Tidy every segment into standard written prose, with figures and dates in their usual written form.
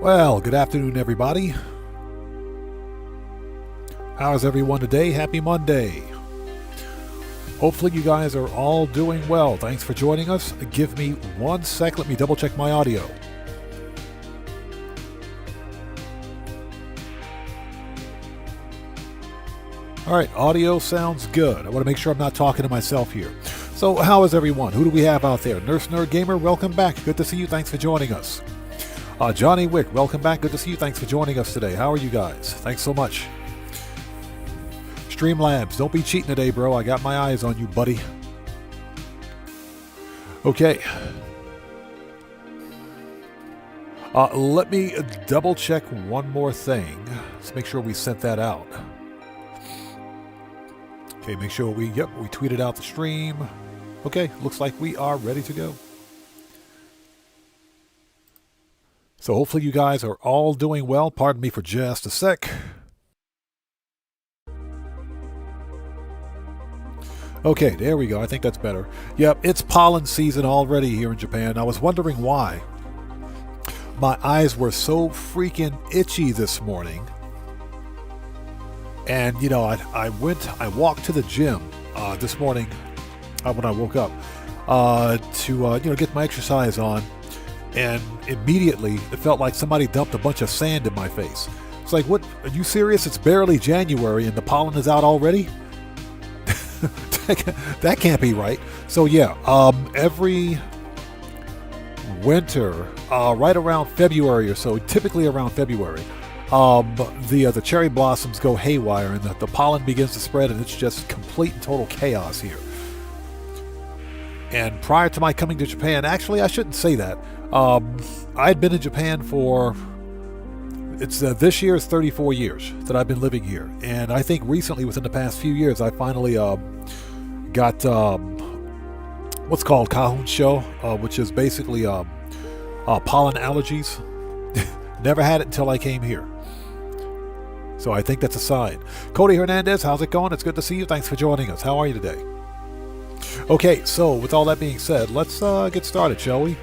Well, good afternoon, everybody. How's everyone today? Happy Monday. Hopefully you guys are all doing well. Thanks for joining us. Give me 1 sec. Let me double check my audio. All right, audio sounds good. I want to make sure I'm not talking to myself here. So how is everyone? Who do we have out there? Nurse Nerd Gamer, welcome back. Good to see you. Thanks for joining us. Johnny Wick, welcome back. Good to see you. Thanks for joining us today. How are you guys? Thanks so much. Streamlabs, don't be cheating today, bro. I got my eyes on you, buddy. Okay. Let me double check one more thing. Let's make sure we sent that out. Okay, make sure we tweeted out the stream. Okay, looks like we are ready to go. So hopefully you guys are all doing well. Pardon me for just a sec. Okay, there we go. I think that's better. Yep, it's pollen season already here in Japan. I was wondering why. My eyes were so freaking itchy this morning. And, you know, I walked to the gym this morning when I woke up to get my exercise on. And immediately, it felt like somebody dumped a bunch of sand in my face. It's like, what? Are you serious? It's barely January and the pollen is out already? That can't be right. So yeah, every winter, right around February or so, typically around February, the cherry blossoms go haywire and the pollen begins to spread, and it's just complete and total chaos here. And prior to my coming to Japan, actually, I shouldn't say that. I had been in Japan for, this year is 34 years that I've been living here. And I think recently, within the past few years, I finally got what's called Kahunsho, which is basically pollen allergies. Never had it until I came here. So I think that's a sign. Cody Hernandez, how's it going? It's good to see you. Thanks for joining us. How are you today? Okay, so with all that being said, let's get started, shall we?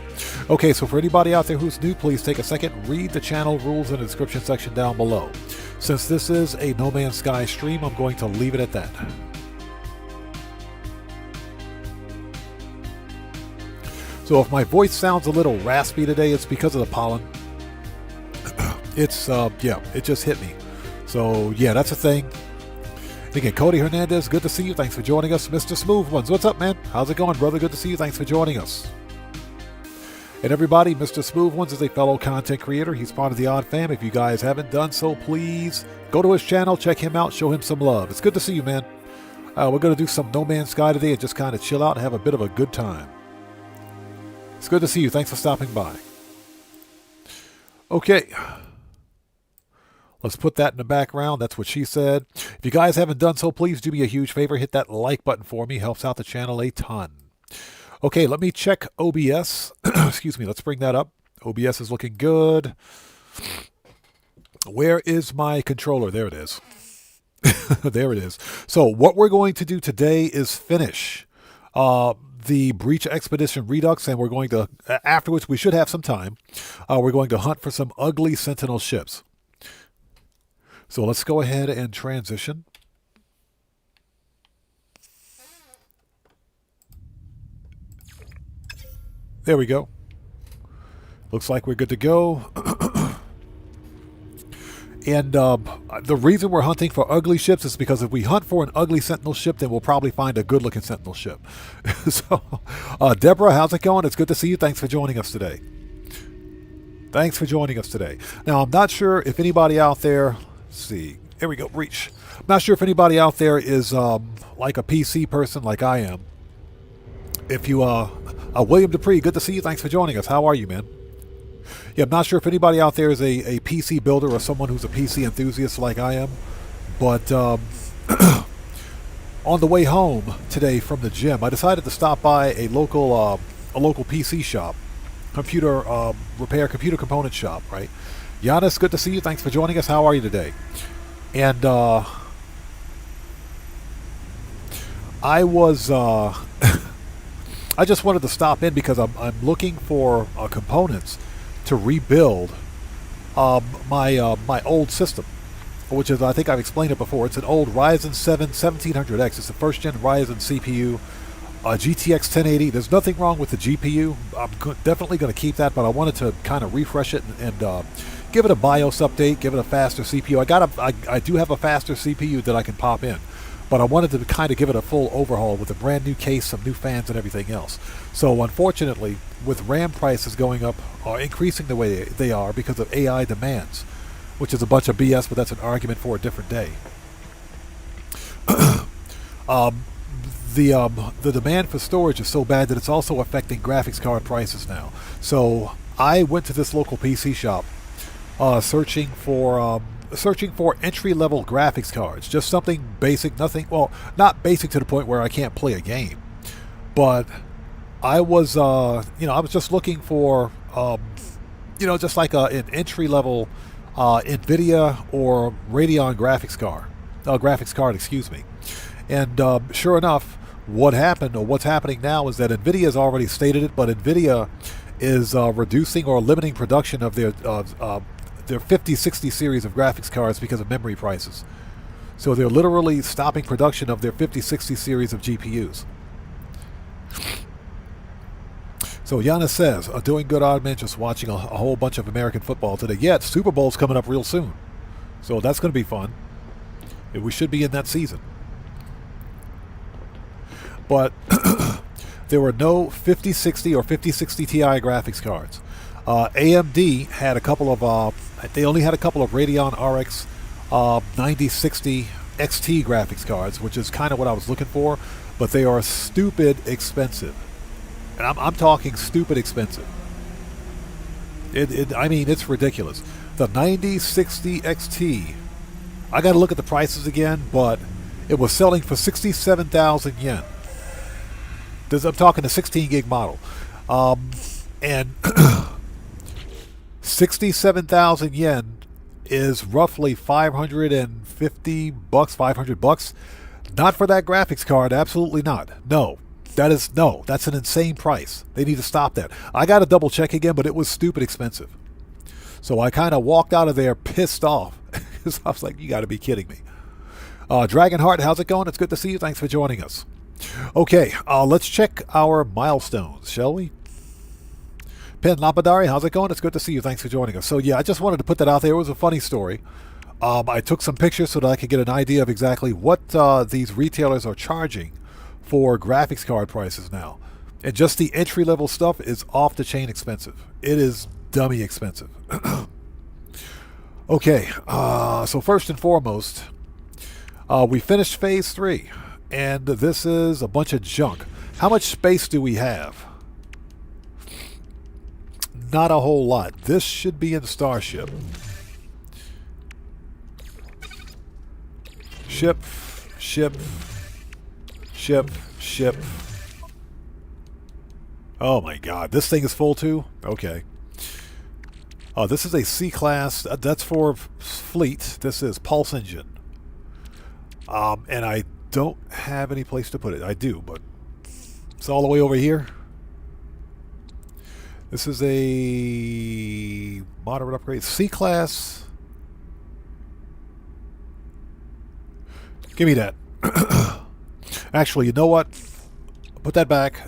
Okay, so for anybody out there who's new, please take a second, read the channel rules in the description section down below. Since this is a No Man's Sky stream, I'm going to leave it at that. So if my voice sounds a little raspy today, it's because of the pollen. It's, it just hit me. So, yeah, that's a thing. Again, Cody Hernandez, good to see you. Thanks for joining us. Mr. Smooth Ones, what's up, man? How's it going, brother? Good to see you. Thanks for joining us. And everybody, Mr. Smooth Ones is a fellow content creator. He's part of the Odd Fam. If you guys haven't done so, please go to his channel, check him out, show him some love. It's good to see you, man. We're going to do some No Man's Sky today and just kind of chill out and have a bit of a good time. It's good to see you. Thanks for stopping by. Okay. Let's put that in the background. That's what she said. If you guys haven't done so, please do me a huge favor. Hit that like button for me. Helps out the channel a ton. Okay, let me check OBS. Excuse me. Let's bring that up. OBS is looking good. Where is my controller? There it is. There it is. So what we're going to do today is finish the Breach Expedition Redux, and we're going to, afterwards, we should have some time. We're going to hunt for some ugly Sentinel ships. So let's go ahead and transition. There we go. Looks like we're good to go. And the reason we're hunting for ugly ships is because if we hunt for an ugly Sentinel ship, then we'll probably find a good-looking Sentinel ship. So, Deborah, how's it going? It's good to see you. Thanks for joining us today. Thanks for joining us today. Now, I'm not sure if anybody out there... see, here we go, Breach. I'm not sure if anybody out there is like a PC person like I am. If you, William Dupree, good to see you. Thanks for joining us. How are you, man? Yeah, I'm not sure if anybody out there is a PC builder or someone who's a PC enthusiast like I am. But on the way home today from the gym, I decided to stop by a local PC shop, computer repair, computer component shop, right? Giannis, good to see you. Thanks for joining us. How are you today? And I was I just wanted to stop in because I'm looking for components to rebuild my old system, which is, I think I've explained it before. It's an old Ryzen 7 1700X. It's the first gen Ryzen CPU, GTX 1080. There's nothing wrong with the GPU. I'm definitely going to keep that, but I wanted to kind of refresh it and give it a BIOS update, give it a faster CPU. I do have a faster CPU that I can pop in, but I wanted to kind of give it a full overhaul with a brand new case, some new fans, and everything else. So unfortunately, with RAM prices going up or increasing the way they are because of AI demands, which is a bunch of BS, but that's an argument for a different day. The demand for storage is so bad that it's also affecting graphics card prices now. So I went to this local PC shop searching for entry-level graphics cards, just something basic, nothing, well, not basic to the point where I can't play a game, but I was I was just looking for just like an entry-level NVIDIA or Radeon graphics card, excuse me. And sure enough, what's happening now is that NVIDIA has already stated it, but NVIDIA is reducing or limiting production of their 5060 series of graphics cards because of memory prices. So they're literally stopping production of their 5060 series of GPUs. So Giannis says, doing good, Oddman, just watching a whole bunch of American football today. Yeah, Super Bowl's coming up real soon. So that's going to be fun. We should be in that season. But there were no 5060 or 5060 Ti graphics cards. AMD had a couple of, they only had a couple of Radeon RX 9060 XT graphics cards, which is kind of what I was looking for, but they are stupid expensive. And I'm talking stupid expensive. I mean, it's ridiculous. The 9060 XT, I got to look at the prices again, but it was selling for 67,000 yen. I'm talking the 16 gig model. And 67,000 yen is roughly $550, 500 bucks. Not for that graphics card, absolutely not. No. That's an insane price. They need to stop that. I got to double check again, but it was stupid expensive. So I kind of walked out of there pissed off. Because I was like, you got to be kidding me. Dragonheart, how's it going? It's good to see you. Thanks for joining us. Okay, let's check our milestones, shall we? Pen Lapidari, how's it going? It's good to see you. Thanks for joining us. So yeah, I just wanted to put that out there. It was a funny story. I took some pictures so that I could get an idea of exactly what these retailers are charging for graphics card prices now. And just the entry-level stuff is off-the-chain expensive. It is dummy expensive. Okay, so first and foremost, we finished Phase 3, and this is a bunch of junk. How much space do we have? Not a whole lot. This should be in Starship. Ship. Oh my god, this thing is full too? Okay. This is a C-class. That's for fleet. This is Pulse Engine. And I don't have any place to put it. I do, but it's all the way over here. This is a moderate upgrade. C-class. Give me that. Actually, you know what? Put that back.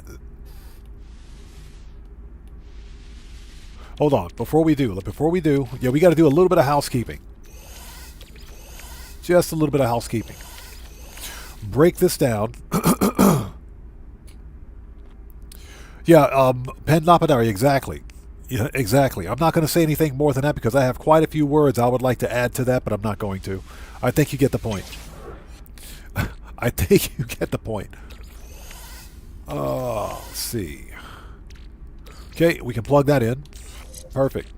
Hold on. Before we do, yeah, we got to do a little bit of housekeeping. Just a little bit of housekeeping. Break this down. Yeah, Pen Lapidary, exactly. Yeah, exactly. I'm not going to say anything more than that because I have quite a few words I would like to add to that, but I'm not going to. I think you get the point. I think you get the point. Let's see. Okay, we can plug that in. Perfect.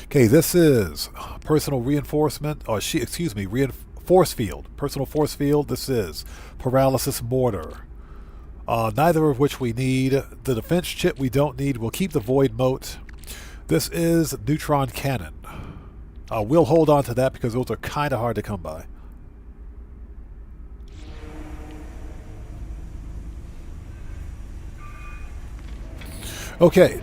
Okay, this is personal reinforcement. Force field. Personal force field. This is paralysis mortar. Neither of which we need. The defense chip we don't need. We'll keep the void mote. This is neutron cannon. We'll hold on to that because those are kind of hard to come by. Okay.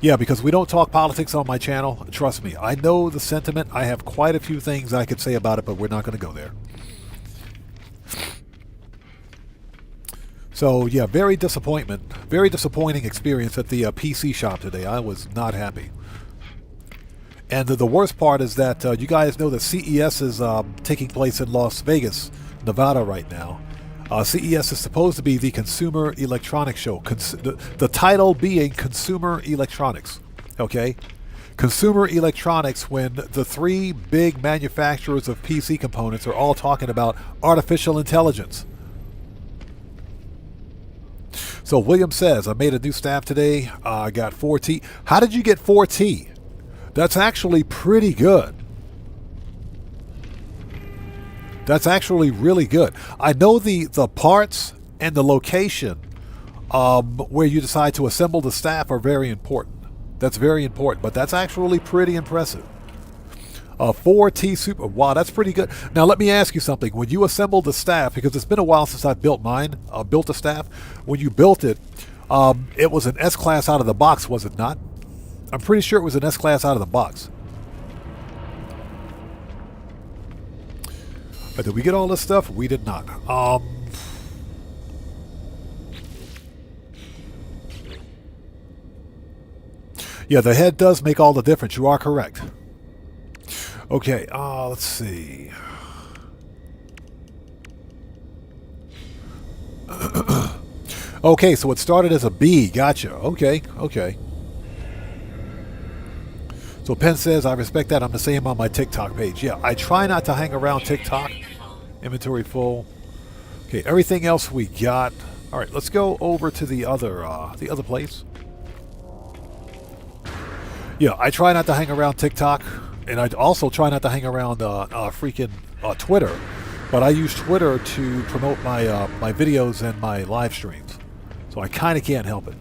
Yeah, because we don't talk politics on my channel. Trust me, I know the sentiment. I have quite a few things I could say about it, but we're not going to go there. So yeah, very disappointing experience at the PC shop today. I was not happy. And the worst part is that you guys know that CES is taking place in Las Vegas, Nevada right now. CES is supposed to be the Consumer Electronics Show. The title being Consumer Electronics. Okay? Consumer Electronics, when the three big manufacturers of PC components are all talking about artificial intelligence. So William says, I made a new staff today. I got 4T. How did you get 4T? That's actually pretty good. That's actually really good. I know the parts and the location where you decide to assemble the staff are very important. That's very important, but that's actually pretty impressive. 4T Super, wow, that's pretty good. Now let me ask you something. When you assemble the staff, because it's been a while since I've built mine, built a staff, when you built it, it was an S-Class out of the box, was it not? I'm pretty sure it was an S-Class out of the box. But did we get all this stuff? We did not. Yeah, the head does make all the difference. You are correct. Okay, let's see. Okay, so it started as a B. Gotcha. Okay, okay. So Penn says, I respect that. I'm the same on my TikTok page. Yeah, I try not to hang around TikTok. Inventory full. Okay, everything else we got. All right, let's go over to the other place. Yeah, I try not to hang around TikTok, and I also try not to hang around freaking Twitter. But I use Twitter to promote my my videos and my live streams, so I kind of can't help it.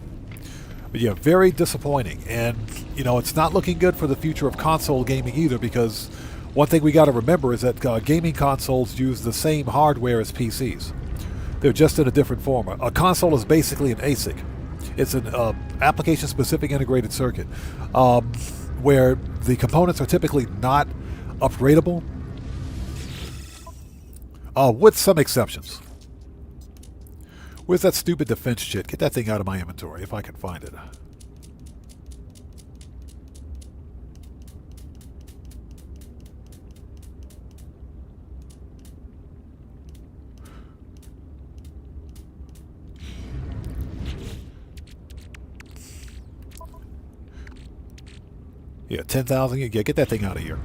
But yeah, very disappointing, and you know it's not looking good for the future of console gaming either. Because one thing we got to remember is that gaming consoles use the same hardware as PCs. They're just in a different form. A console is basically an ASIC. It's an application-specific integrated circuit, where the components are typically not upgradable, with some exceptions. Where's that stupid defense shit? Get that thing out of my inventory if I can find it. Yeah, 10,000. Yeah, get that thing out of here.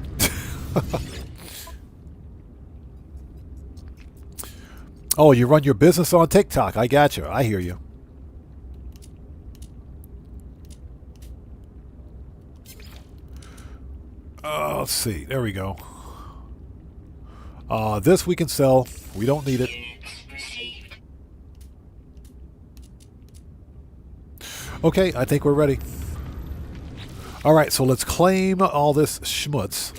Oh, you run your business on TikTok. I got you. I hear you. Let's see. There we go. This we can sell. We don't need it. Okay, I think we're ready. All right, so let's claim all this schmutz.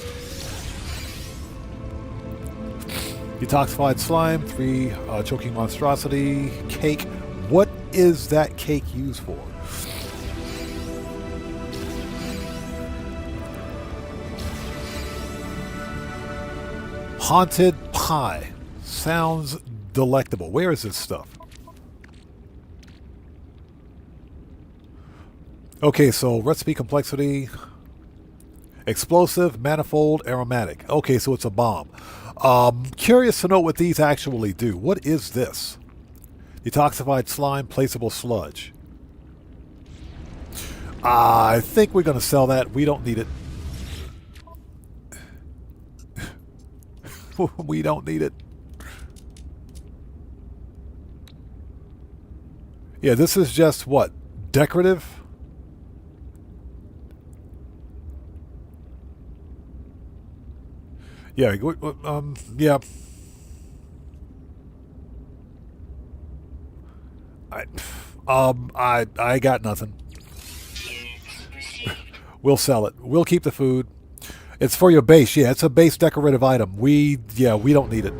Detoxified slime, 3 choking monstrosity, cake. What is that cake used for? Haunted pie. Sounds delectable. Where is this stuff? Okay, so recipe complexity. Explosive, manifold, aromatic. Okay, so it's a bomb. Curious to know what these actually do. What is this? Detoxified slime, placeable sludge. I think we're going to sell that. We don't need it. We don't need it. Yeah, this is just what? Decorative? Yeah, yeah. I got nothing. We'll sell it. We'll keep the food. It's for your base. Yeah, it's a base decorative item. We don't need it.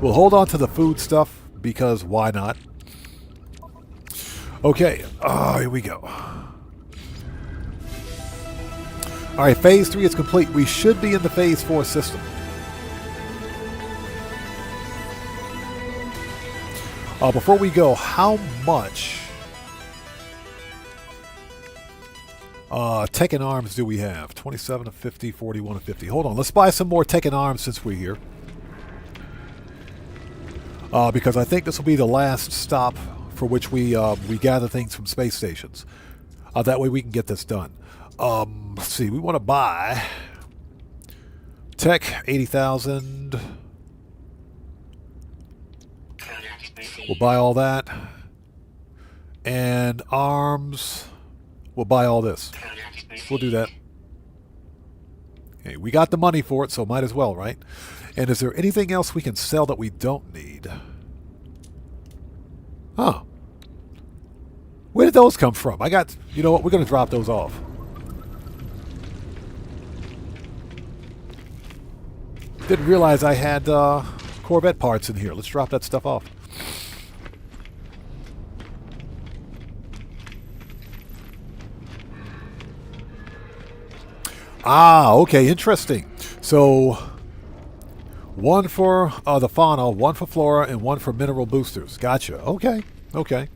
We'll hold on to the food stuff because why not? Okay. Here we go. All right, phase 3 is complete. We should be in the phase 4 system. Before we go, how much tech and arms do we have? 27 of 50, 41 of 50. Hold on, let's buy some more tech and arms since we're here. Because I think this will be the last stop for which we gather things from space stations. That way we can get this done. Let's see, we want to buy tech, 80,000. We'll buy all that. And arms, we'll buy all this. We'll do that. Okay, we got the money for it, so might as well, right? And is there anything else we can sell that we don't need? Huh. Where did those come from? I got, you know what, we're going to drop those off. Didn't realize I had Corvette parts in here. Let's drop that stuff off. Ah, okay, interesting. So, one for the fauna, one for flora, and one for mineral boosters. Gotcha. Okay, okay.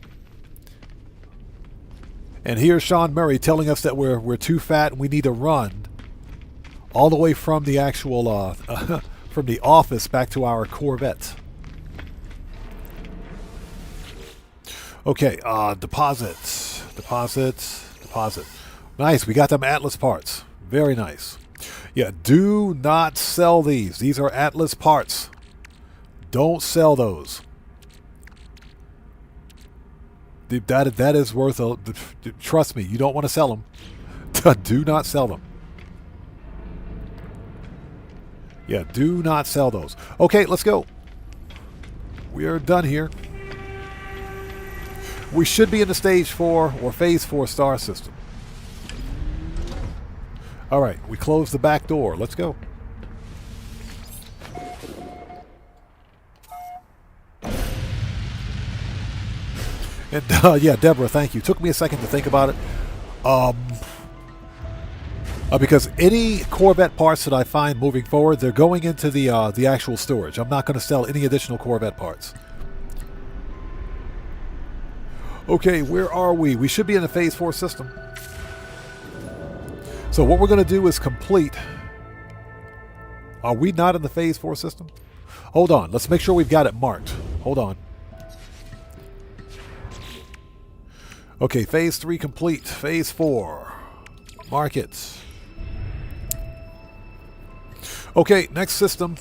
And here's Sean Murray telling us that we're too fat and we need to run all the way from the actual from the office back to our Corvette. Okay, deposits, deposit. Nice, we got them Atlas parts. Very nice. Yeah, do not sell these. These are Atlas parts. Don't sell those. That is worth a... Trust me, you don't want to sell them. Do not sell them. Yeah, do not sell those. Okay, let's go. We are done here. We should be in the stage 4 or phase 4 star system. All right, we close the back door. Let's go. And yeah, Deborah, thank you. Took me a second to think about it. Because any Corvette parts that I find moving forward, they're going into the actual storage. I'm not going to sell any additional Corvette parts. Okay, where are we? We should be in the phase 4 system. So what we're going to do is complete... Are we not in the phase 4 system? Hold on. Let's make sure we've got it marked. Hold on. Okay, phase 3 complete. Phase 4. Mark it. Okay, next system.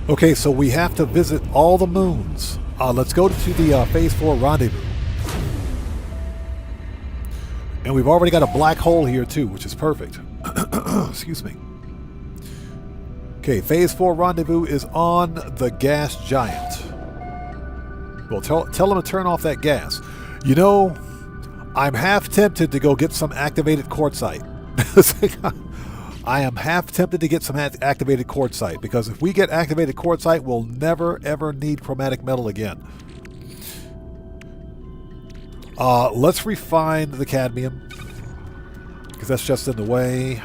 Okay, so we have to visit all the moons. Let's go to the phase 4 rendezvous. And we've already got a black hole here too, which is perfect. Excuse me. Okay, phase 4 rendezvous is on the gas giant. Well, tell them to turn off that gas. You know, I'm half tempted to go get some activated quartzite. I am half tempted to get some activated quartzite, because if we get activated quartzite, we'll never ever need chromatic metal again. Let's refine the cadmium, because that's just in the way.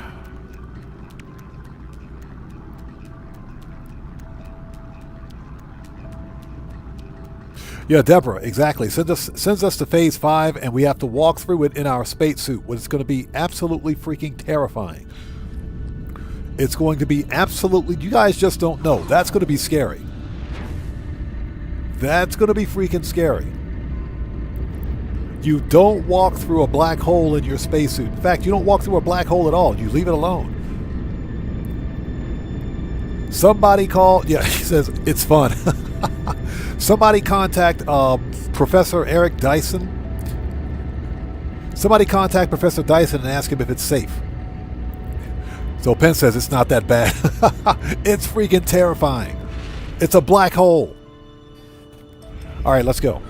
Yeah, Deborah, exactly. Sends us to phase 5, and we have to walk through it in our spacesuit, which is going to be absolutely freaking terrifying. It's going to be absolutely... You guys just don't know. That's going to be scary. That's going to be freaking scary. You don't walk through a black hole in your spacesuit. In fact, you don't walk through a black hole at all. You leave it alone. Somebody call... Yeah, he says, it's fun. Somebody contact Professor Eric Dyson. Somebody contact Professor Dyson and ask him if it's safe. So Penn says it's not that bad. It's freaking terrifying. It's a black hole. All right, let's go.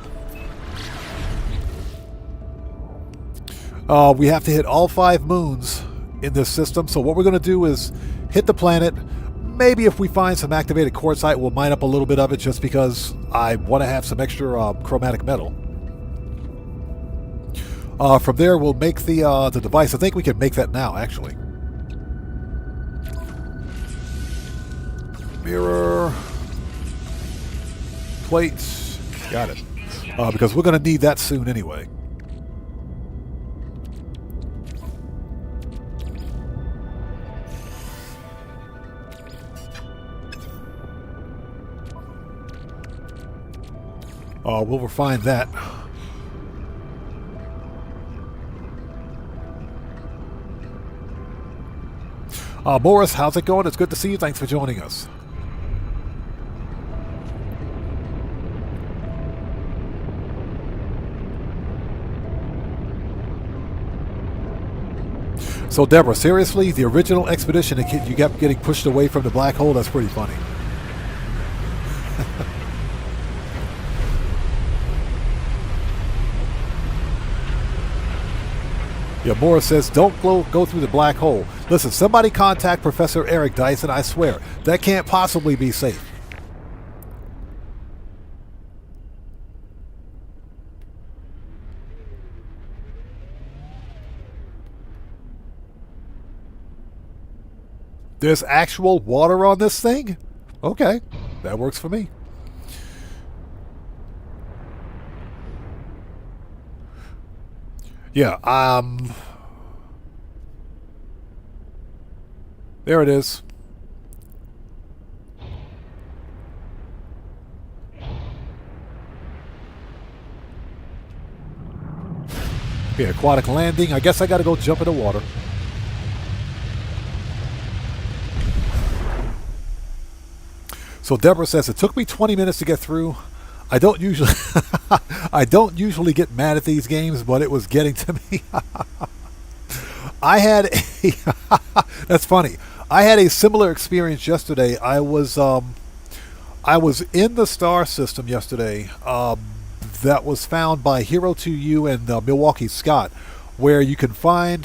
We have to hit all 5 moons in this system. So what we're going to do is hit the planet. Maybe if we find some activated quartzite, we'll mine up a little bit of it just because I want to have some extra chromatic metal. From there, we'll make the device. I think we can make that now, actually. Mirror. Plates. Got it. Because we're going to need that soon anyway. We'll refine that. Morris, how's it going? It's good to see you. Thanks for joining us. So, Deborah, seriously, the original expedition, you kept getting pushed away from the black hole? That's pretty funny. Yeah, Morris says, don't go through the black hole. Listen, somebody contact Professor Eric Dyson, I swear. That can't possibly be safe. There's actual water on this thing? Okay, that works for me. Yeah, there it is. Okay, aquatic landing. I guess I gotta go jump in the water. So Deborah says, it took me 20 minutes to get through. I don't usually I don't usually get mad at these games, but it was getting to me. I had a that's funny. I had a similar experience yesterday. I was in the star system yesterday that was found by Hero2U and Milwaukee Scott, where you can find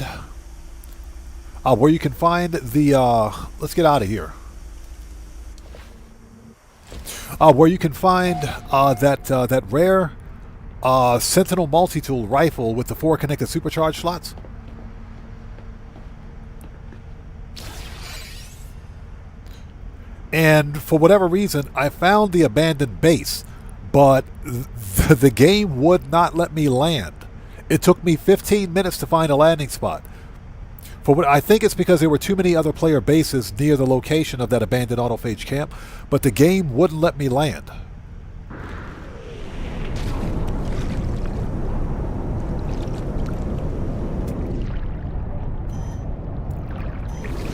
the let's get out of here. Where you can find that rare Sentinel multi-tool rifle with the 4 connected supercharged slots. And for whatever reason, I found the abandoned base, but the game would not let me land. It took me 15 minutes to find a landing spot. I think it's because there were too many other player bases near the location of that abandoned autophage camp, but the game wouldn't let me land.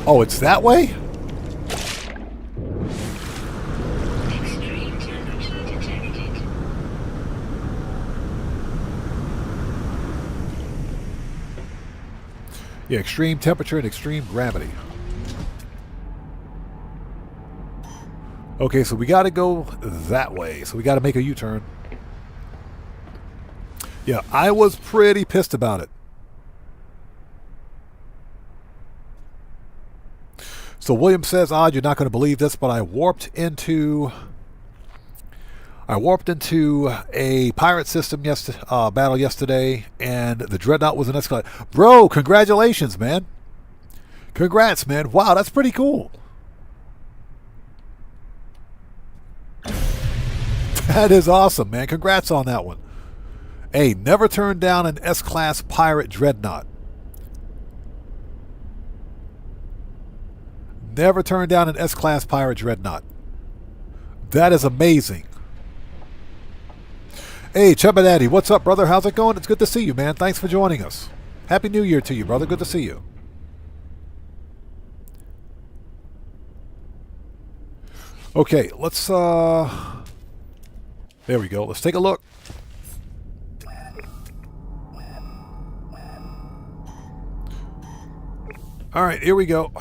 Oh, it's that way? Extreme temperature detected. Yeah, extreme temperature and extreme gravity. Okay, so we got to go that way. So we got to make a U-turn. Yeah, I was pretty pissed about it. So William says, you're not going to believe this, but I warped into a pirate system battle yesterday, and the Dreadnought was an escalator. Bro, congratulations, man. Congrats, man. Wow, that's pretty cool. That is awesome, man. Congrats on that one. Hey, never turn down an S-Class pirate Dreadnought. Never turn down an S-Class pirate Dreadnought. That is amazing. Hey, Chubba Daddy, what's up, brother? How's it going? It's good to see you, man. Thanks for joining us. Happy New Year to you, brother. Good to see you. Okay, let's, there we go. Let's take a look. All right, here we go.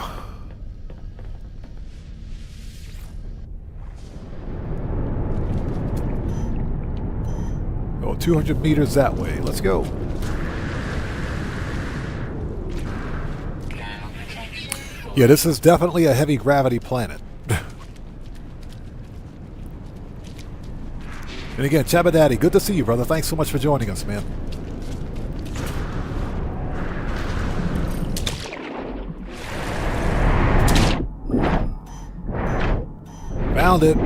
Oh, 200 meters that way. Let's go. Yeah, this is definitely a heavy gravity planet. And again, Chabba Daddy, good to see you, brother. Thanks so much for joining us, man. Found it.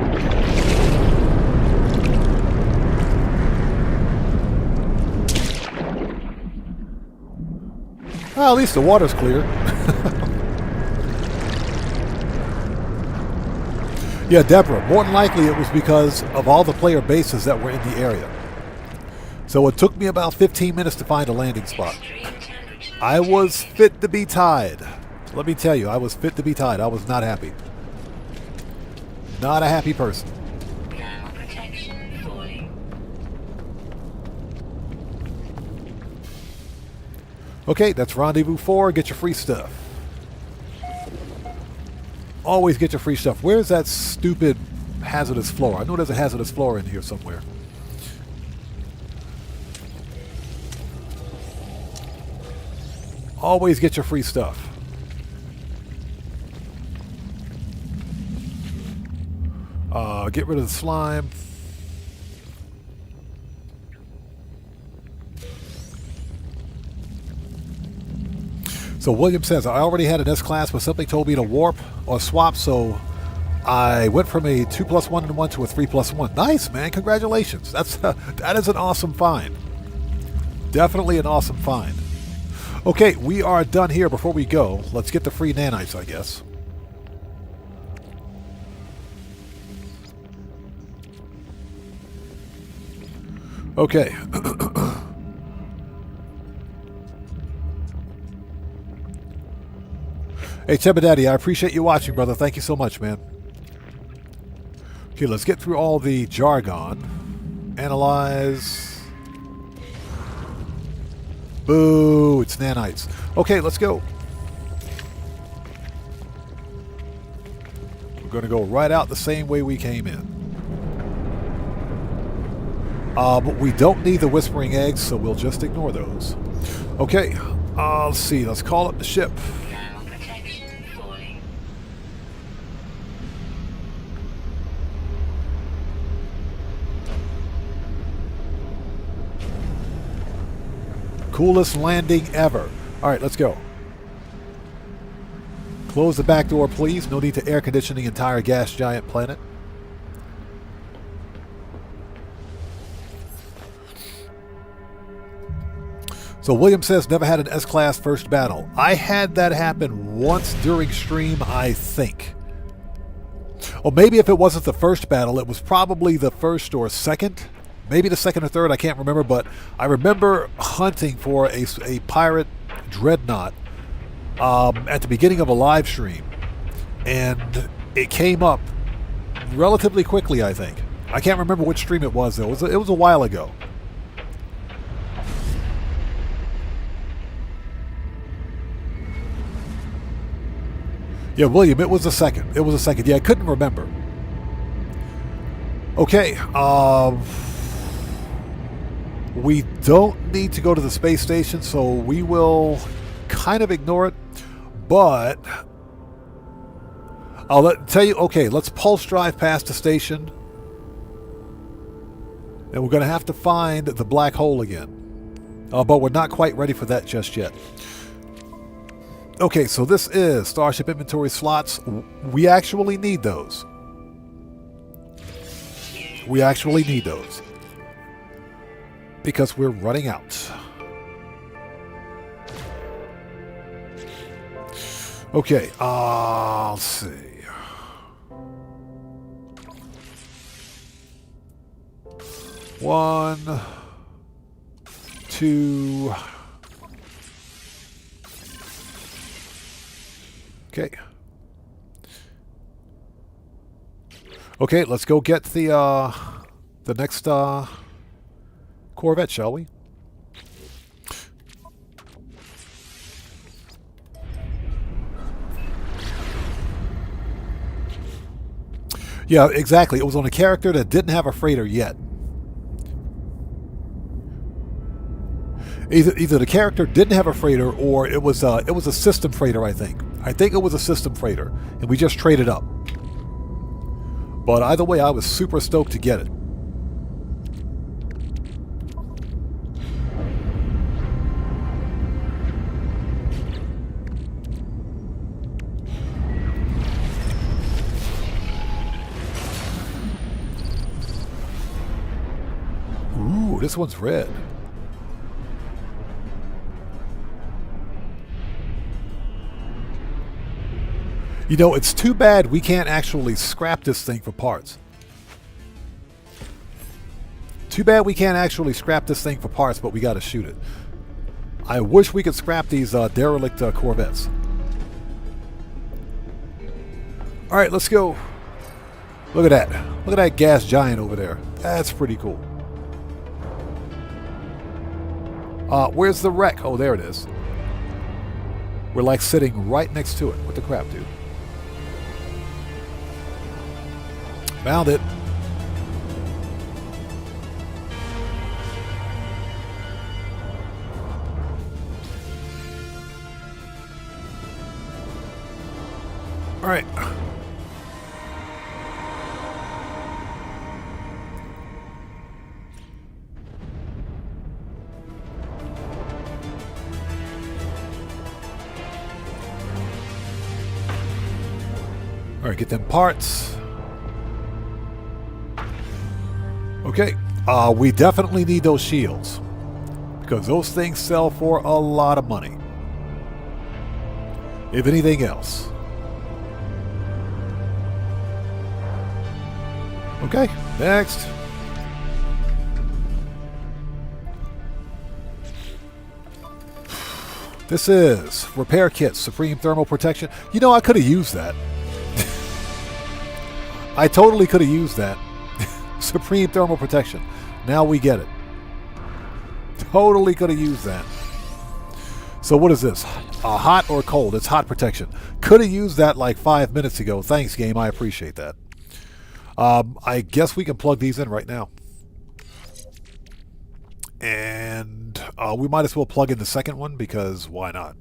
Well, at least the water's clear. Yeah, Deborah, more than likely it was because of all the player bases that were in the area. So it took me about 15 minutes to find a landing spot. I was fit to be tied. Let me tell you, I was fit to be tied. I was not happy. Not a happy person. Now protection falling. Okay, that's Rendezvous 4. Get your free stuff. Always get your free stuff. Where's that stupid hazardous floor? I know there's a hazardous floor in here somewhere. Always get your free stuff. Get rid of the slime. So William says, I already had an S-class, but something told me to warp or swap, so I went from a 2+1 and 1 to a 3+1. Nice, man. Congratulations. That is an awesome find. Definitely an awesome find. Okay, we are done here. Before we go, let's get the free nanites, I guess. Okay. Hey, Chebadaddy, I appreciate you watching, brother. Thank you so much, man. Okay, let's get through all the jargon. Analyze. Boo, it's nanites. Okay, let's go. We're going to go right out the same way we came in. But we don't need the whispering eggs, so we'll just ignore those. Okay, let's see. Let's call up the ship. Now protection falling. Coolest landing ever. All right, let's go. Close the back door, please. No need to air condition the entire gas giant planet. So William says, never had an S-Class first battle. I had that happen once during stream, I think. Or maybe if it wasn't the first battle, it was probably the first or second. Maybe the second or third, I can't remember. But I remember hunting for a pirate dreadnought at the beginning of a live stream. And it came up relatively quickly, I think. I can't remember which stream it was, though. It was a while ago. Yeah, William, it was the second. It was the second. Yeah, I couldn't remember. Okay. We don't need to go to the space station, so we will kind of ignore it. But I'll tell you, okay, let's pulse drive past the station. And we're going to have to find the black hole again. But we're not quite ready for that just yet. Okay, so this is Starship inventory slots. We actually need those. We actually need those. Because we're running out. Okay, let's see. One, two. Okay. Okay, let's go get the next Corvette, shall we? Yeah, exactly. It was on a character that didn't have a freighter yet. Either the character didn't have a freighter, or it was a system freighter. I think it was a system freighter, and we just traded up. But either way, I was super stoked to get it. Ooh, this one's red. You know, it's too bad we can't actually scrap this thing for parts. Too bad we can't actually scrap this thing for parts, but we got to shoot it. I wish we could scrap these derelict Corvettes. All right, let's go. Look at that. Look at that gas giant over there. That's pretty cool. Where's the wreck? Oh, there it is. We're like sitting right next to it. What the crap, dude? Found it. All right. All right, get them parts. Okay, we definitely need those shields because those things sell for a lot of money. If anything else. Okay, next. This is repair kits, supreme thermal protection. You know, I could have used that. I totally could have used that. Supreme thermal protection. Now we get it. Totally could have used that. So what is this? Hot or cold? It's hot protection. Could have used that like 5 minutes ago. Thanks, game. I appreciate that. I guess we can plug these in right now. And we might as well plug in the second one because why not?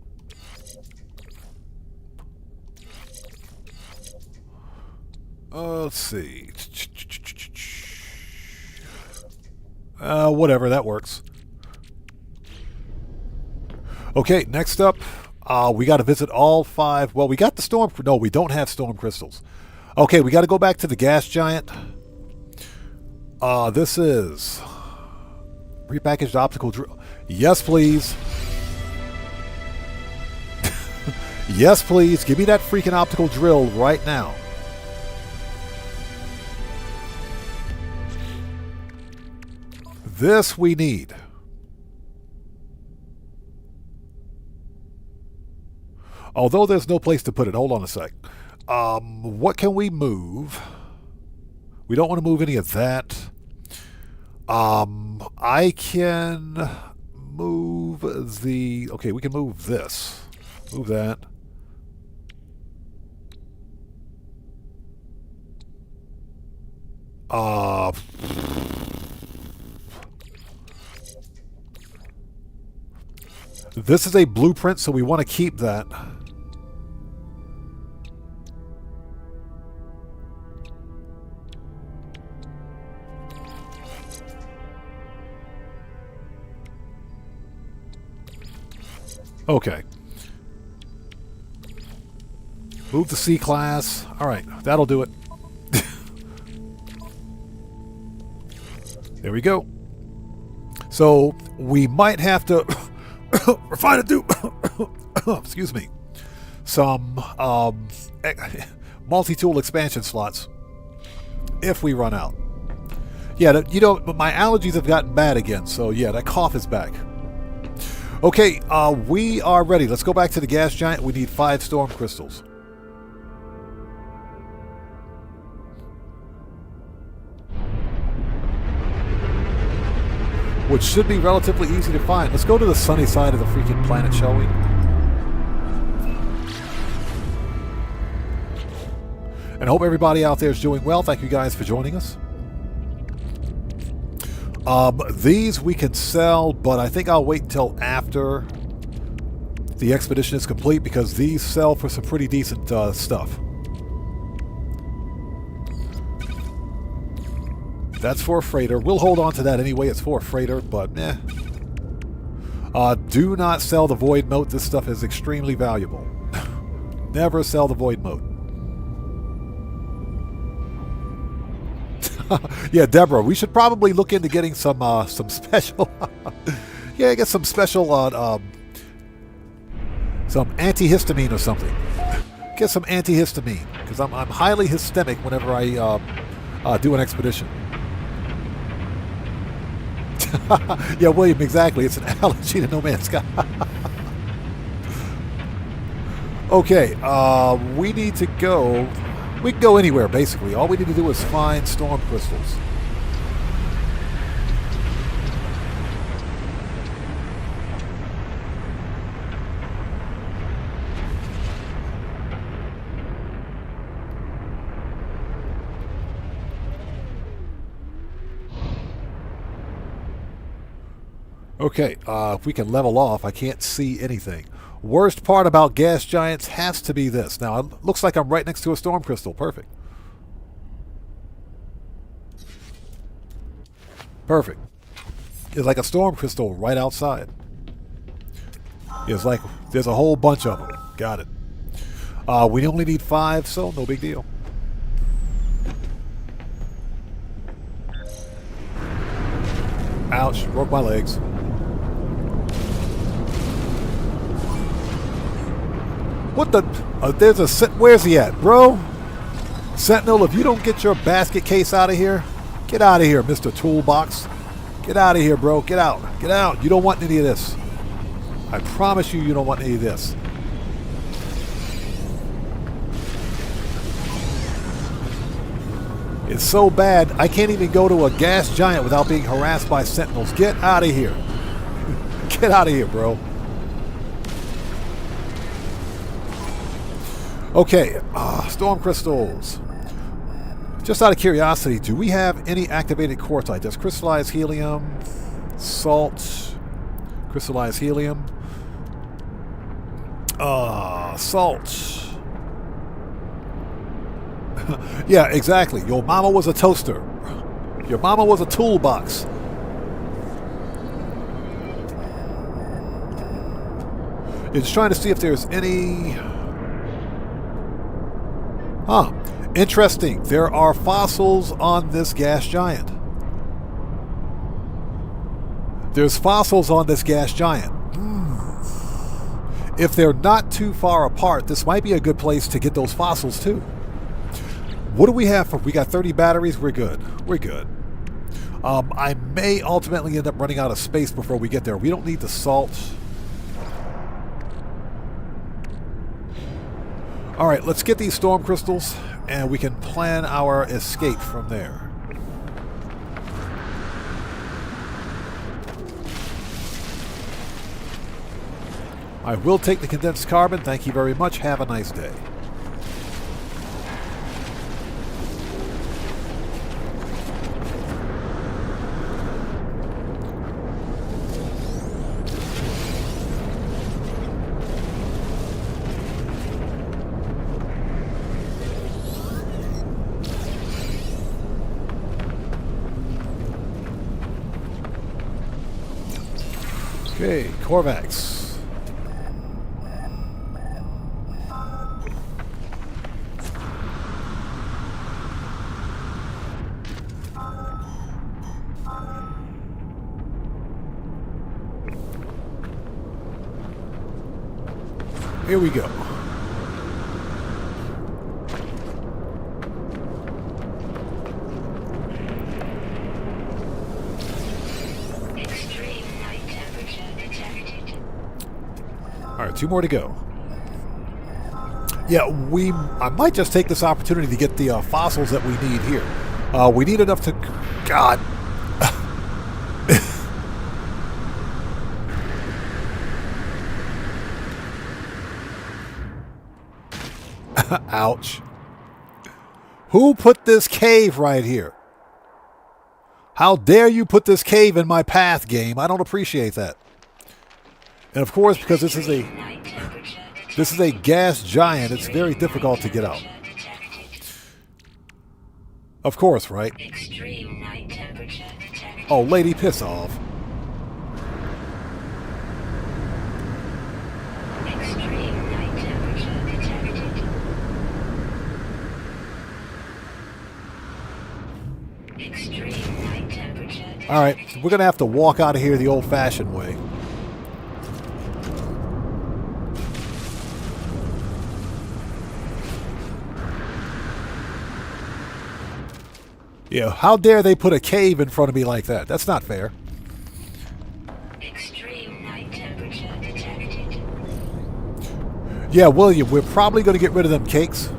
Let's see. Whatever, that works. Okay, next up, we got to visit all 5. Well, we got the storm. No, we don't have storm crystals. Okay, we got to go back to the gas giant. This is repackaged optical drill. Yes, please. Yes, please. Give me that freaking optical drill right now. This we need. Although there's no place to put it. Hold on a sec. What can we move? We don't want to move any of that. I can move the... Okay, we can move this. Move that. This is a blueprint, so we want to keep that. Okay. Move the C-class. All right, that'll do it. There we go. So we might have to refine it, do excuse me, some multi-tool expansion slots if we run out. Yeah, you know, my allergies have gotten bad again, so yeah, that cough is back. Okay, we are ready. Let's go back to the gas giant. We need 5 storm crystals. Which should be relatively easy to find. Let's go to the sunny side of the freaking planet, shall we? And I hope everybody out there is doing well. Thank you guys for joining us. These we can sell, but I think I'll wait until after the expedition is complete because these sell for some pretty decent stuff. That's for a freighter. We'll hold on to that anyway. It's for a freighter, but eh. Do not sell the void mote. This stuff is extremely valuable. Never sell the void mote. Yeah, Deborah, we should probably look into getting some special. Yeah, get some special some antihistamine or something. Get some antihistamine because I'm highly hystemic whenever I do an expedition. Yeah, William, exactly. It's an allergy to No Man's Sky. Okay, we need to go. We can go anywhere, basically. All we need to do is find storm crystals. Okay, if we can level off, I can't see anything. Worst part about gas giants has to be this. Now, it looks like I'm right next to a storm crystal. Perfect. Perfect. It's like a storm crystal right outside. It's like there's a whole bunch of them. Got it. We only need 5, so no big deal. Ouch, broke my legs. What the? There's a... Where's he at, bro? Sentinel, if you don't get your basket case out of here, get out of here, Mr. Toolbox. Get out of here, bro. Get out. Get out. You don't want any of this. I promise you, you don't want any of this. It's so bad, I can't even go to a gas giant without being harassed by Sentinels. Get out of here. Get out of here, bro. Okay, storm crystals. Just out of curiosity, do we have any activated quartzite? Does crystallized helium, salt, crystallized helium, salt. Yeah, exactly. Your mama was a toaster. Your mama was a toolbox. It's trying to see if there's any... Huh. Interesting. There are fossils on this gas giant. There's fossils on this gas giant. If they're not too far apart, this might be a good place to get those fossils too. What do we have for? We got 30 batteries. We're good. We're good. I may ultimately end up running out of space before we get there. We don't need the salt. All right, let's get these storm crystals, and we can plan our escape from there. I will take the condensed carbon. Thank you very much. Have a nice day. Okay, Korvax. Here we go. All right, 2 more to go. Yeah, I might just take this opportunity to get the fossils that we need here. We need enough to... God. Ouch. Who put this cave right here? How dare you put this cave in my path, game? I don't appreciate that. And of course, because this is a gas giant, it's very difficult to get out. Of course, right? Extreme night temperature detected. Oh, lady, piss off. Extreme night temperature detected. Extreme night temperature detected. All right, we're going to have to walk out of here the old-fashioned way. Yeah, how dare they put a cave in front of me like that? That's not fair. Extreme night temperature detected. Yeah, William, we're probably going to get rid of them cakes.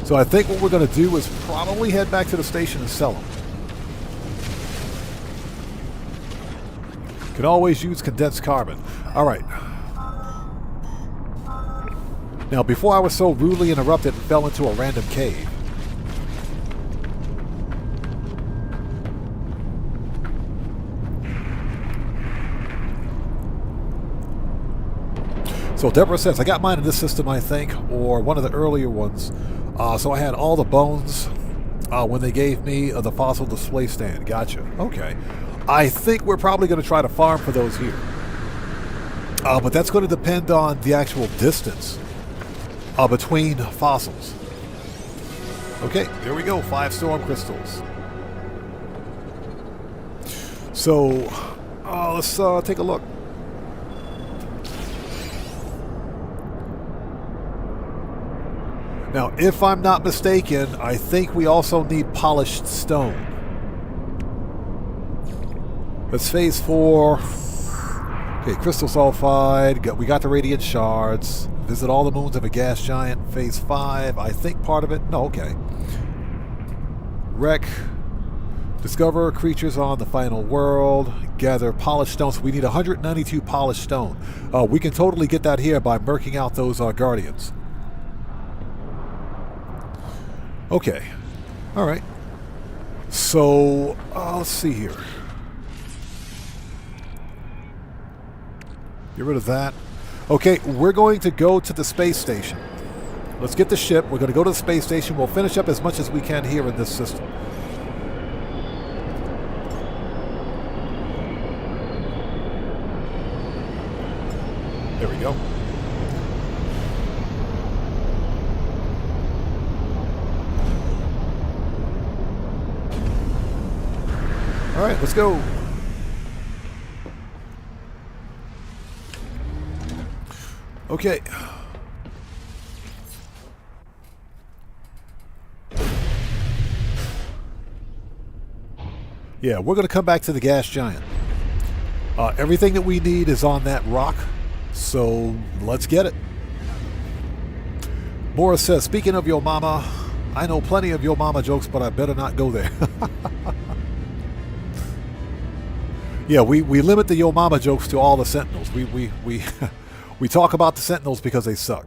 So I think what we're going to do is probably head back to the station and sell them. Can always use condensed carbon. All right. Now, before I was so rudely interrupted and fell into a random cave. So Deborah says, I got mine in this system, I think, or one of the earlier ones. So I had all the bones when they gave me the fossil display stand. Gotcha. Okay. I think we're probably going to try to farm for those here. But that's going to depend on the actual distance between fossils. Okay, there we go. 5 storm crystals. So let's take a look. Now, if I'm not mistaken, I think we also need polished stone. That's phase 4. Okay, crystal sulfide. We got the radiant shards. Visit all the moons of a gas giant. Phase 5. I think part of it. No, okay. Wreck. Discover creatures on the final world. Gather polished stones. We need 192 polished stone. We can totally get that here by murking out those guardians. Okay. All right. So, let's see here. Get rid of that. Okay, we're going to go to the space station. Let's get the ship. We're going to go to the space station. We'll finish up as much as we can here in this system. There we go. All right, let's go. Okay. Yeah, we're going to come back to the gas giant. Everything that we need is on that rock, so let's get it. Morris says, speaking of your mama, I know plenty of your mama jokes, but I better not go there. Yeah, we limit the Yo Mama jokes to all the Sentinels. We talk about the Sentinels because they suck.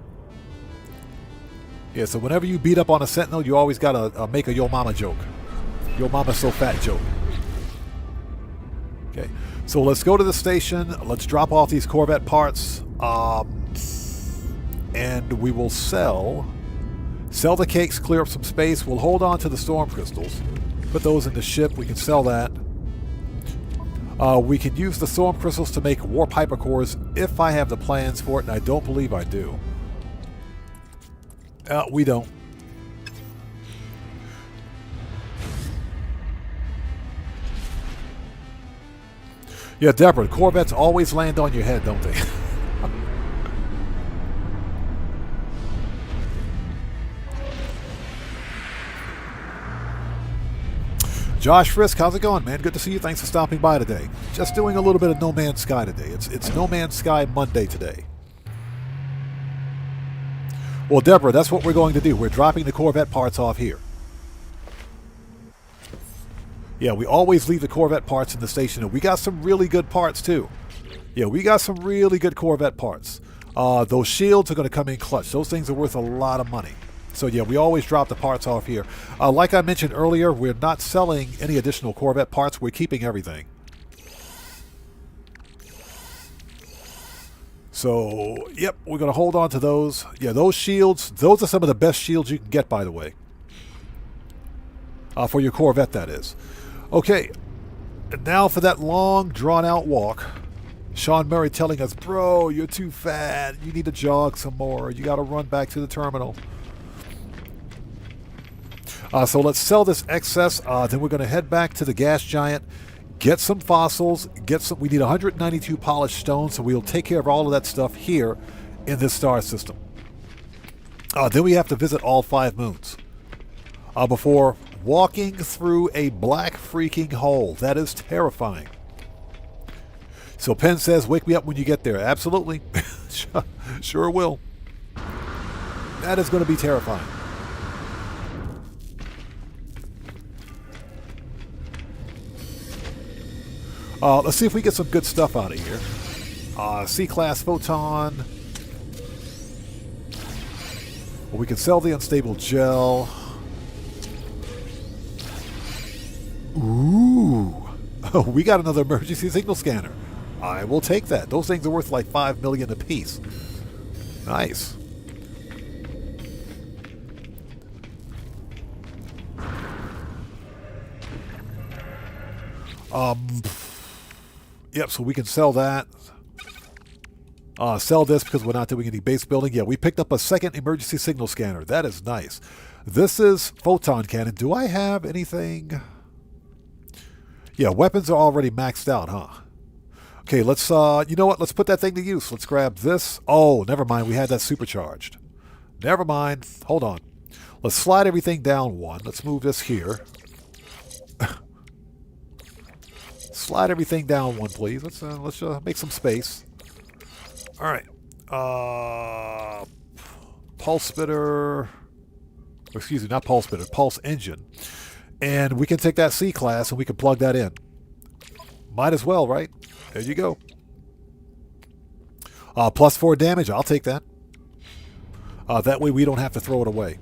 Yeah, so whenever you beat up on a Sentinel, you always gotta make a Yo Mama joke. Yo Mama's so fat joke. Okay, so let's go to the station. Let's drop off these Corvette parts, and we will sell the cakes, clear up some space. We'll hold on to the storm crystals, put those in the ship. We can sell that. We can use the storm crystals to make warp hypercores if I have the plans for it, and I don't believe I do. We don't. Yeah, Deborah, Corvettes always land on your head, don't they? Josh Frisk, how's it going, man? Good to see you. Thanks for stopping by today. Just doing a little bit of No Man's Sky today. It's No Man's Sky Monday today. Well, Deborah, that's what we're going to do. We're dropping the Corvette parts off here. Yeah, we always leave the Corvette parts in the station, and we got some really good parts, too. Yeah, we got some really good Corvette parts. Those shields are going to come in clutch. Those things are worth a lot of money. So yeah, we always drop the parts off here. Like I mentioned earlier, we're not selling any additional Corvette parts. We're keeping everything. So, yep, we're going to hold on to those. Yeah, those shields, those are some of the best shields you can get, by the way. For your Corvette, that is. Okay, and now for that long, drawn-out walk. Sean Murray telling us, bro, you're too fat. You need to jog some more. You got to run back to the terminal. So let's sell this excess. Then we're going to head back to the gas giant. Get some fossils, we need 192 polished stones, so we'll take care of all of that stuff here in this star system. Then we have to visit all 5 moons before walking through a black freaking hole. That is terrifying. So Penn says, wake me up when you get there. Absolutely. Sure will. That is going to be terrifying. Let's see if we get some good stuff out of here. C-class photon. Well, we can sell the unstable gel. Ooh. Oh, we got another emergency signal scanner. I will take that. Those things are worth like $5 million apiece. Nice. Yep, so we can sell that. Sell this because we're not doing any base building. Yeah, we picked up a second emergency signal scanner. That is nice. This is photon cannon. Do I have anything? Yeah, weapons are already maxed out, huh? Okay, let's, you know what? Let's put that thing to use. Let's grab this. Oh, never mind. We had that supercharged. Never mind. Hold on. Let's slide everything down 1. Let's move this here. Slide everything down 1, please. Let's make some space. All right. Pulse spitter. Excuse me, not pulse spitter. Pulse engine. And we can take that C-class and we can plug that in. Might as well, right? There you go. +4 damage. I'll take that. That way we don't have to throw it away.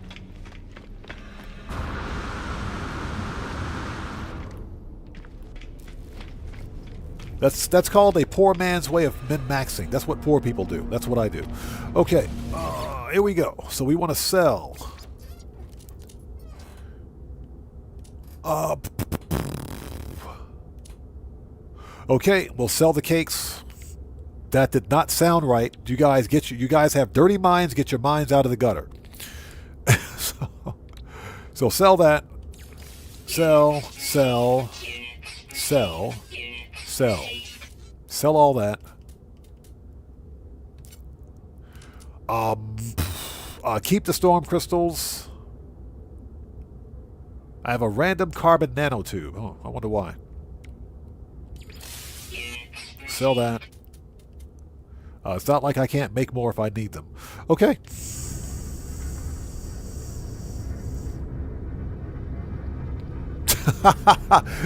That's called a poor man's way of min-maxing. That's what poor people do. That's what I do. Okay, here we go. So we want to sell. Okay, we'll sell the cakes. That did not sound right. You guys have dirty minds. Get your minds out of the gutter. So sell that. Sell. Sell all that. Keep the storm crystals. I have a random carbon nanotube. Oh, I wonder why. Sell that. It's not like I can't make more if I need them. Okay.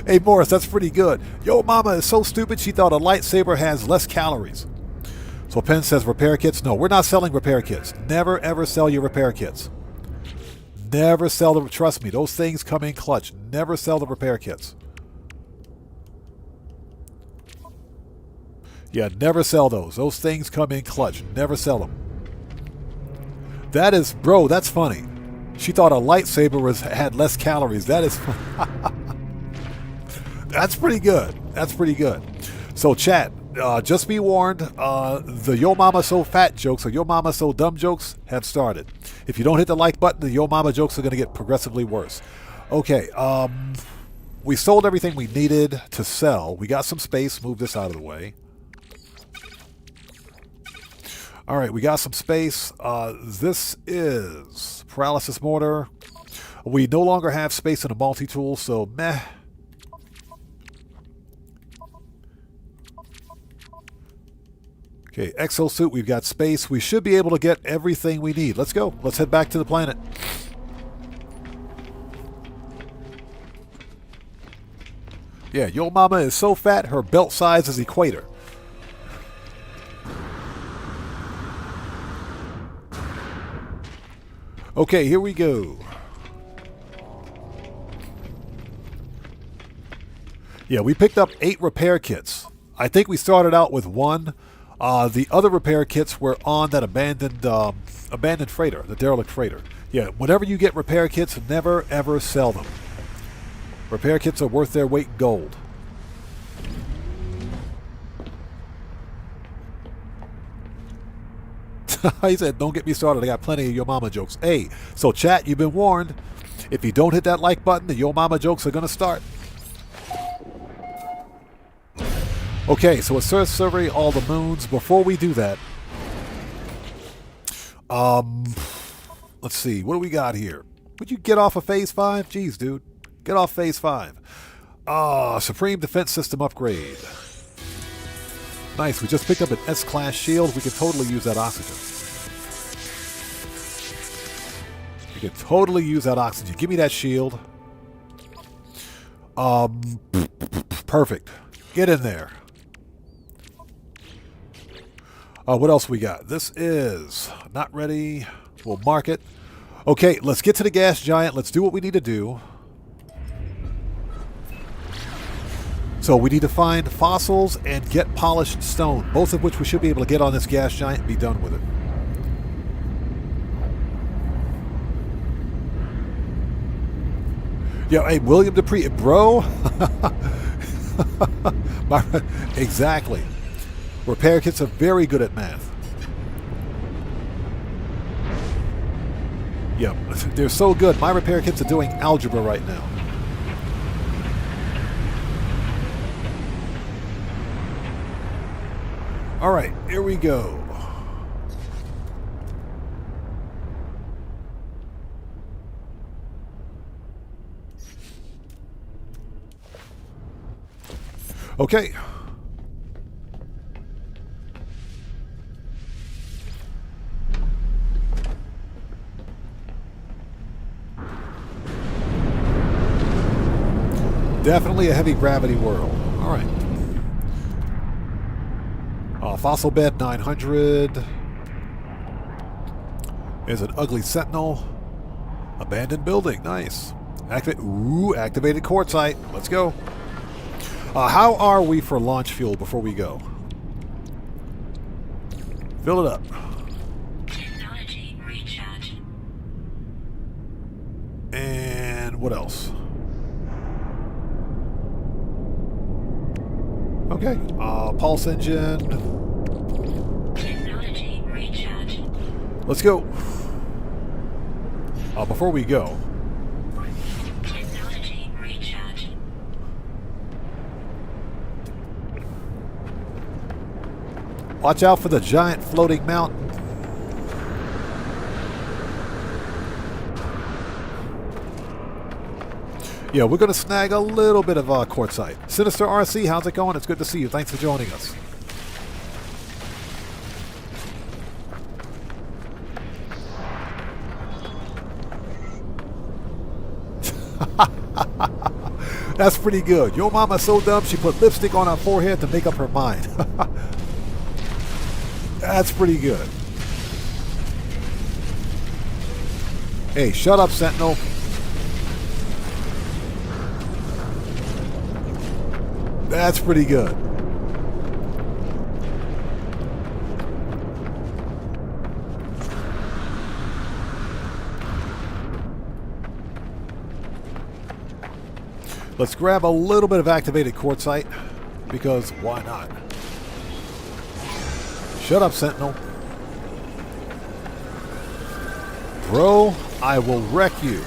Hey, Morris, that's pretty good. Yo, mama is so stupid she thought a lightsaber has less calories. So Penn says repair kits. No, we're not selling repair kits. Never, ever sell your repair kits. Never sell them. Trust me, those things come in clutch. Never sell the repair kits. Yeah, never sell those. Those things come in clutch. Never sell them. That is, bro, that's funny. She thought a lightsaber had less calories. That is that's pretty good. That's pretty good. So chat, just be warned, the Yo Mama So Fat jokes or Yo Mama So Dumb jokes have started. If you don't hit the like button, the Yo Mama jokes are going to get progressively worse. Okay, we sold everything we needed to sell. We got some space. Move this out of the way. All right, we got some space. This is paralysis mortar. We no longer have space in a multi-tool, so meh. Okay, exosuit, we've got space. We should be able to get everything we need. Let's go. Let's head back to the planet. Yeah, Yo Mama is so fat, her belt size is equator. Okay, here we go. Yeah, we picked up 8 repair kits. I think we started out with 1. The other repair kits were on that abandoned freighter, the derelict freighter. Yeah, whenever you get repair kits, never ever sell them. Repair kits are worth their weight in gold. He said, don't get me started. I got plenty of Your Mama jokes. Hey, so chat, you've been warned. If you don't hit that like button, the Your Mama jokes are going to start. Okay, so let's survey all the moons. Before we do that, let's see. What do we got here? Would you get off of Phase 5? Jeez, dude. Get off Phase 5. Supreme Defense System upgrade. Nice. We just picked up an S-Class shield. We can totally use that oxygen. We can totally use that oxygen. Give me that shield. Perfect. Get in there. What else we got? This is not ready. We'll mark it. Okay, let's get to the gas giant. Let's do what we need to do. So we need to find fossils and get polished stone, both of which we should be able to get on this gas giant and be done with it. Yeah, hey, William Dupree, bro. Exactly. Repair kits are very good at math. Yep, they're so good. My repair kits are doing algebra right now. All right, here we go. Okay. Definitely a heavy gravity world. All right. Fossil bed 900. There's an ugly sentinel. Abandoned building. Nice. Activated quartzite. Let's go. How are we for launch fuel before we go? Fill it up. Technology recharge. And what else? Okay. Pulse engine. Technology recharge. Let's go. Before we go. Technology recharge. Watch out for the giant floating mountain. Yeah, we're going to snag a little bit of quartzite. Sinister RC, how's it going? It's good to see you. Thanks for joining us. That's pretty good. Your mama's so dumb she put lipstick on her forehead to make up her mind. That's pretty good. Hey, shut up, Sentinel. That's pretty good. Let's grab a little bit of activated quartzite, because why not? Shut up, Sentinel. Bro, I will wreck you.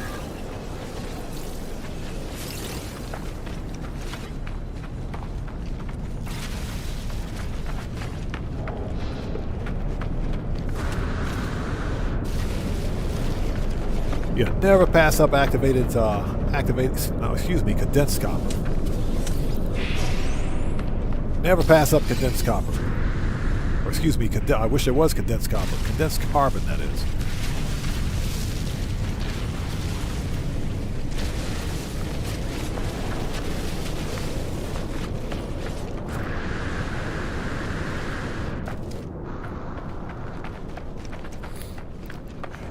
You never pass up condensed copper. Never pass up condensed copper. Or excuse me, I wish there was condensed copper. Condensed carbon, that is.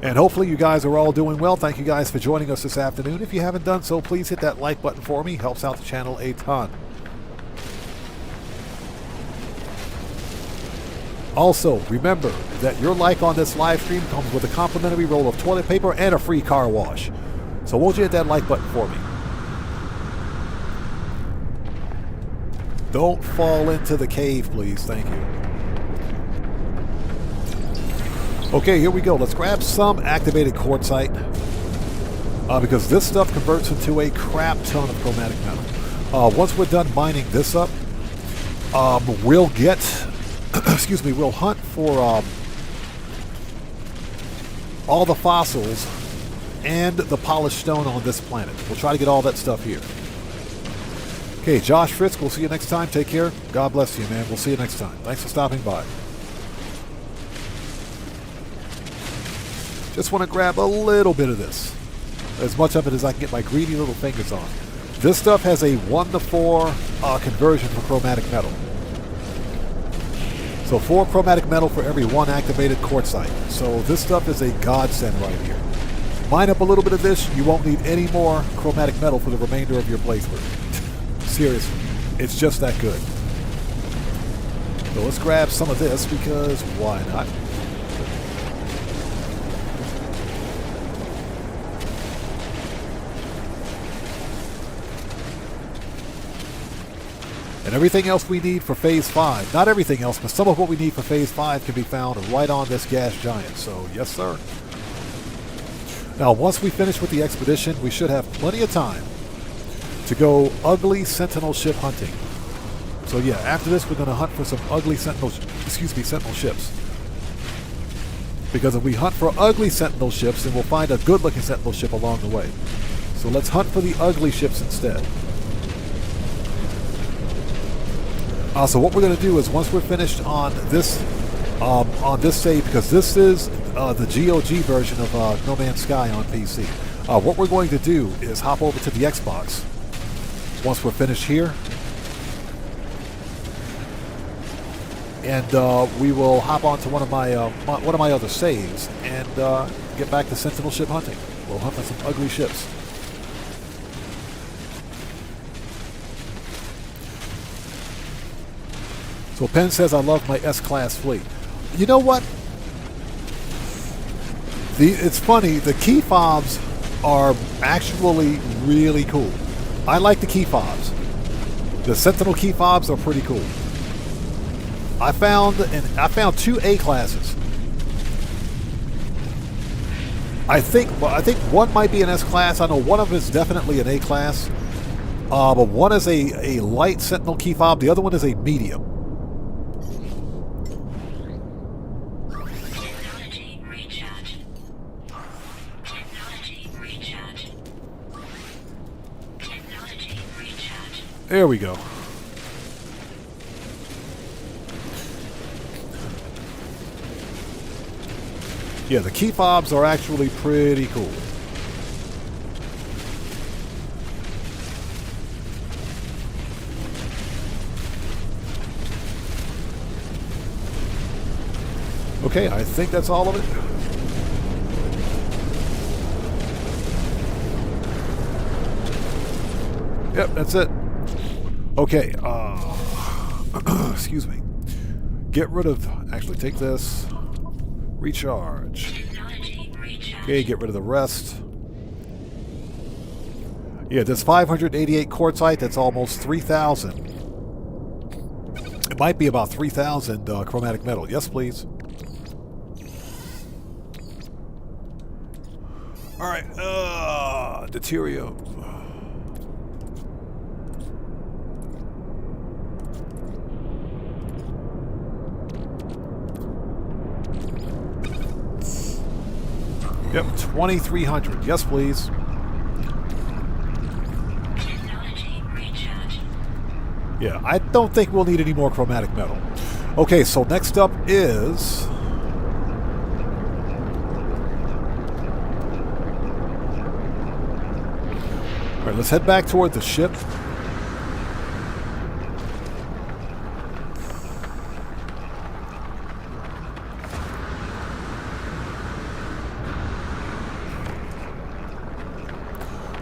And hopefully you guys are all doing well. Thank you guys for joining us this afternoon. If you haven't done so, please hit that like button for me. Helps out the channel a ton. Also, remember that your like on this live stream comes with a complimentary roll of toilet paper and a free car wash. So won't you hit that like button for me? Don't fall into the cave, please. Thank you. Okay, here we go. Let's grab some activated quartzite. Because this stuff converts into a crap ton of chromatic metal. Once we're done mining this up, we'll get... excuse me, we'll hunt for all the fossils and the polished stone on this planet. We'll try to get all that stuff here. Okay, Josh Fritz, we'll see you next time. Take care. God bless you, man. We'll see you next time. Thanks for stopping by. Just want to grab a little bit of this. As much of it as I can get my greedy little fingers on. This stuff has a 1-to-4 conversion for chromatic metal. So 4 chromatic metal for every 1 activated quartzite. So this stuff is a godsend right here. Mine up a little bit of this, you won't need any more chromatic metal for the remainder of your playthrough. Seriously, it's just that good. So let's grab some of this because why not? And everything else we need for Phase 5, not everything else, but some of what we need for Phase 5 can be found right on this gas giant. So, yes sir. Now, once we finish with the expedition, we should have plenty of time to go ugly Sentinel ship hunting. So yeah, after this we're going to hunt for some ugly Sentinel ships. Because if we hunt for ugly Sentinel ships, then we'll find a good-looking Sentinel ship along the way. So let's hunt for the ugly ships instead. So what we're going to do is once we're finished on this save, because this is the GOG version of No Man's Sky on PC, what we're going to do is hop over to the Xbox once we're finished here, and we will hop onto one of my other saves and get back to Sentinel ship hunting. We'll hunt for some ugly ships. So Penn says, I love my S-Class fleet. You know what? It's funny, the key fobs are actually really cool. I like the key fobs. The Sentinel key fobs are pretty cool. I found 2 A-classes. I think one might be an S-Class. I know one of them is definitely an A-Class. But one is a light Sentinel key fob. The other one is a medium. There we go. Yeah, the key fobs are actually pretty cool. Okay, I think that's all of it. Yep, that's it. Okay, excuse me. Get rid of, actually take this, recharge. Okay, get rid of the rest. Yeah, there's 588 quartzite, that's almost 3,000. It might be about 3,000 chromatic metal. Yes, please. Alright, deuterium. Yep, 2,300. Yes, please. Yeah, I don't think we'll need any more chromatic metal. Okay, so next up is... Alright, let's head back toward the ship.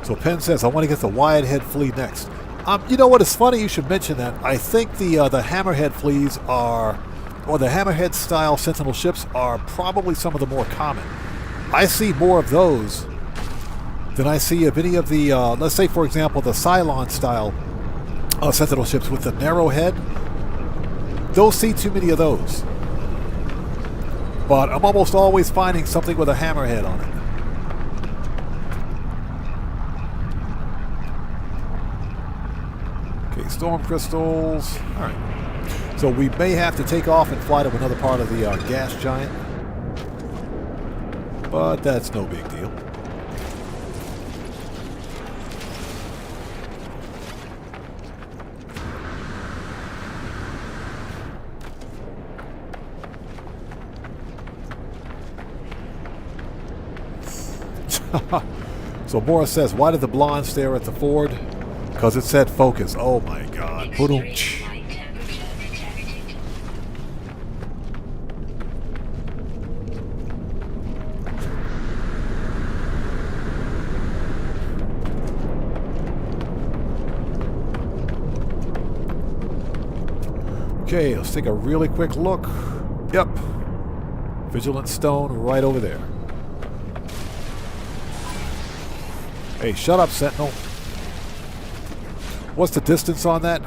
So Penn says, I want to get the wide head flea next. You know what? It's funny you should mention that. I think the hammerhead fleas are, or the hammerhead style Sentinel ships are probably some of the more common. I see more of those than I see of any of the, let's say for example, the Cylon style Sentinel ships with the narrow head. Don't see too many of those. But I'm almost always finding something with a hammerhead on it. Storm crystals. Alright. So we may have to take off and fly to another part of the gas giant. But that's no big deal. So Morris says, why did the blonde stare at the Ford? Because it said focus. Oh my god. Extreme light temperature detected. Okay, let's take a really quick look. Yep. Vigilant stone right over there. Hey, shut up, Sentinel. What's the distance on that?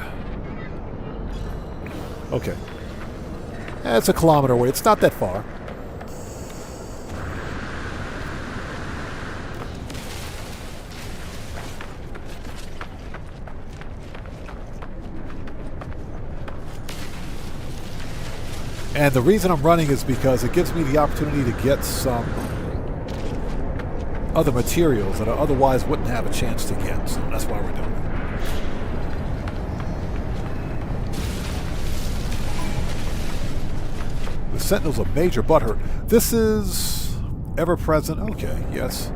Okay. That's a kilometer away. It's not that far. And the reason I'm running is because it gives me the opportunity to get some other materials that I otherwise wouldn't have a chance to get. So that's why we're doing it. The Sentinel's a major butthurt. This is ever-present. Okay, yes.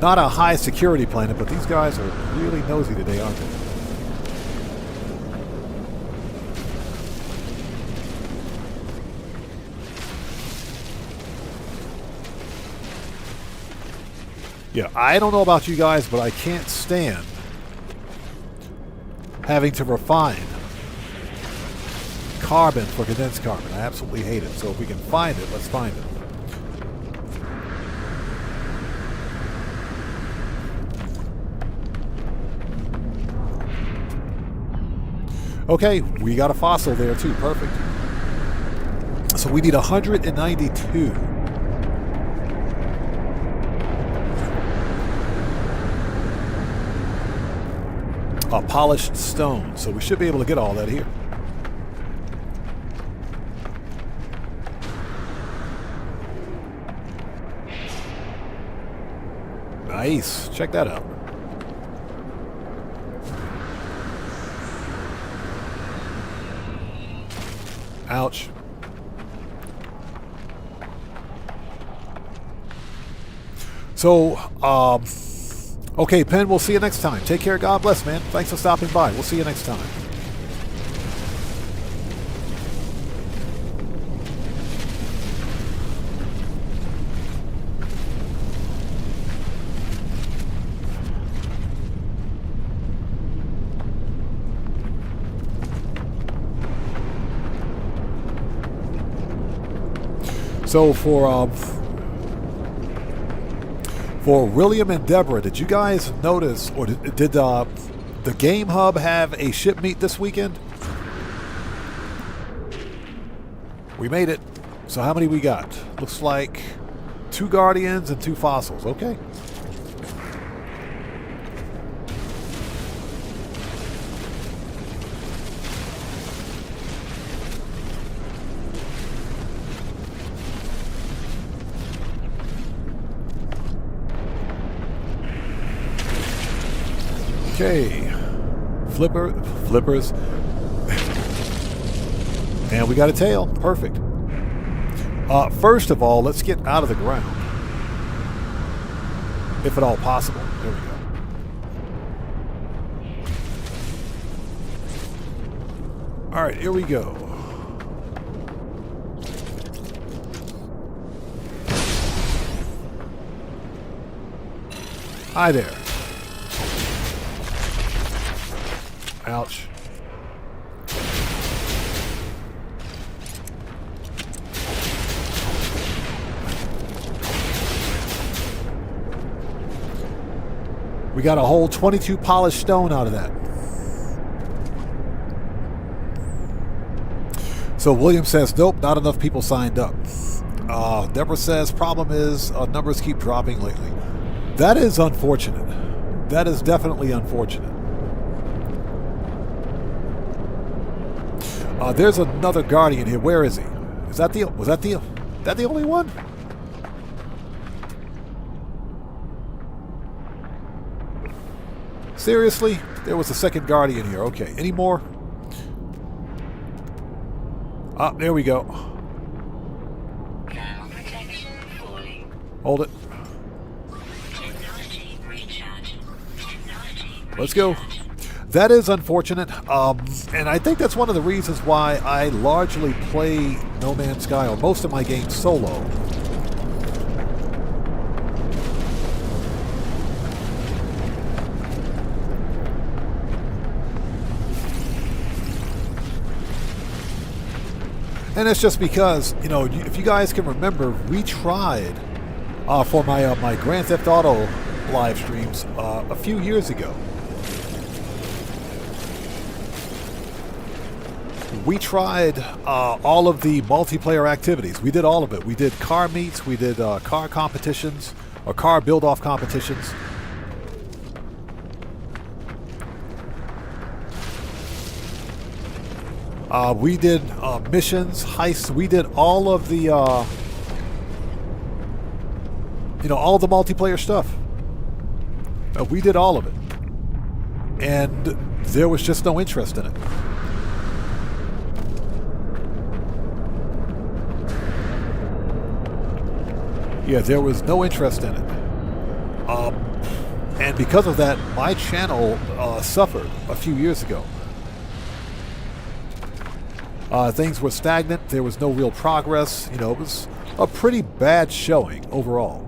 Not a high security planet, but these guys are really nosy today, aren't they? Yeah, I don't know about you guys, but I can't stand having to refine carbon for condensed carbon. I absolutely hate it. So if we can find it, let's find it. Okay, we got a fossil there too. Perfect. So we need 192. A polished stone. So we should be able to get all that here. Nice. Check that out. Ouch. So, okay, Penn, we'll see you next time. Take care. God bless, man. Thanks for stopping by. We'll see you next time. So for William and Deborah, did you guys notice, or did the Game Hub have a ship meet this weekend? We made it. So how many we got? Looks like 2 Guardians and 2 Fossils. Okay. Okay, flippers, and we got a tail. Perfect. First of all, let's get out of the ground, if at all possible. There we go. All right, here we go. Hi there. Ouch. We got a whole 22 polished stone out of that. So William says, nope, not enough people signed up. Deborah says, problem is numbers keep dropping lately. That is unfortunate. That is definitely unfortunate. There's another Guardian here. Where is he? Was that the only one? Seriously? There was a second Guardian here. Okay. Any more? Ah, there we go. Protection falling. Hold it. Technology recharge. Technology Let's go. That is unfortunate. And I think that's one of the reasons why I largely play No Man's Sky, or most of my games, solo. And it's just because, you know, if you guys can remember, we tried for my my Grand Theft Auto live streams a few years ago. We tried all of the multiplayer activities. We did all of it. We did car meets. We did car competitions, or car build-off competitions. We did missions, heists. We did all of the, you know, all the multiplayer stuff. We did all of it. And there was just no interest in it. Yeah, there was no interest in it. And because of that, my channel suffered a few years ago. Things were stagnant. There was no real progress. You know, it was a pretty bad showing overall.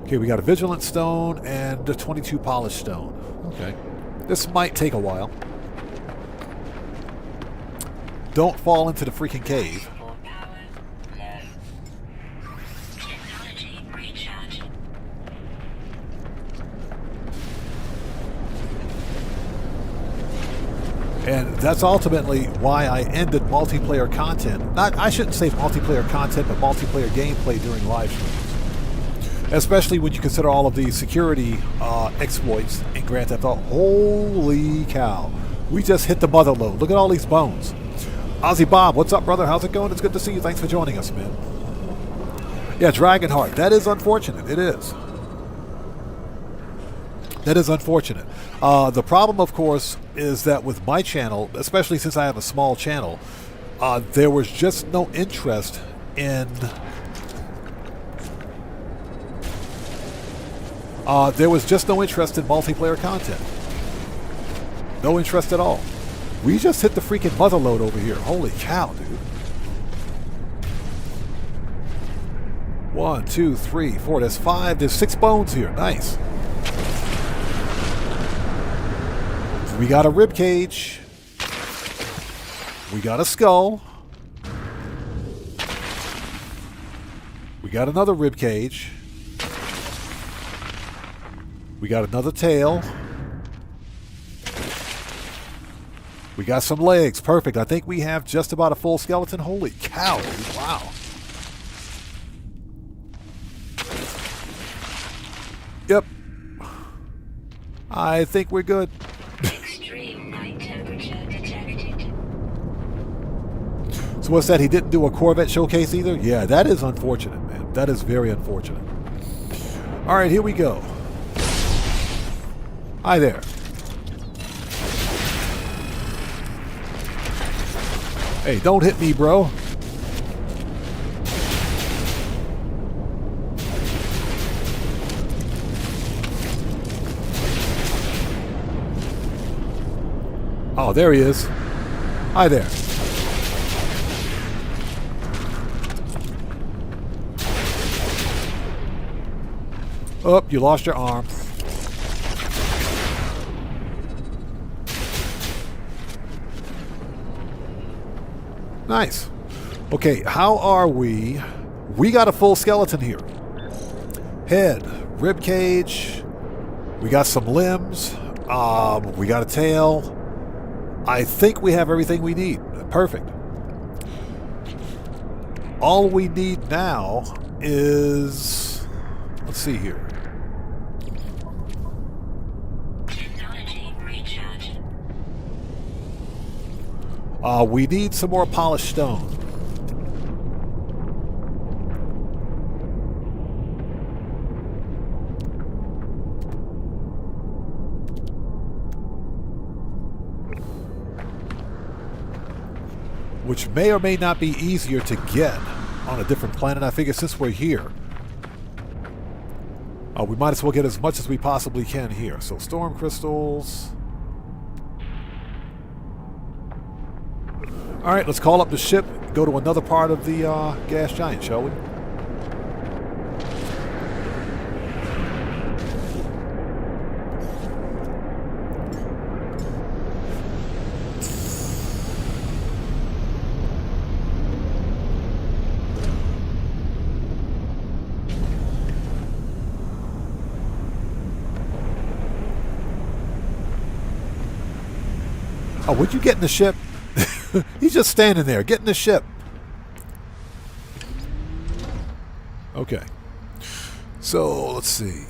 Okay, we got a Vigilant Stone and a 22 Polished Stone. Okay. This might take a while. Don't fall into the freaking cave. Technology recharge. And that's ultimately why I ended multiplayer content. I shouldn't say multiplayer content, but multiplayer gameplay during live streams. Especially when you consider all of the security exploits in Grand Theft Auto. Holy cow. We just hit the mother lode. Look at all these bones. Ozzy Bob, what's up, brother? How's it going? It's good to see you. Thanks for joining us, man. Yeah, Dragonheart. That is unfortunate. It is. That is unfortunate. The problem, of course, is that with my channel, especially since I have a small channel, there was just no interest in... there was just no interest in multiplayer content. No interest at all. We just hit the freaking mother lode over here. Holy cow, dude. 1, 2, 3, 4. There's 5. There's 6 bones here. Nice. We got a rib cage. We got a skull. We got another rib cage. We got another tail. We got some legs. Perfect. I think we have just about a full skeleton. Holy cow, dude. Wow. Yep. I think we're good. Extreme high temperature detected. So what's that? He didn't do a Corvette showcase either? Yeah, that is unfortunate, man. That is very unfortunate. All right, here we go. Hi there. Hey, don't hit me, bro. Oh, there he is. Hi there. Oh, you lost your arm. Nice. Okay, how are we? We got a full skeleton here. Head, rib cage. We got some limbs. We got a tail. I think we have everything we need. Perfect. All we need now is... Let's see here. Technology recharge. We need some more polished stone. Which may or may not be easier to get on a different planet. I figure since we're here, we might as well get as much as we possibly can here. So storm crystals. Alright, let's call up the ship, go to another part of the gas giant, shall we? Oh, would you get in the ship? He's just standing there. Get in the ship. Okay. So, let's see.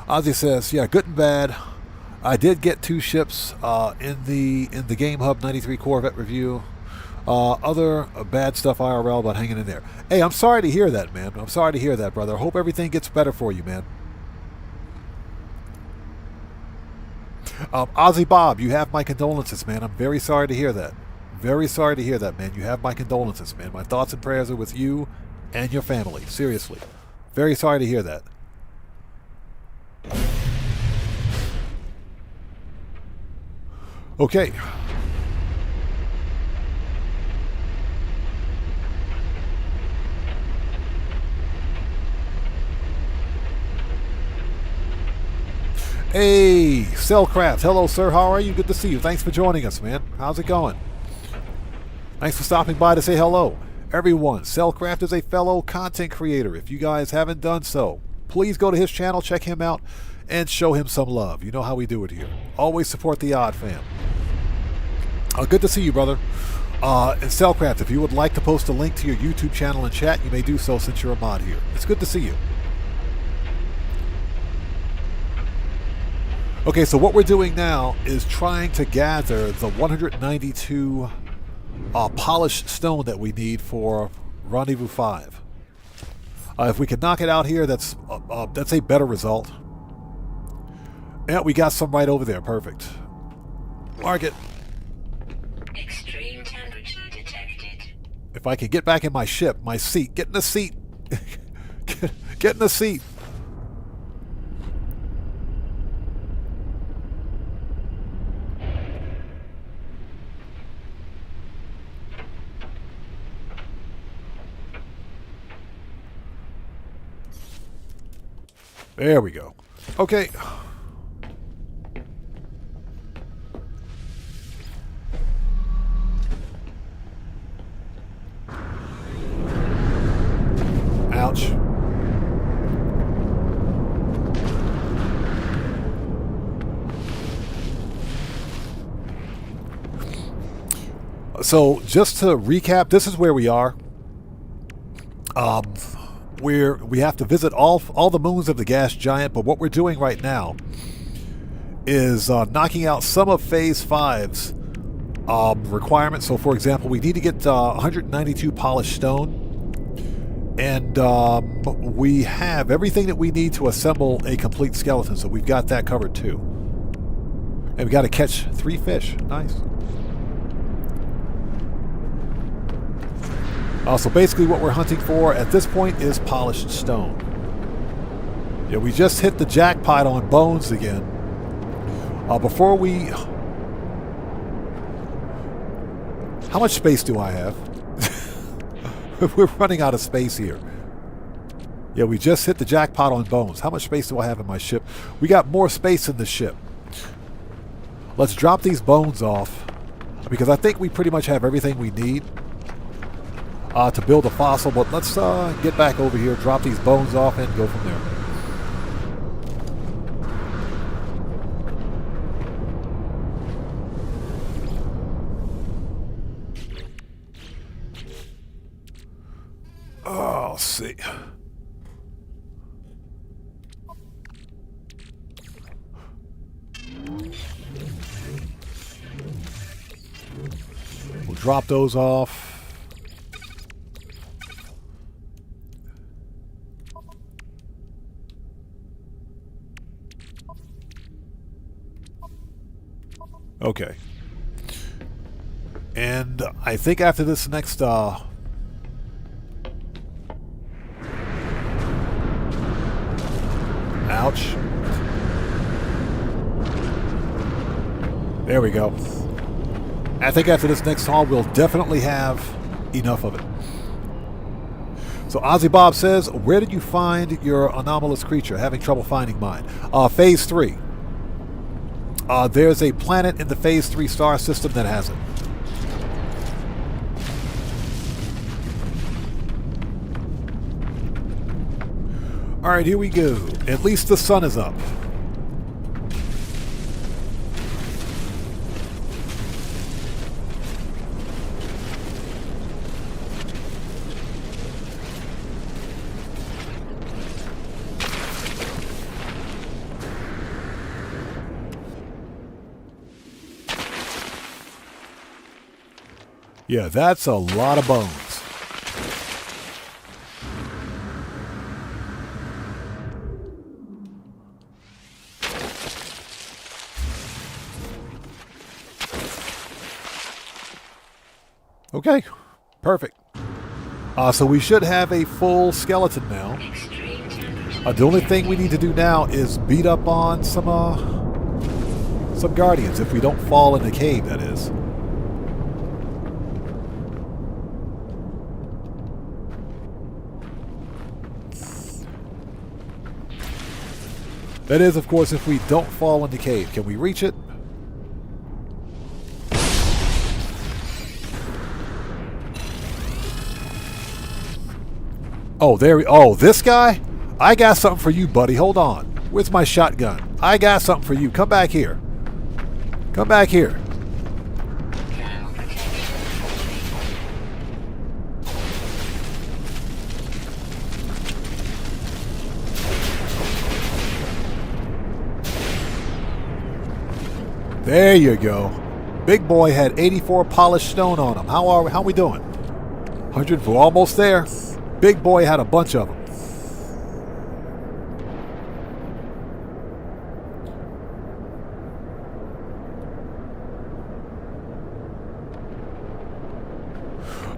Ozzy says, yeah, good and bad. I did get 2 ships in the Game Hub 93 Corvette review. Other bad stuff IRL, but hanging in there. Hey, I'm sorry to hear that, man. I'm sorry to hear that, brother. I hope everything gets better for you, man. Ozzy Bob, you have my condolences, man. I'm very sorry to hear that. Very sorry to hear that, man. You have my condolences, man. My thoughts and prayers are with you and your family. Seriously. Very sorry to hear that. Okay. Hey, Cellcraft. Hello, sir. How are you? Good to see you. Thanks for joining us, man. How's it going? Thanks for stopping by to say hello. Everyone, Cellcraft is a fellow content creator. If you guys haven't done so, please go to his channel, check him out, and show him some love. You know how we do it here. Always support the Odd Fam. Good to see you, brother. And Cellcraft, if you would like to post a link to your YouTube channel in chat, you may do so since you're a mod here. It's good to see you. Okay, so what we're doing now is trying to gather the 192 polished stone that we need for Rendezvous 5. If we can knock it out here, that's a better result. Yeah, we got some right over there. Perfect. Mark it. Extreme temperature detected. If I can get back in my ship, my seat. Get in the seat. Get in the seat. There we go. Okay. Ouch. So, just to recap, this is where we are. We have to visit all the moons of the gas giant, but what we're doing right now is knocking out some of Phase 5's requirements. So, for example, we need to get 192 polished stone, and we have everything that we need to assemble a complete skeleton, so we've got that covered too. And we got to catch 3 fish. Nice. So basically what we're hunting for at this point is polished stone. Yeah, we just hit the jackpot on bones again. Before we... How much space do I have? We're running out of space here. Yeah, we just hit the jackpot on bones. How much space do I have in my ship? We got more space in the ship. Let's drop these bones off. because I think we pretty much have everything we need to build a fossil. But let's get back over here, drop these bones off, and go from there. Oh, let's see. We'll drop those off. Okay. And I think after this next ouch. There we go. I think after this next haul, we'll definitely have enough of it. So Ozzy Bob says, where did you find your anomalous creature? Having trouble finding mine. Phase 3. There's a planet in the Phase 3 star system that has it. Alright, here we go. At least the sun is up. Yeah, that's a lot of bones. Okay, perfect. So we should have a full skeleton now. The only thing we need to do now is beat up on some guardians, if we don't fall in the cave, that is. That is, of course, if we don't fall in the cave. Can we reach it? Oh, oh, this guy? I got something for you, buddy. Hold on. Where's my shotgun? I got something for you. Come back here. Come back here. There you go. Big boy had 84 polished stone on him. How are we doing? 100. We're almost there. Big boy had a bunch of them.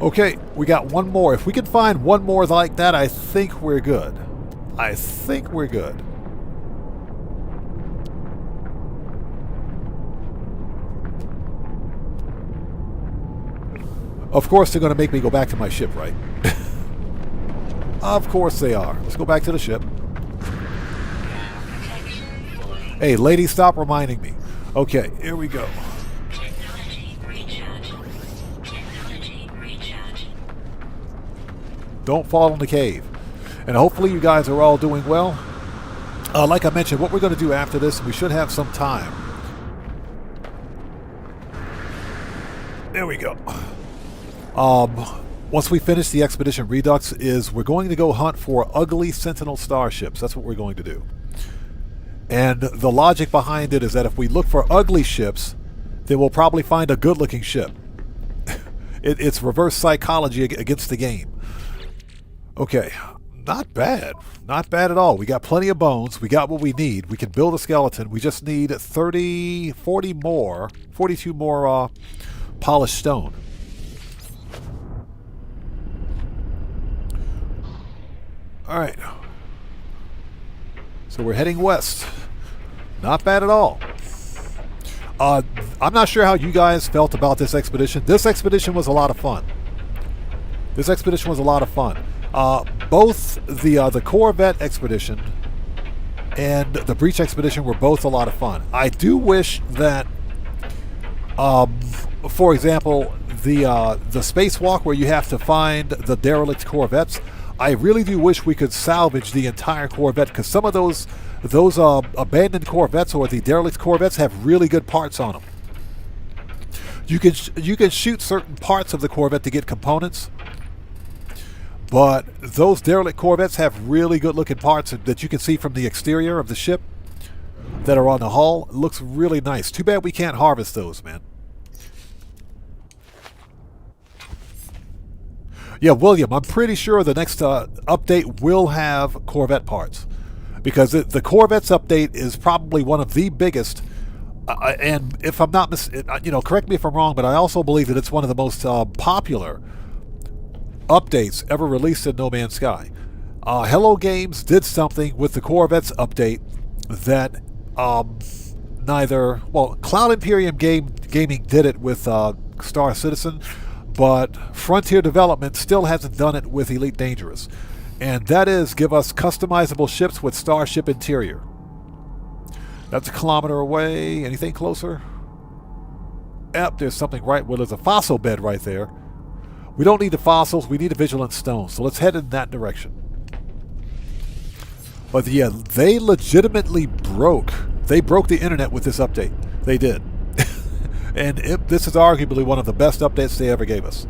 Okay, we got one more. If we can find one more like that, I think we're good. I think we're good. Of course they're going to make me go back to my ship, right? Of course they are. Let's go back to the ship. Hey, lady, stop reminding me. Okay, here we go. Technology recharge. Technology recharge. Don't fall in the cave. And hopefully you guys are all doing well. Like I mentioned, what we're going to do after this, we should have some time. There we go. Once we finish the Expedition Redux, we're going to go hunt for ugly Sentinel starships. That's what we're going to do. And the logic behind it is that if we look for ugly ships, then we'll probably find a good-looking ship. It's reverse psychology against the game. Okay, not bad. Not bad at all. We got plenty of bones. We got what we need. We can build a skeleton. We just need 42 more polished stone. Alright. So we're heading west. Not bad at all. I'm not sure how you guys felt about this expedition. This expedition was a lot of fun. This expedition was a lot of fun. Both the Corvette expedition and the Breach expedition were both a lot of fun. I do wish that For example, the spacewalk where you have to find the derelict corvettes. I really do wish we could salvage the entire corvette, because some of those abandoned corvettes or the derelict corvettes have really good parts on them. You can shoot certain parts of the corvette to get components, but those derelict corvettes have really good looking parts that you can see from the exterior of the ship that are on the hull. It looks really nice. Too bad we can't harvest those, man. Yeah, William, I'm pretty sure the next update will have Corvette parts, because the Corvettes update is probably one of the biggest. And if I'm not correct me if I'm wrong, but I also believe that it's one of the most popular updates ever released in No Man's Sky. Hello Games did something with the Corvettes update that Cloud Imperium Gaming did it with Star Citizen, but Frontier Development still hasn't done it with Elite Dangerous. And that is give us customizable ships with Starship interior. That's a kilometer away. Anything closer? Yep, there's something right. Well, there's a fossil bed right there. We don't need the fossils. We need a vigilant stone. So let's head in that direction. But yeah, they legitimately broke. They broke the internet with this update. They did. And this is arguably one of the best updates they ever gave us.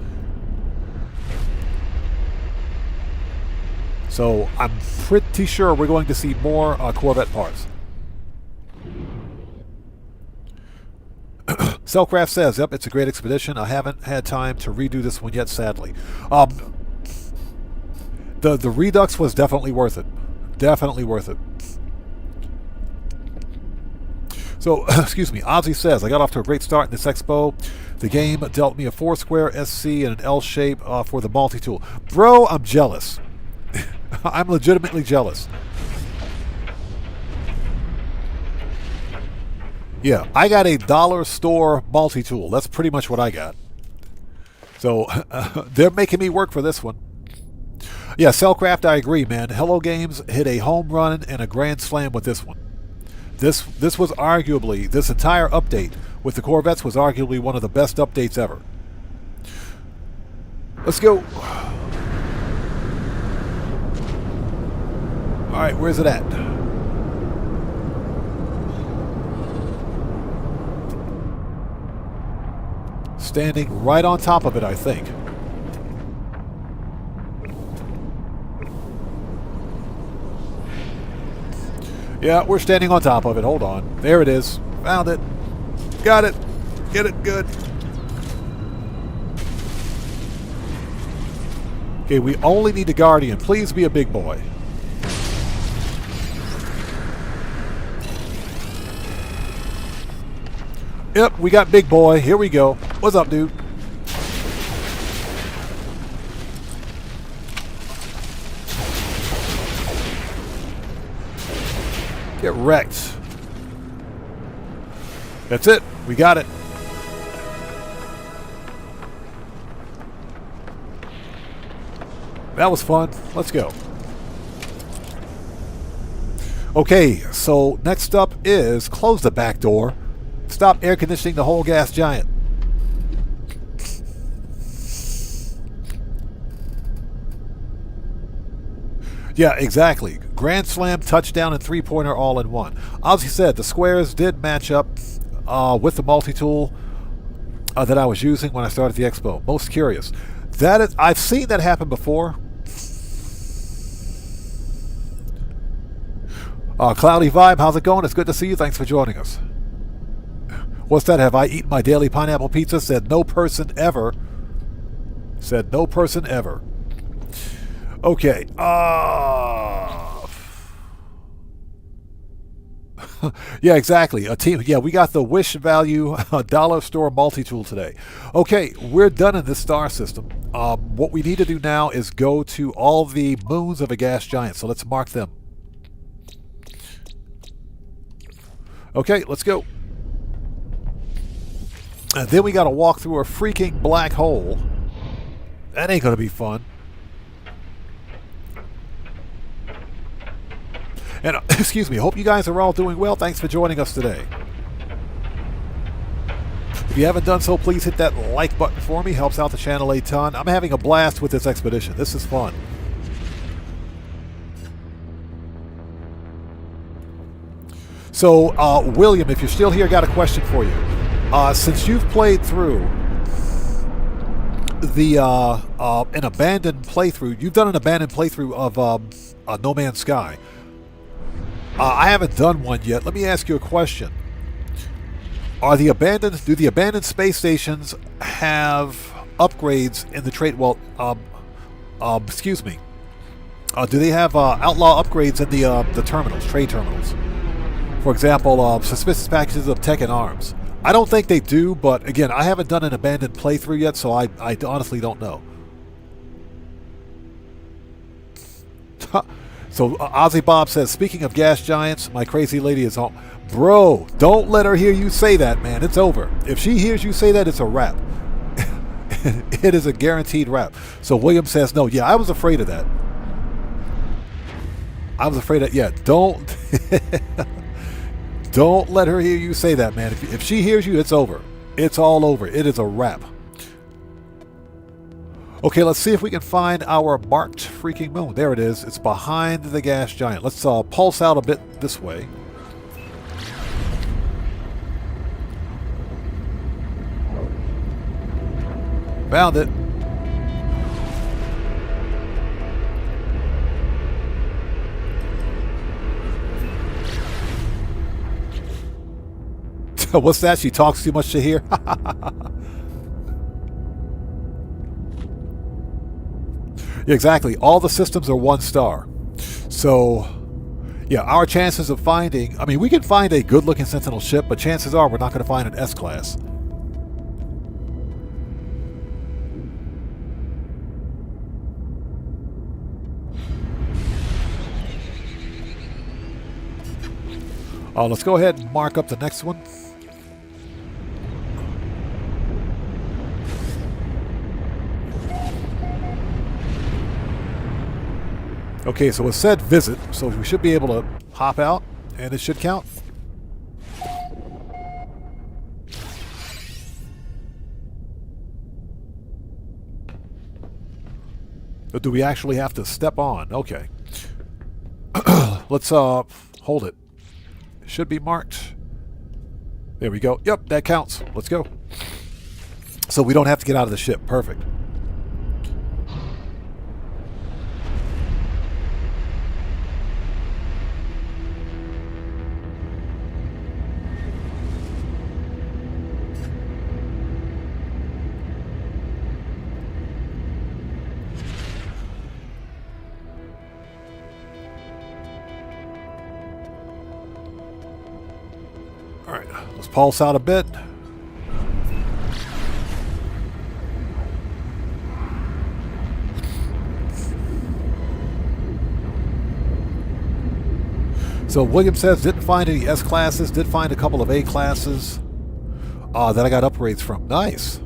So I'm pretty sure we're going to see more Corvette parts. Cellcraft says, yep, it's a great expedition. I haven't had time to redo this one yet, sadly. The Redux was definitely worth it. Definitely worth it. So, excuse me, Ozzy says, I got off to a great start in this expo. The game dealt me a 4-square SC and an L shape for the multi-tool. Bro, I'm jealous. I'm legitimately jealous. Yeah, I got a dollar store multi-tool. That's pretty much what I got. So, they're making me work for this one. Yeah, Cellcraft, I agree, man. Hello Games hit a home run and a grand slam with this one. This was arguably, this entire update with the Corvettes was arguably one of the best updates ever. Let's go. Alright, where's it at? Standing right on top of it, I think. Yeah, we're standing on top of it. Hold on. There it is. Found it. Got it. Get it. Good. Okay, we only need a Guardian. Please be a big boy. Yep, we got big boy. Here we go. What's up, dude? Get wrecked. That's it. We got it. That was fun. Let's go. Okay, so next up is close the back door. Stop air conditioning the whole gas giant. Yeah, exactly. Grand slam, touchdown, and three-pointer all in one. As he said, the squares did match up with the multi-tool that I was using when I started the expo. Most curious. I've seen that happen before. Cloudy Vibe, how's it going? It's good to see you. Thanks for joining us. What's that? Have I eaten my daily pineapple pizza? Said no person ever. Said no person ever. Okay. Yeah, exactly. A team. Yeah, we got the Wish Value dollar store multi-tool today. Okay, we're done in this star system. What we need to do now is go to all the moons of a gas giant. So let's mark them. Okay, let's go. And then we got to walk through a freaking black hole. That ain't going to be fun. And excuse me, hope you guys are all doing well. Thanks for joining us today. If you haven't done so, please hit that like button for me. Helps out the channel a ton. I'm having a blast with this expedition. This is fun. So, William, if you're still here, got a question for you. Since you've played through the an abandoned playthrough, you've done an abandoned playthrough of No Man's Sky. I haven't done one yet. Let me ask you a question. Do the abandoned space stations have upgrades in the trade? Well, excuse me. Do they have outlaw upgrades in the terminals, trade terminals? For example, suspicious packages of tech and arms. I don't think they do, but again, I haven't done an abandoned playthrough yet, so I honestly don't know. So Ozzy Bob says, speaking of gas giants, my crazy lady is home. Bro, don't let her hear you say that, man. It's over. If she hears you say that, it's a wrap. It is a guaranteed wrap. So William says, no, yeah, I was afraid of that. I was afraid of, yeah, don't... Don't let her hear you say that, man. If she hears you, it's over. It's all over. It is a wrap. Okay, let's see if we can find our marked freaking moon. There it is. It's behind the gas giant. Let's pulse out a bit this way. Found it. What's that? She talks too much to hear? Exactly. All the systems are 1 star. So, yeah, our chances of finding... I mean, we can find a good-looking Sentinel ship, but chances are we're not going to find an S-class. Let's go ahead and mark up the next one. Okay, so it said visit, so we should be able to hop out, and it should count. Or do we actually have to step on? Okay. Let's hold it. It should be marked. There we go. Yep, that counts. Let's go. So we don't have to get out of the ship. Perfect. Alright, let's pulse out a bit. So William says, didn't find any S classes, did find a couple of A classes that I got upgrades from. Nice.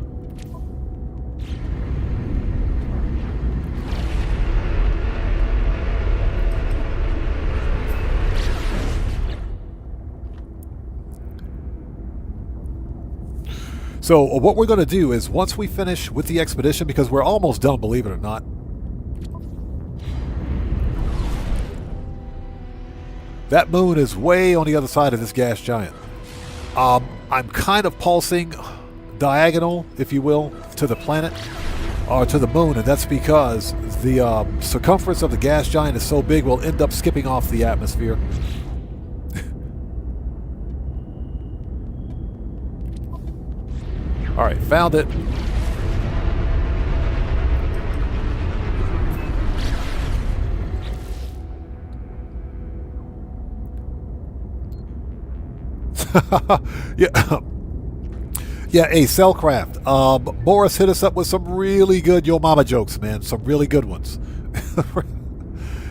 So what we're going to do is once we finish with the expedition, because we're almost done, believe it or not. That moon is way on the other side of this gas giant. I'm kind of pulsing diagonal, if you will, to the planet, or to the moon, and that's because the circumference of the gas giant is so big we'll end up skipping off the atmosphere. Alright, found it. Yeah. Yeah, hey, Cellcraft. Morris hit us up with some really good Yo Mama jokes, man. Some really good ones.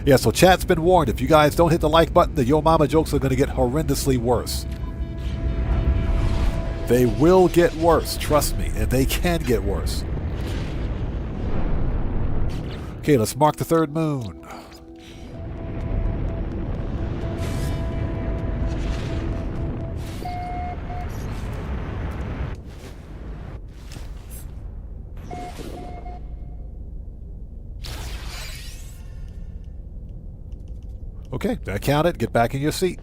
Yeah, so chat's been warned. If you guys don't hit the like button, the Yo Mama jokes are going to get horrendously worse. They will get worse, trust me, and they can get worse. Okay, let's mark the third moon. Okay, that counted. Get back in your seat.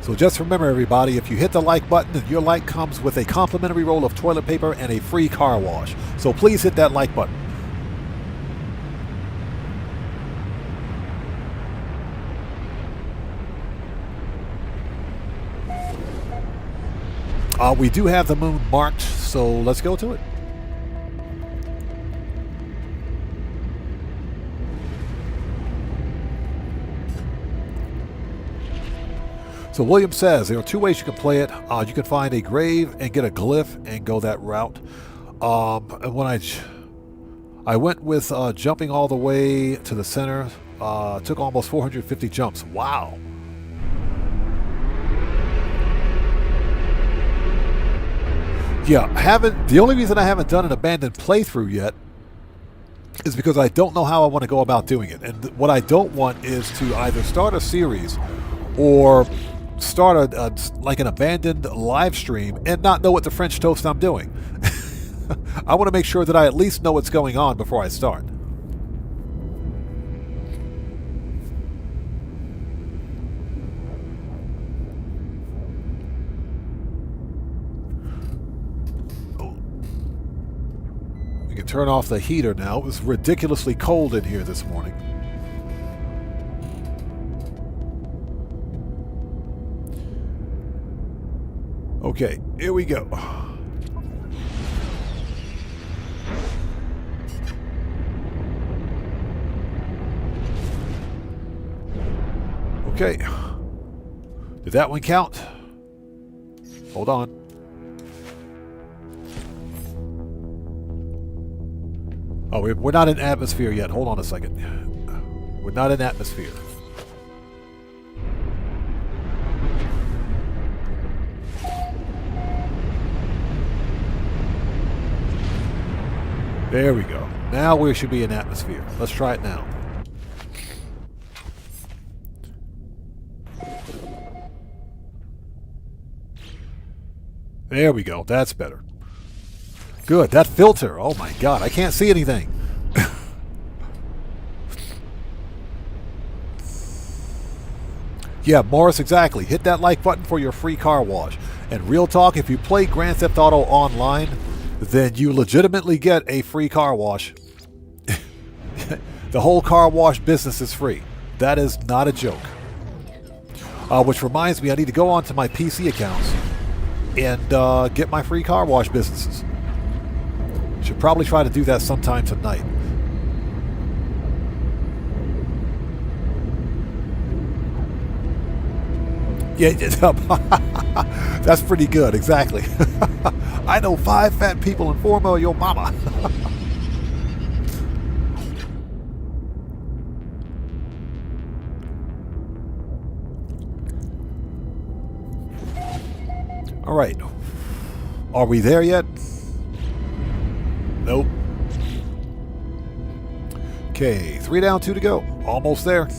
So just remember, everybody, if you hit the like button, your like comes with a complimentary roll of toilet paper and a free car wash. So please hit that like button. We do have the moon marked, so let's go to it. So William says there are two ways you can play it. You can find a grave and get a glyph and go that route. And when I went with jumping all the way to the center, took almost 450 jumps. Wow. Yeah, the only reason I haven't done an abandoned playthrough yet is because I don't know how I want to go about doing it. And what I don't want is to either start a series or start like an abandoned live stream and not know what the French toast I'm doing. I want to make sure that I at least know what's going on before I start. We can turn off the heater now. It was ridiculously cold in here this morning. Okay, here we go. Okay. Did that one count? Hold on. Oh, we're not in atmosphere yet. Hold on a second. We're not in atmosphere. There we go. Now we should be in atmosphere. Let's try it now. There we go. That's better. Good. That filter. Oh my God. I can't see anything. Yeah, Morris, exactly. Hit that like button for your free car wash. And real talk, if you play Grand Theft Auto online, then you legitimately get a free car wash. The whole car wash business is free. That is not a joke. Which reminds me, I need to go onto my PC accounts and get my free car wash businesses. Should probably try to do that sometime tonight. Yeah, that's pretty good, exactly. I know 5 fat people and 4 more your mama. All right. Are we there yet? Nope. Okay, 3 down, 2 to go. Almost there.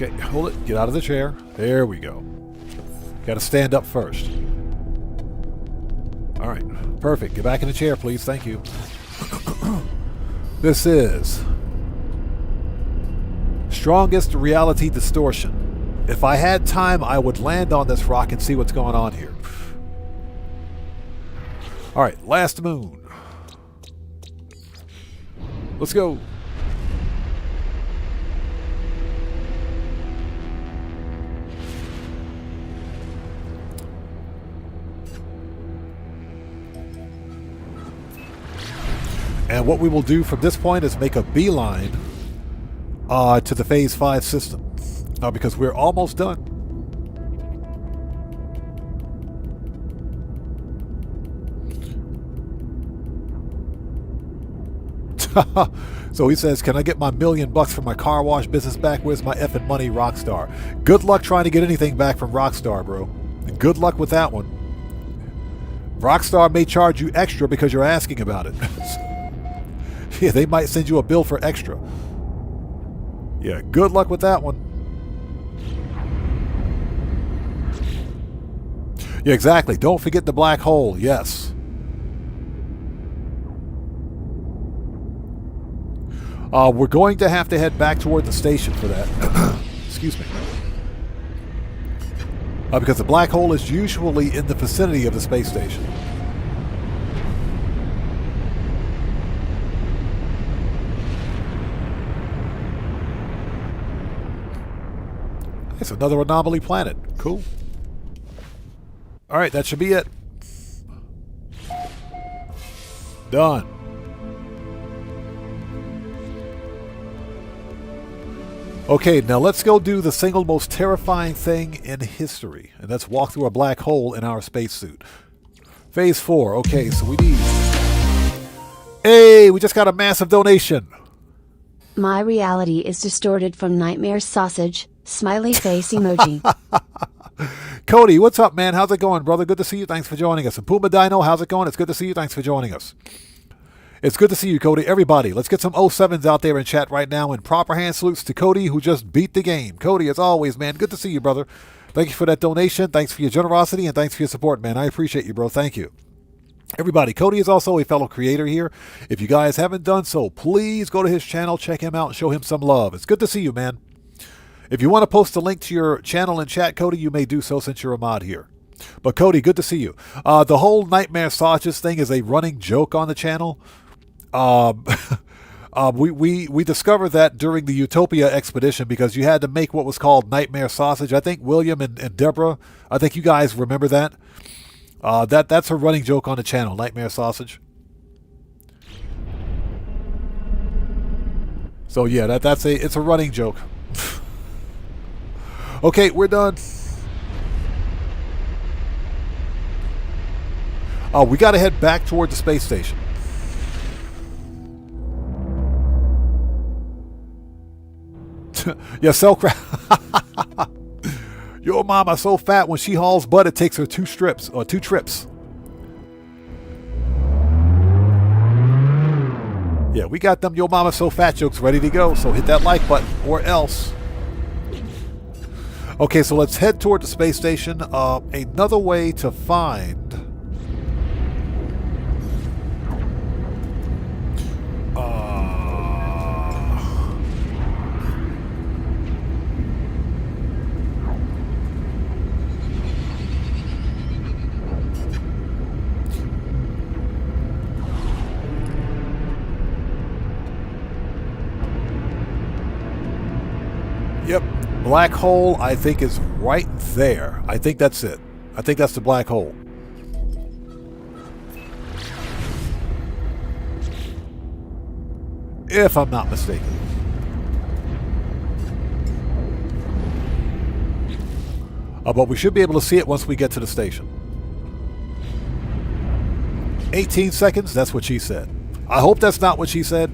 Okay, hold it. Get out of the chair. There we go. Got to stand up first. All right, perfect. Get back in the chair, please. Thank you. This is Strongest Reality Distortion. If I had time, I would land on this rock and see what's going on here. All right, last moon. Let's go. And what we will do from this point is make a beeline to the Phase 5 system. Because we're almost done. So he says, can I get my $1,000,000 for my car wash business back? Where's my effing money, Rockstar? Good luck trying to get anything back from Rockstar, bro. Good luck with that one. Rockstar may charge you extra because you're asking about it. Yeah, they might send you a bill for extra. Yeah, good luck with that one. Yeah, exactly. Don't forget the black hole. Yes. We're going to have to head back toward the station for that. Excuse me. Because the black hole is usually in the vicinity of the space station. It's another anomaly planet. Cool. All right, that should be it. Done. Okay, now let's go do the single most terrifying thing in history, and that's walk through a black hole in our spacesuit. Phase 4. Okay, so we need... Hey, we just got a massive donation. My reality is distorted from nightmare sausage, smiley face emoji. Cody, what's up, man? How's it going, brother? Good to see you. Thanks for joining us. And Puma Dino, how's it going? It's good to see you. Thanks for joining us. It's good to see you, Cody. Everybody, let's get some 07s out there in chat right now. And proper hand salutes to Cody, who just beat the game. Cody, as always, man, good to see you, brother. Thank you for that donation. Thanks for your generosity, and thanks for your support, man. I appreciate you, bro. Thank you. Everybody, Cody is also a fellow creator here. If you guys haven't done so, please go to his channel, check him out, and show him some love. It's good to see you, man. If you want to post a link to your channel in chat, Cody, you may do so since you're a mod here. But Cody, good to see you. The whole nightmare sausages thing is a running joke on the channel. We discovered that during the Utopia expedition because you had to make what was called nightmare sausage. I think William and Deborah, I think you guys remember that. That's a running joke on the channel, nightmare sausage. So yeah, it's a running joke. Okay, we're done. We got to head back toward the space station. Yeah, cell crack. Your mama so fat when she hauls butt it takes her 2 trips. Yeah, we got them Yo Mama So Fat jokes ready to go, so hit that like button or else. Okay, so let's head toward the space station. Another way to find... Yep. Black hole, I think, is right there. I think that's it. I think that's the black hole. If I'm not mistaken. But we should be able to see it once we get to the station. 18 seconds, that's what she said. I hope that's not what she said.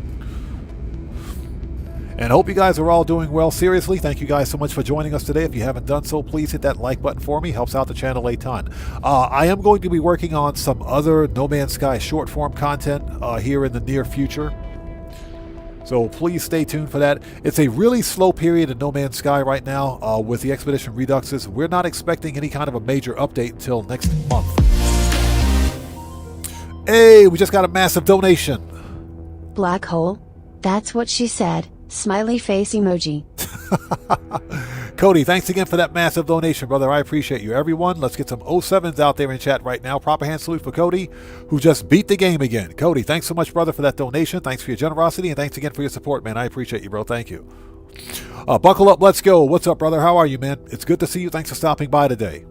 And I hope you guys are all doing well. Seriously, thank you guys so much for joining us today. If you haven't done so, please hit that like button for me. Helps out the channel a ton. I am going to be working on some other No Man's Sky short form content here in the near future. So please stay tuned for that. It's a really slow period in No Man's Sky right now with the Expedition Reduxes. We're not expecting any kind of a major update until next month. Hey, we just got a massive donation. Black hole? That's what she said. Smiley face emoji. Cody, thanks again for that massive donation, brother. I appreciate you. Everyone, let's get some 07s out there in chat right now. Proper hand salute for Cody, who just beat the game again. Cody, thanks so much, brother, for that donation. Thanks for your generosity, and thanks again for your support, man. I appreciate you, bro. Thank you. Buckle up. Let's go. What's up, brother? How are you, man? It's good to see you. Thanks for stopping by today.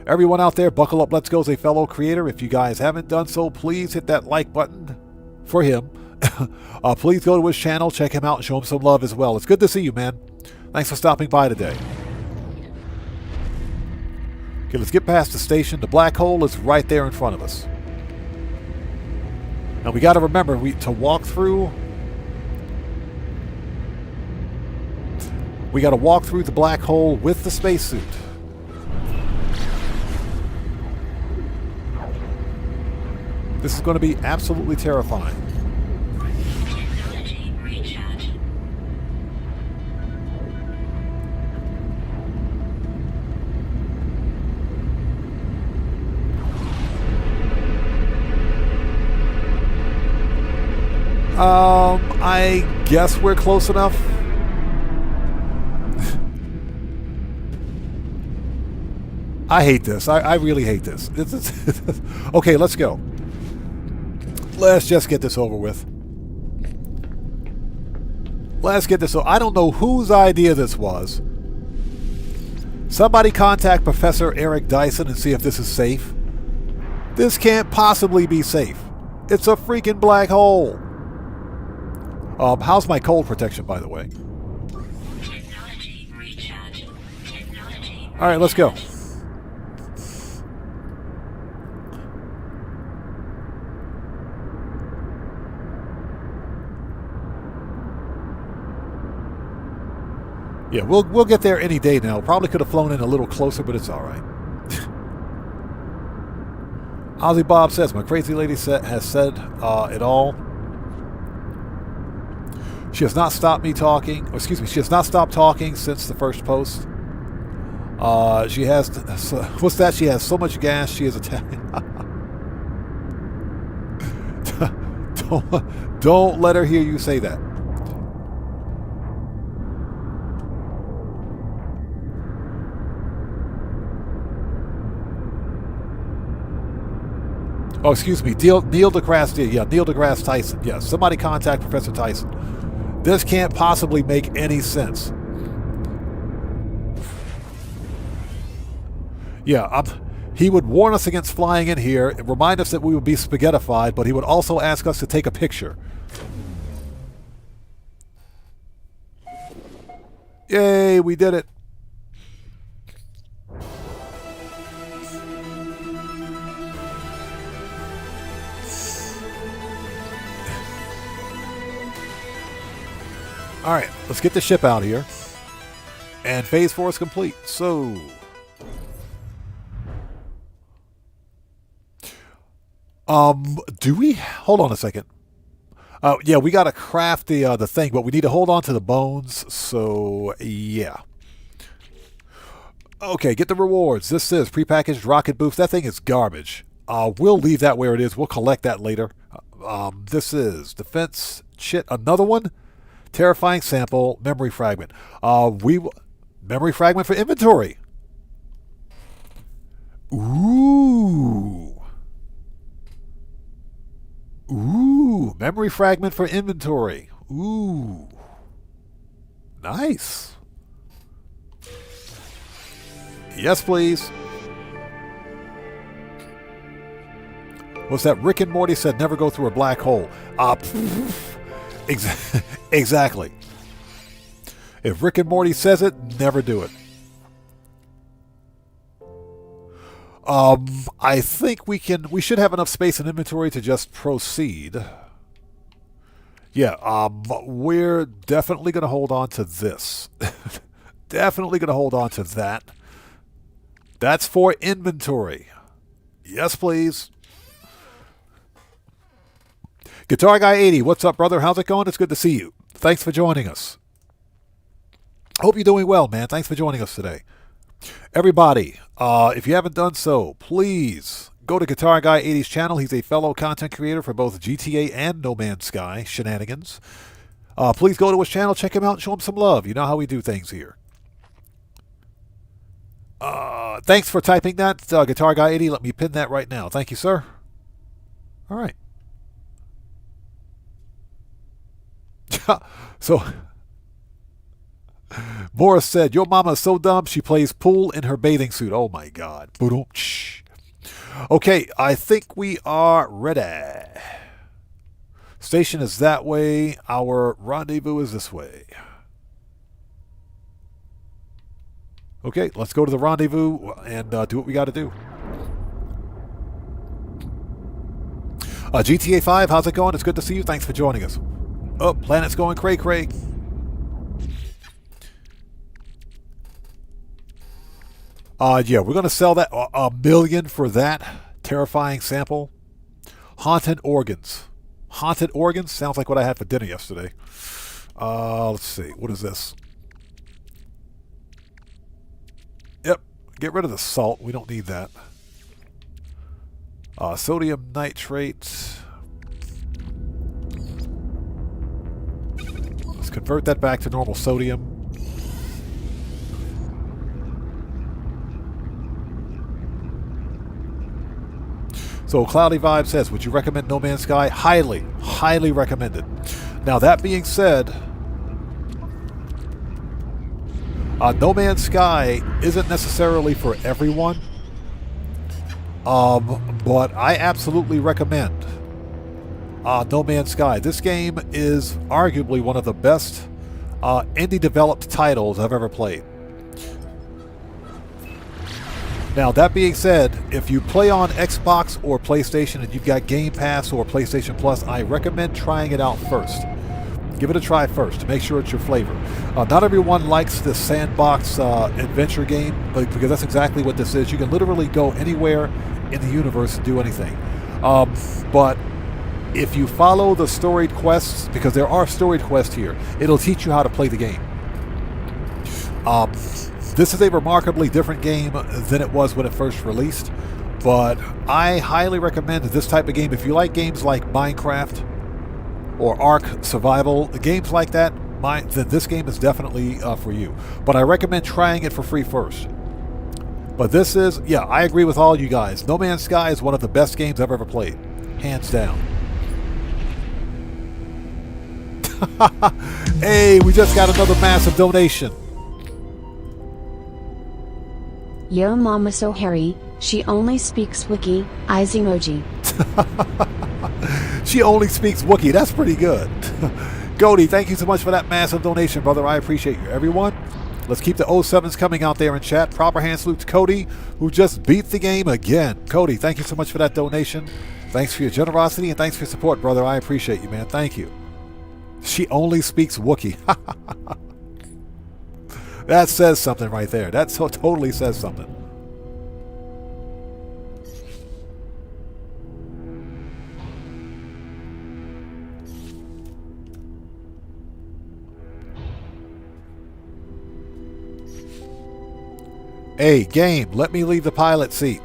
Everyone out there, buckle up. Let's go is a fellow creator. If you guys haven't done so, please hit that like button for him. Please go to his channel, check him out, and show him some love as well. It's good to see you, man. Thanks for stopping by today. Okay, let's get past the station. The black hole is right there in front of us. Now we got to remember to walk through. We got to walk through the black hole with the spacesuit. This is going to be absolutely terrifying. Technology recharge. I guess we're close enough. I hate this. I really hate this. Okay, let's go. Let's just get this over with. Let's get this over. I don't know whose idea this was. Somebody contact Professor Eric Dyson and see if this is safe. This can't possibly be safe. It's a freaking black hole. How's my cold protection, by the way? Technology recharge. Technology. All right, let's go. Yeah, we'll get there any day now. Probably could have flown in a little closer, but it's all right. Ozzy Bob says, my crazy lady has said it all. She has not stopped me talking. Or excuse me, she has not stopped talking since the first post. She has... What's that? She has so much gas, she is attacking. Don't let her hear you say that. Oh, excuse me, Neil deGrasse. Yeah, Neil deGrasse Tyson. Yeah, somebody contact Professor Tyson. This can't possibly make any sense. Yeah, he would warn us against flying in here, and remind us that we would be spaghettified, but he would also ask us to take a picture. Yay, we did it. All right, let's get the ship out here. And phase 4 is complete. So, do we hold on a second? Yeah, we got to craft the thing, but we need to hold on to the bones. So, yeah. Okay, get the rewards. This is prepackaged rocket boost. That thing is garbage. We'll leave that where it is. We'll collect that later. This is defense shit. Another one. Terrifying sample, memory fragment. Memory fragment for inventory. Ooh. Ooh, memory fragment for inventory. Ooh. Nice. Yes, please. What's that? Rick and Morty said never go through a black hole. Exactly. If Rick and Morty says it, never do it. I think we should have enough space and inventory to just proceed. Yeah, we're definitely going to hold on to this. Definitely going to hold on to that. That's for inventory. Yes, please. Guitar Guy 80, what's up, brother? How's it going? It's good to see you. Thanks for joining us. Hope you're doing well, man. Thanks for joining us today. Everybody, if you haven't done so, please go to Guitar Guy 80's channel. He's a fellow content creator for both GTA and No Man's Sky shenanigans. Please go to his channel, check him out, and show him some love. You know how we do things here. Thanks for typing that, Guitar Guy 80. Let me pin that right now. Thank you, sir. All right. So, Morris said, your mama is so dumb she plays pool in her bathing suit. Oh my God. Okay, I think we are ready. Station is that way. Our rendezvous is this way. Okay, let's go to the rendezvous and do what we got to do. GTA 5, how's it going? It's good to see you. Thanks for joining us. Oh, planet's going cray-cray. Yeah, we're going to sell that $1 million for that terrifying sample. Haunted organs. Haunted organs? Sounds like what I had for dinner yesterday. Let's see. What is this? Yep. Get rid of the salt. We don't need that. Sodium nitrate. Let's convert that back to normal sodium. So Cloudy Vibe says, would you recommend No Man's Sky? Highly, highly recommended. Now that being said, No Man's Sky isn't necessarily for everyone, but I absolutely recommend No Man's Sky. This game is arguably one of the best indie developed titles I've ever played. Now, that being said, if you play on Xbox or PlayStation and you've got Game Pass or PlayStation Plus, I recommend trying it out first. Give it a try first to make sure it's your flavor. Not everyone likes the sandbox adventure game, because that's exactly what this is. You can literally go anywhere in the universe and do anything. But if you follow the storied quests, because there are storied quests here, it'll teach you how to play the game. This is a remarkably different game than it was when it first released, but I highly recommend this type of game. If you like games like Minecraft or Ark Survival, games like that, then this game is definitely for you. But I recommend trying it for free first. But this is, yeah, I agree with all you guys. No Man's Sky is one of the best games I've ever played. Hands down. Hey, we just got another massive donation. Yo mama so hairy, she only speaks Wiki, eyes emoji. She only speaks Wookiee. That's pretty good. Cody, thank you so much for that massive donation, brother. I appreciate you. Everyone, let's keep the 07s coming out there in chat. Proper hand salute to Cody, who just beat the game again. Cody, thank you so much for that donation. Thanks for your generosity and thanks for your support, brother. I appreciate you, man. Thank you. She only speaks Wookiee. That says something right there. That totally says something. Hey, game, let me leave the pilot seat.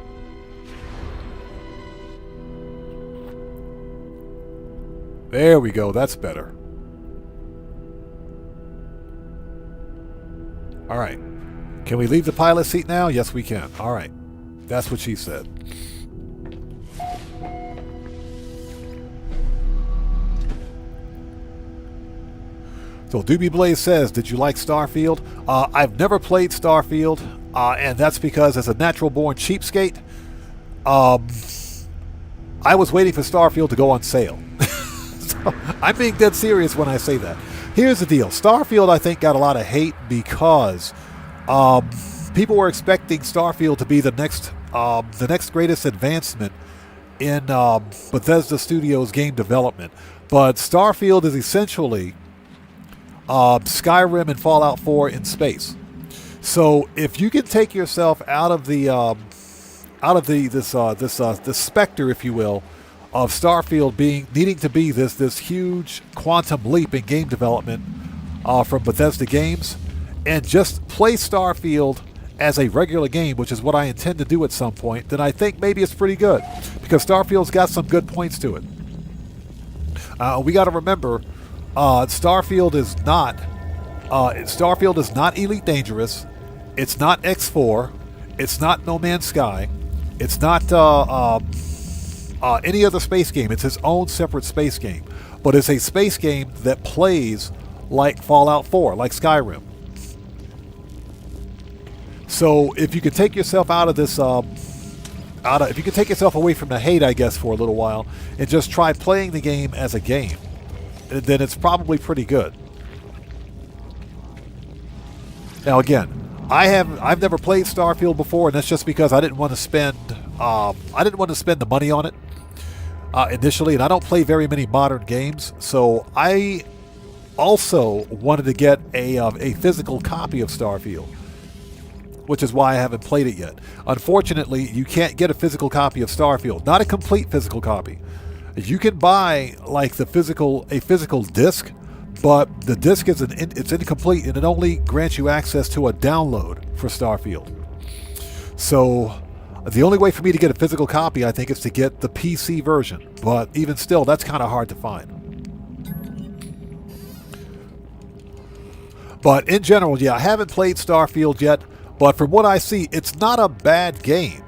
There we go. That's better. All right. Can we leave the pilot seat now? Yes, we can. All right. That's what she said. So Doobie Blaze says, did you like Starfield? I've never played Starfield, and that's because as a natural-born cheapskate, I was waiting for Starfield to go on sale. So, I'm being dead serious when I say that. Here's the deal. Starfield, I think, got a lot of hate because people were expecting Starfield to be the next greatest advancement in Bethesda Studios game development. But Starfield is essentially Skyrim and Fallout 4 in space. So if you can take yourself out of the this specter, if you will, of Starfield needing to be this huge quantum leap in game development from Bethesda Games, and just play Starfield as a regular game, which is what I intend to do at some point, then I think maybe it's pretty good, because Starfield's got some good points to it. We got to remember, Starfield is not Elite Dangerous, it's not X4, it's not No Man's Sky, it's not any other space game. It's its own separate space game. But it's a space game that plays like Fallout 4, like Skyrim. So if you could take yourself out of this, if you could take yourself away from the hate, I guess, for a little while, and just try playing the game as a game, then it's probably pretty good. Now again, I've never played Starfield before, and that's just because I didn't want to spend the money on it. initially, and I don't play very many modern games, so I also wanted to get a physical copy of Starfield, which is why I haven't played it yet. Unfortunately, you can't get a physical copy of Starfield, not a complete physical copy. You can buy like a physical disc, but the disc it's incomplete, and it only grants you access to a download for Starfield. So the only way for me to get a physical copy, I think, is to get the PC version. But even still, that's kind of hard to find. But in general, yeah, I haven't played Starfield yet, but from what I see, it's not a bad game.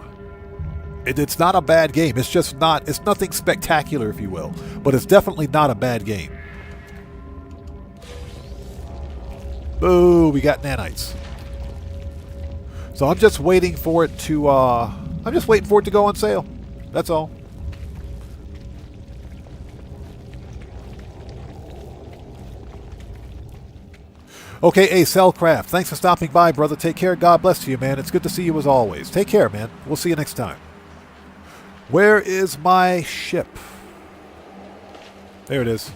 It's not a bad game. It's just not, it's nothing spectacular, if you will. But it's definitely not a bad game. Boo, we got nanites. So I'm just waiting for it to, go on sale. That's all. Okay, hey, Cellcraft, thanks for stopping by, brother. Take care. God bless you, man. It's good to see you as always. Take care, man. We'll see you next time. Where is my ship? There it is.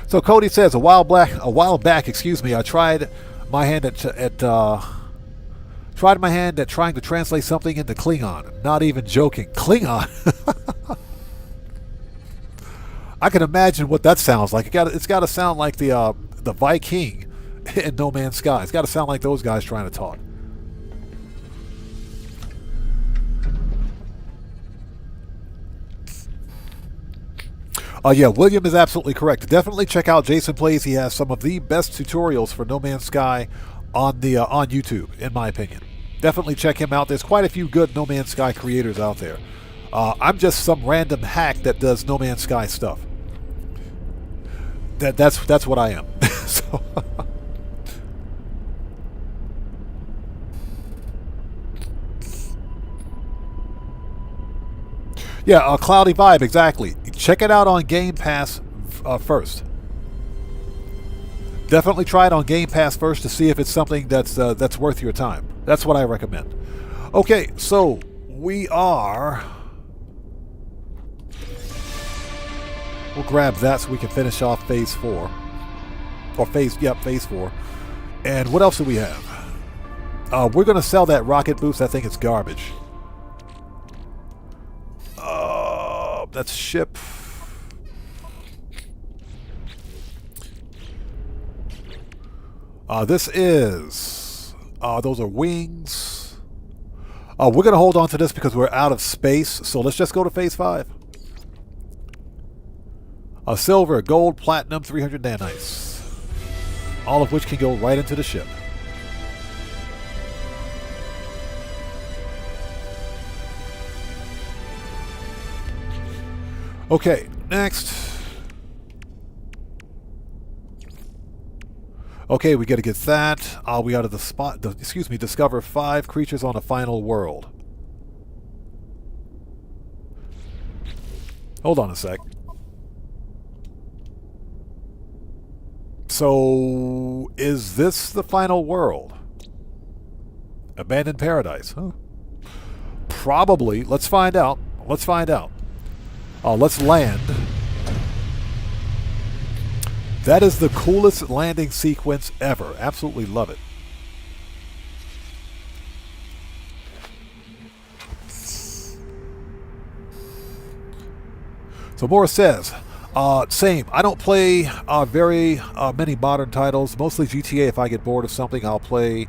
So Cody says, a while back, excuse me, I tried my hand at trying to translate something into Klingon. Not even joking. Klingon. I can imagine what that sounds like. It's got to sound like the Viking in No Man's Sky. It's got to sound like those guys trying to talk. Yeah, William is absolutely correct. Definitely check out Jason Plays. He has some of the best tutorials for No Man's Sky on YouTube, in my opinion. Definitely check him out. There's quite a few good No Man's Sky creators out there. I'm just some random hack that does No Man's Sky stuff. That's what I am. So. Yeah, Cloudy Vibe, exactly. Check it out on Game Pass first. Definitely try it on Game Pass first to see if it's something that's worth your time. That's what I recommend. Okay, so we are... We'll grab that so we can finish off Phase 4. Or Phase 4. And what else do we have? We're going to sell that rocket boost. I think it's garbage. That's ship. This is... those are wings. We're going to hold on to this because we're out of space. So let's just go to Phase 5. Silver, gold, platinum, 300 nanites. All of which can go right into the ship. Okay, next. Okay, we got to get that. We got to discover 5 creatures on a final world. Hold on a sec. So, is this the final world? Abandoned Paradise, huh? Probably. Let's find out. Let's find out. Let's land. That is the coolest landing sequence ever. Absolutely love it. So Morris says, same. I don't play very many modern titles. Mostly GTA. If I get bored of something, I'll play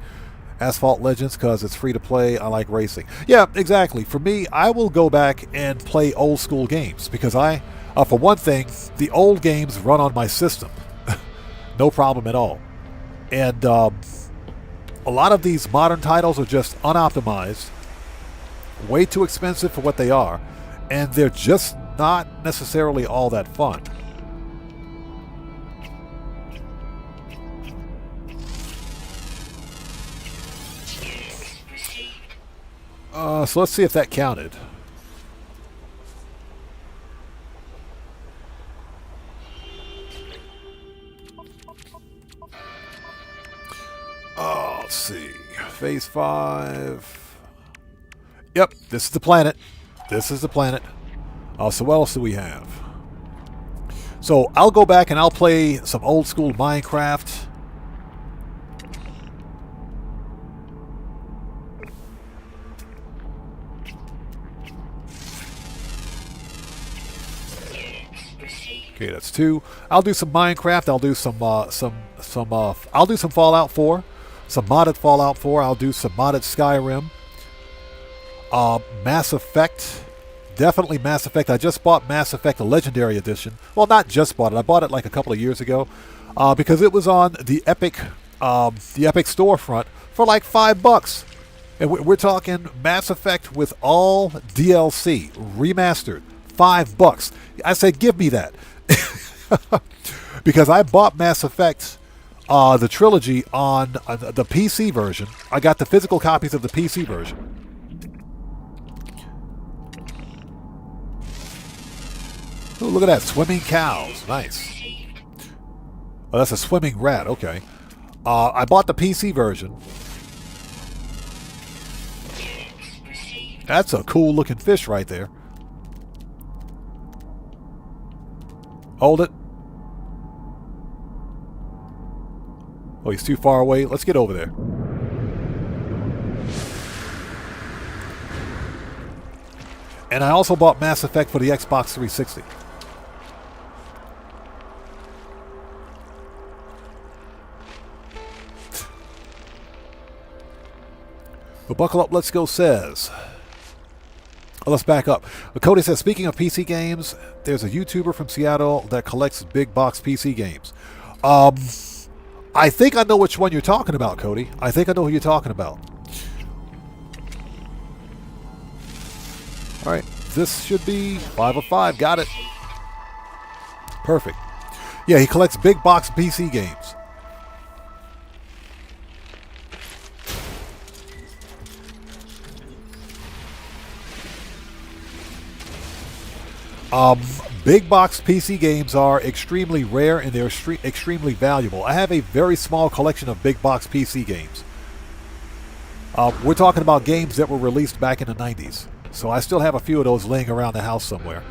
Asphalt Legends because it's free to play. I like racing. Yeah, exactly. For me, I will go back and play old school games because for one thing, the old games run on my system. No problem at all. And a lot of these modern titles are just unoptimized, way too expensive for what they are, and they're just not necessarily all that fun. So let's see if that counted. see. Phase 5. Yep, this is the planet. This is the planet. So what else do we have? So I'll go back and I'll play some old school Minecraft. Okay, that's 2. I'll do some Minecraft. I'll do some I'll do some Fallout 4, some modded Fallout 4. I'll do some modded Skyrim. Mass Effect, definitely Mass Effect. I just bought Mass Effect, the Legendary Edition. Well, not just bought it. I bought it like a couple of years ago because it was on the Epic storefront for like $5. And we're talking Mass Effect with all DLC remastered, $5. I said, give me that. Because I bought Mass Effect, the trilogy, on the PC version. I got the physical copies of the PC version. Ooh, look at that, swimming cows. Nice. Oh, that's a swimming rat. Okay. I bought the PC version. That's a cool looking fish right there. Hold it. Oh, he's too far away. Let's get over there. And I also bought Mass Effect for the Xbox 360. But Buckle Up, Let's Go says... Let's back up. Cody says, speaking of PC games, there's a YouTuber from Seattle that collects big box PC games. I think I know which one you're talking about, Cody. I think I know who you're talking about. All right, this should be 5 of 5. Got it. Perfect. Yeah, he collects big box PC games. Big box PC games are extremely rare and they're extremely valuable. I have a very small collection of big box PC games. We're talking about games that were released back in the 90s. So I still have a few of those laying around the house somewhere.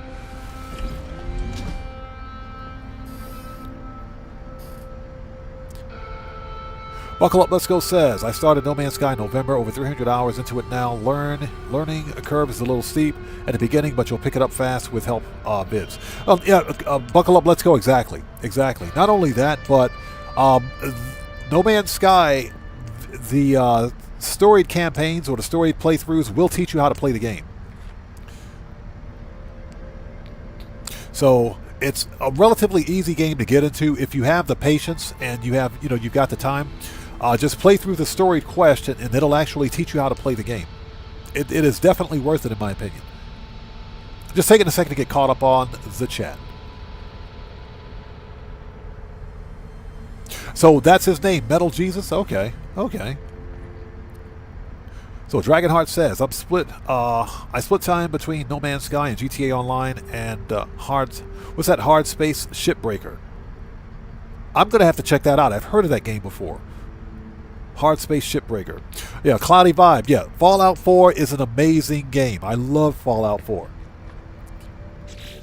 Buckle Up, Let's Go says, I started No Man's Sky in November, over 300 hours into it now. Learning curve is a little steep at the beginning, but you'll pick it up fast with help vids. Buckle Up, Let's Go, exactly. Not only that, but No Man's Sky, the storied campaigns or the storied playthroughs will teach you how to play the game. So it's a relatively easy game to get into if you have the patience and you've got the time. Just play through the storied quest and it'll actually teach you how to play the game. It is definitely worth it in my opinion. Just taking a second to get caught up on the chat. So that's his name, Metal Jesus? Okay. So Dragonheart says, I split time between No Man's Sky and GTA Online and what's that, Hard Space Shipbreaker? I'm going to have to check that out. I've heard of that game before. Hard Space Shipbreaker. Yeah, Cloudy Vibe. Yeah, Fallout 4 is an amazing game. I love Fallout 4.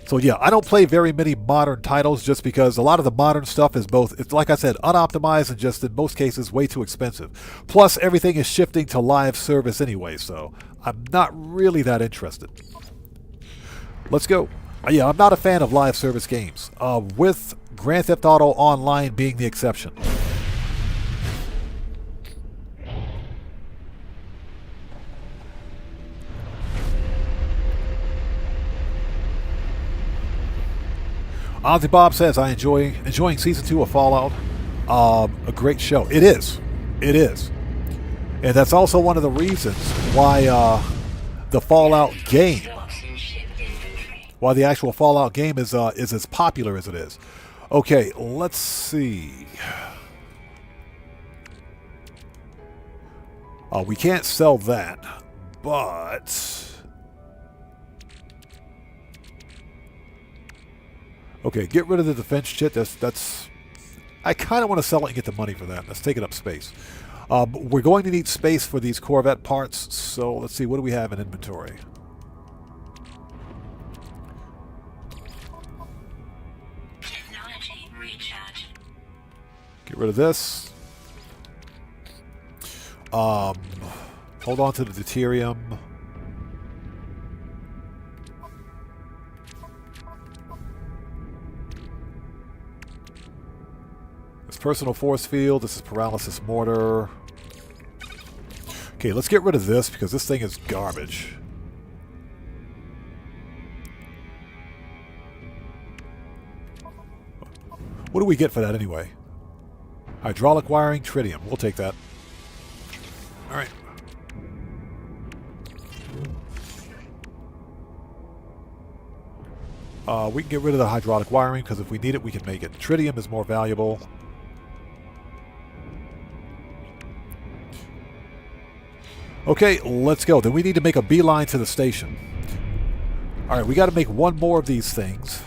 So yeah, I don't play very many modern titles just because a lot of the modern stuff is both, it's like I said, unoptimized and just in most cases way too expensive. Plus everything is shifting to live service anyway, so I'm not really that interested. Let's go. Yeah, I'm not a fan of live service games, with Grand Theft Auto Online being the exception. Ozzy Bob says, I enjoying season 2 of Fallout. A great show. It is. And that's also one of the reasons why the Fallout game, why the actual Fallout game is as popular as it is. Okay, let's see. We can't sell that, but... Okay, get rid of the defense shit. That's. I kind of want to sell it and get the money for that. That's taking up space. We're going to need space for these Corvette parts, so let's see, what do we have in inventory? Technology recharge. Get rid of this. Hold on to the deuterium. This personal force field. This is paralysis mortar. Okay, let's get rid of this because this thing is garbage. What do we get for that anyway? Hydraulic wiring, tritium. We'll take that. Alright. We can get rid of the hydraulic wiring because if we need it, we can make it. Tritium is more valuable. Okay, let's go. Then we need to make a beeline to the station. Alright, we got to make one more of these things.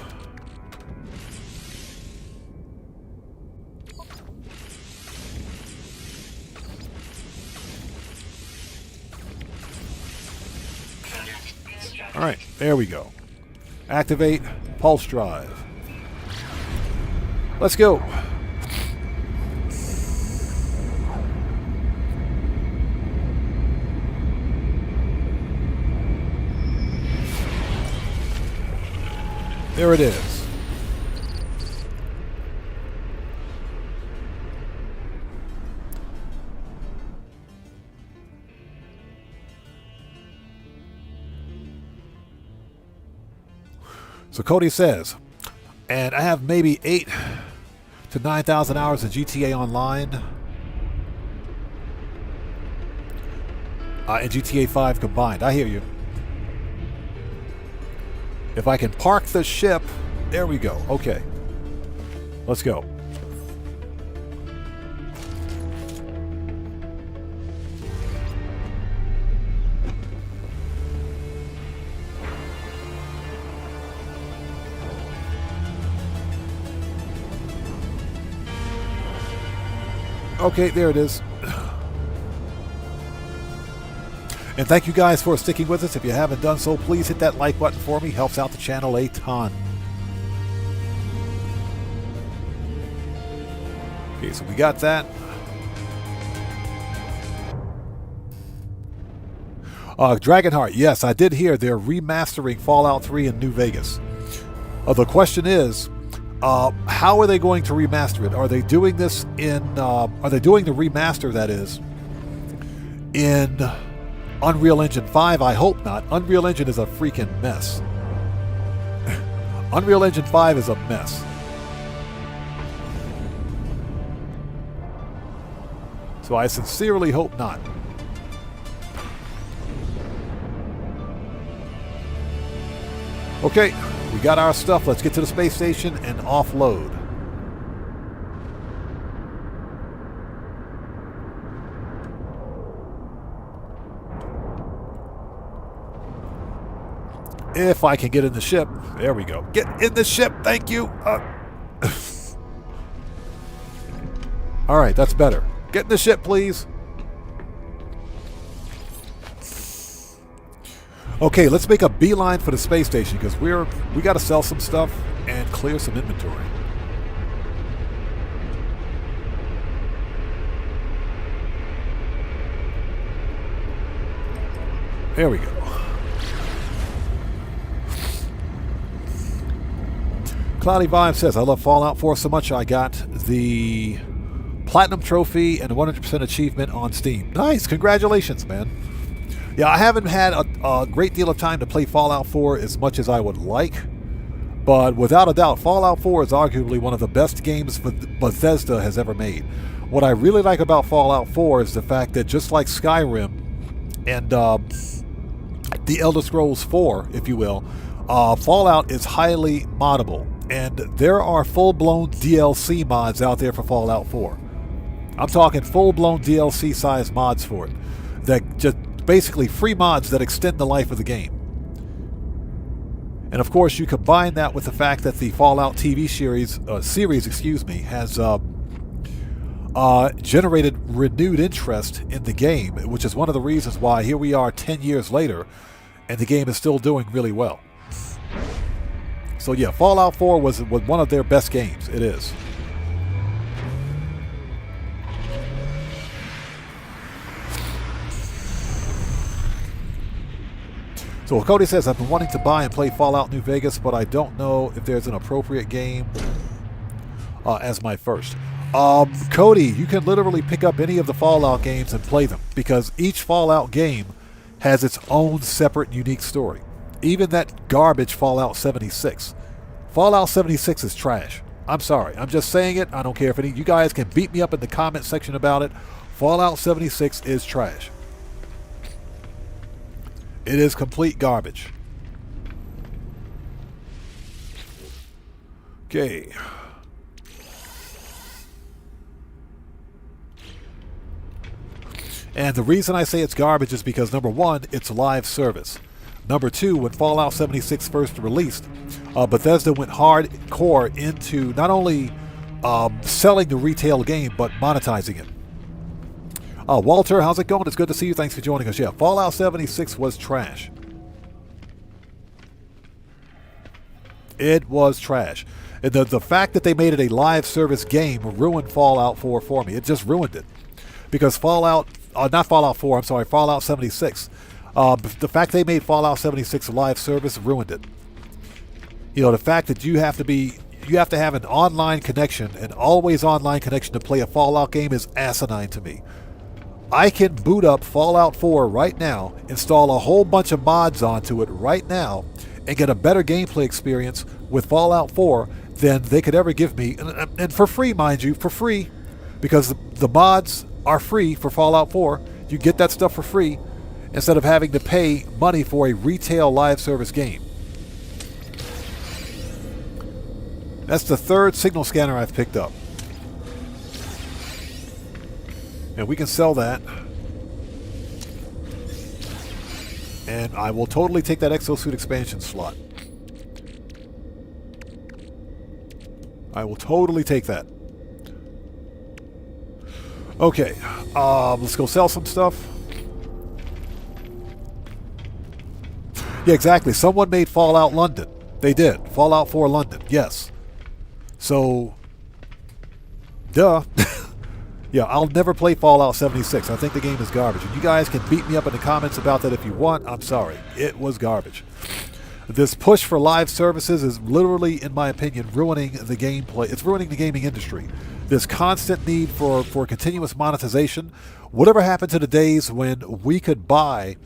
Alright, there we go. Activate pulse drive. Let's go. There it is. So Cody says, and I have maybe 8,000 to 9,000 hours of GTA Online and GTA 5 combined. I hear you. If I can park the ship, there we go. Okay. Let's go. Okay, there it is. And thank you guys for sticking with us. If you haven't done so, please hit that like button for me. Helps out the channel a ton. Okay, so we got that. Dragonheart, yes, I did hear they're remastering Fallout 3 in New Vegas. The question is, how are they going to remaster it? Are they doing this in... are they doing the remaster, that is, in Unreal Engine 5? I hope not. Unreal Engine is a freaking mess. Unreal Engine 5 is a mess. So I sincerely hope not. Okay, we got our stuff. Let's get to the space station and offload. If I can get in the ship. There we go. Get in the ship. Thank you. All right, that's better. Get in the ship, please. Okay, let's make a beeline for the space station because we got to sell some stuff and clear some inventory. There we go. Cloudy Vibe says, I love Fallout 4 so much I got the Platinum Trophy and 100% achievement on Steam. Nice, congratulations, man. Yeah, I haven't had a great deal of time to play Fallout 4 as much as I would like, but without a doubt, Fallout 4 is arguably one of the best games Bethesda has ever made. What I really like about Fallout 4 is the fact that just like Skyrim and The Elder Scrolls 4, if you will, Fallout is highly moddable. And there are full-blown DLC mods out there for Fallout 4. I'm talking full-blown DLC-sized mods for it. That just basically free mods that extend the life of the game. And of course, you combine that with the fact that the Fallout TV series, has generated renewed interest in the game, which is one of the reasons why here we are 10 years later and the game is still doing really well. So yeah, Fallout 4 was one of their best games. It is. So Cody says, I've been wanting to buy and play Fallout New Vegas, but I don't know if there's an appropriate game as my first. Cody, you can literally pick up any of the Fallout games and play them, because each Fallout game has its own separate, unique story. Even that garbage Fallout 76. Fallout 76 is trash. I'm sorry. I'm just saying it. I don't care if any you guys can beat me up in the comment section about it. Fallout 76 is trash. It is complete garbage. Okay. And the reason I say it's garbage is because, number one, it's live service. Number two, when Fallout 76 first released, Bethesda went hardcore into not only selling the retail game, but monetizing it. Walter, how's it going? It's good to see you. Thanks for joining us. Yeah, Fallout 76 was trash. It was trash. And the fact that they made it a live service game ruined Fallout 4 for me. It just ruined it. Because Fallout 76. The fact they made Fallout 76 a live service ruined it. You know, the fact that you have to have an online connection, an always online connection to play a Fallout game is asinine to me. I can boot up Fallout 4 right now, install a whole bunch of mods onto it right now, and get a better gameplay experience with Fallout 4 than they could ever give me. And for free, mind you, for free, because the mods are free for Fallout 4. You get that stuff for free instead of having to pay money for a retail live service game. That's the third signal scanner I've picked up. And we can sell that. And I will totally take that exosuit expansion slot. I will totally take that. Okay, let's go sell some stuff. Yeah, exactly. Someone made Fallout London. They did. Fallout 4 London, yes. So, duh. Yeah, I'll never play Fallout 76. I think the game is garbage. And you guys can beat me up in the comments about that if you want. I'm sorry. It was garbage. This push for live services is literally, in my opinion, ruining the gameplay. It's ruining the gaming industry. This constant need for continuous monetization. Whatever happened to the days when we could buy...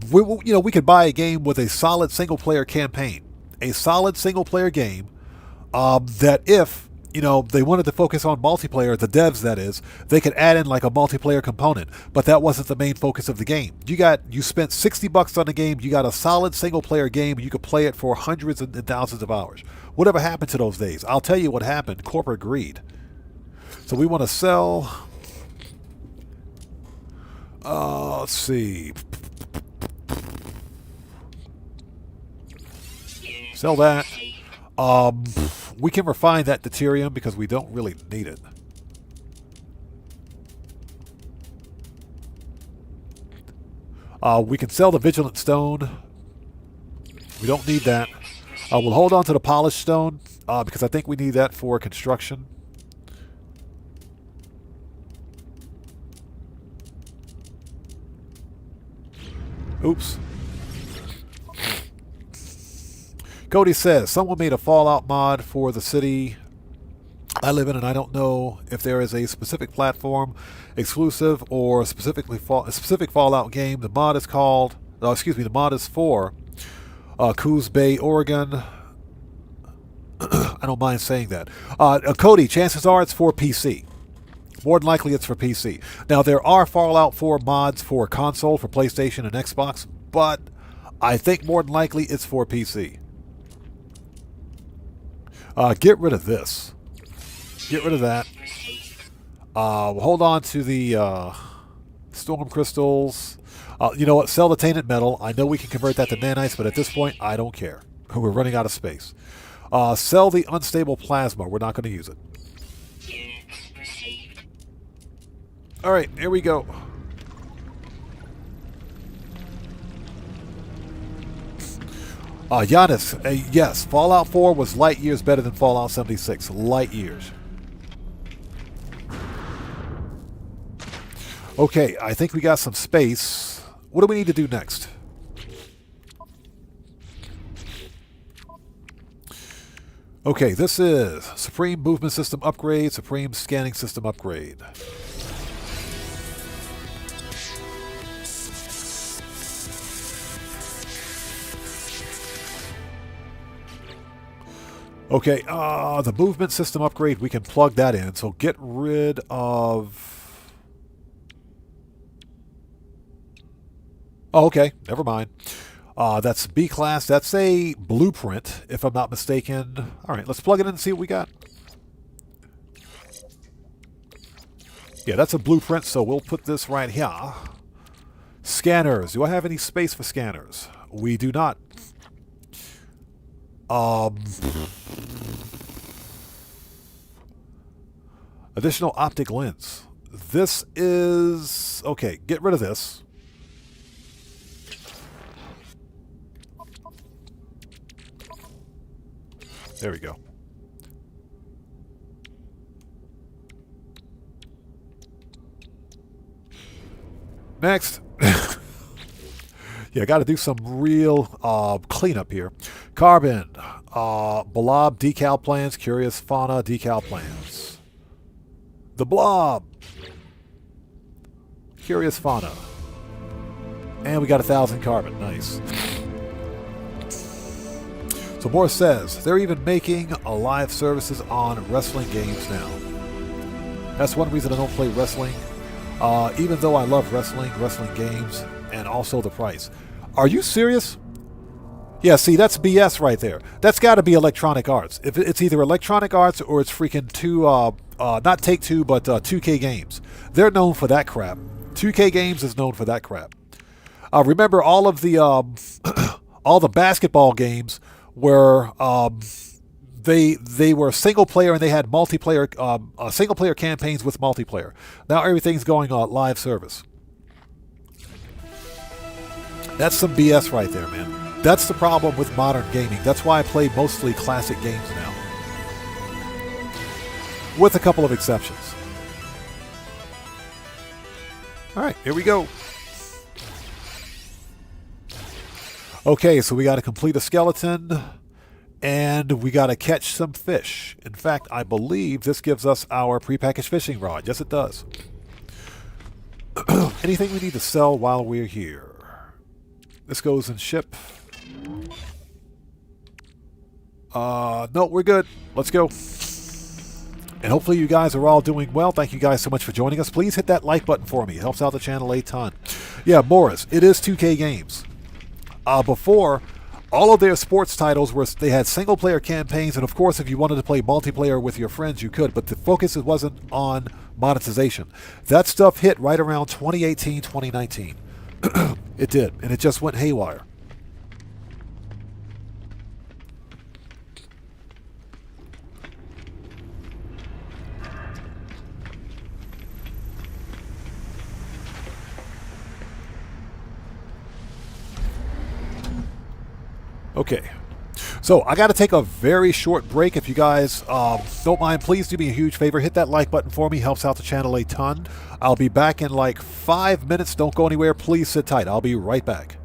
we could buy a game with a solid single-player campaign. A solid single-player game that if... they wanted to focus on multiplayer, the devs that is, they could add in like a multiplayer component, but that wasn't the main focus of the game. You spent $60 on the game, you got a solid single player game, you could play it for hundreds and thousands of hours. Whatever happened to those days? I'll tell you what happened, corporate greed. So we want to sell, let's see. Sell that. We can refine that deuterium because we don't really need it. We can sell the vigilant stone. We don't need that. We'll hold on to the polished stone because I think we need that for construction. Oops. Cody says, someone made a Fallout mod for the city I live in, and I don't know if there is a specific platform exclusive or a specific Fallout game. The mod is called, the mod is for Coos Bay, Oregon. I don't mind saying that. Cody, chances are it's for PC. More than likely it's for PC. Now, there are Fallout 4 mods for console, for PlayStation and Xbox, but I think more than likely it's for PC. Get rid of this. Get rid of that. We'll hold on to the storm crystals. You know what? Sell the tainted metal. I know we can convert that to nanites, but at this point, I don't care. We're running out of space. Sell the unstable plasma. We're not going to use it. All right, here we go. Giannis, yes, Fallout 4 was light years better than Fallout 76. Light years. Okay, I think we got some space. What do we need to do next? Okay, this is Supreme Movement System Upgrade, Supreme Scanning System Upgrade. Okay, the movement system upgrade, we can plug that in. So get rid of... Oh, okay, never mind. That's B class. That's a blueprint, if I'm not mistaken. All right, let's plug it in and see what we got. Yeah, that's a blueprint, so we'll put this right here. Scanners. Do I have any space for scanners? We do not. Additional optic lens. This is... Okay, get rid of this. There we go. Next. Yeah, got to do some real cleanup here. Carbon. Blob decal plans. Curious fauna decal plans. The blob. Curious fauna. And we got 1,000 carbon. Nice. So Morris says, they're even making live services on wrestling games now. That's one reason I don't play wrestling. Even though I love wrestling games, and also the price. Are you serious? Yeah, see, that's BS right there. That's got to be Electronic Arts. If it's either Electronic Arts or it's freaking not Take-Two, but 2K Games. They're known for that crap. 2K Games is known for that crap. Remember all of the all the basketball games where they were single player and they had multiplayer single player campaigns with multiplayer. Now everything's going on live service. That's some BS right there, man. That's the problem with modern gaming. That's why I play mostly classic games now. With a couple of exceptions. Alright, here we go. Okay, so we got to complete a skeleton, and we got to catch some fish. In fact, I believe this gives us our prepackaged fishing rod. Yes, it does. Anything we need to sell while we're here? This goes in ship. No, we're good. Let's go. And hopefully you guys are all doing well. Thank you guys so much for joining us. Please hit that like button for me. It helps out the channel a ton. Yeah, Morris, it is 2K Games. Before, all of their sports titles were, they had single-player campaigns, and of course, if you wanted to play multiplayer with your friends, you could, but the focus wasn't on monetization. That stuff hit right around 2018, 2019. It did, and it just went haywire. Okay, so I got to take a very short break. If you guys don't mind, please do me a huge favor. Hit that like button for me. Helps out the channel a ton. I'll be back in like 5 minutes. Don't go anywhere. Please sit tight. I'll be right back.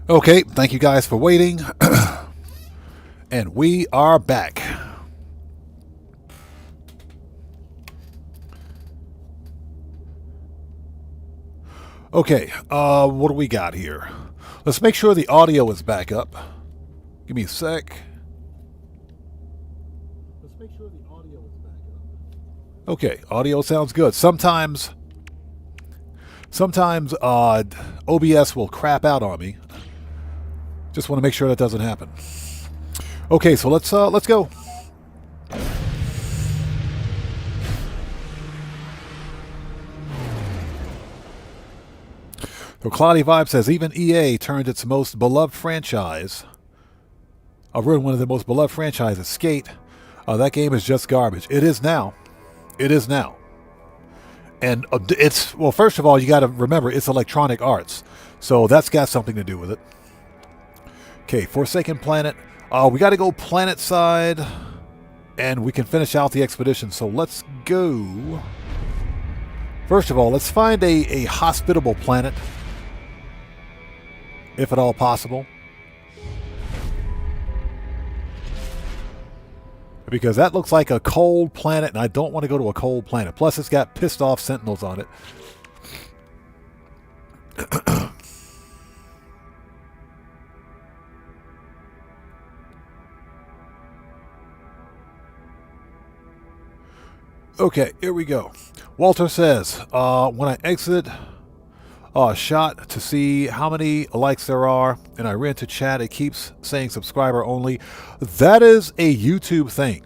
Okay, thank you guys for waiting. And we are back. Okay, what do we got here? Let's make sure the audio is back up. Give me a sec. Let's make sure the audio is back up. Okay, audio sounds good. Sometimes OBS will crap out on me. Just want to make sure that doesn't happen. Okay, so let's go. So Cloudy Vibe says even EA turned its most beloved franchise. Ruined one of the most beloved franchises, Skate. That game is just garbage. It is now. It is now. And it's, well, first of all, you got to remember it's Electronic Arts, so that's got something to do with it. Okay, Forsaken Planet. We got to go planet side, and we can finish out the expedition. So let's go. First of all, let's find a hospitable planet, if at all possible, because that looks like a cold planet, and I don't want to go to a cold planet. Plus, it's got pissed off Sentinels on it. Okay, here we go. Walter says, when I exit shot to see how many likes there are, and I ran to chat, it keeps saying subscriber only. That is a YouTube thing.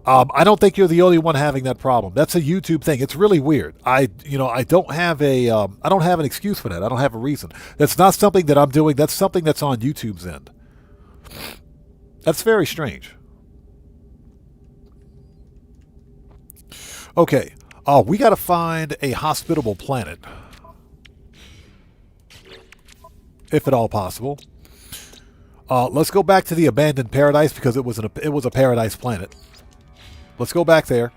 I don't think you're the only one having that problem. That's a YouTube thing. It's really weird. I don't have an excuse for that. I don't have a reason. That's not something that I'm doing. That's something that's on YouTube's end. That's very strange. Okay, we got to find a hospitable planet, if at all possible. Let's go back to the abandoned paradise because it was a paradise planet. Let's go back there.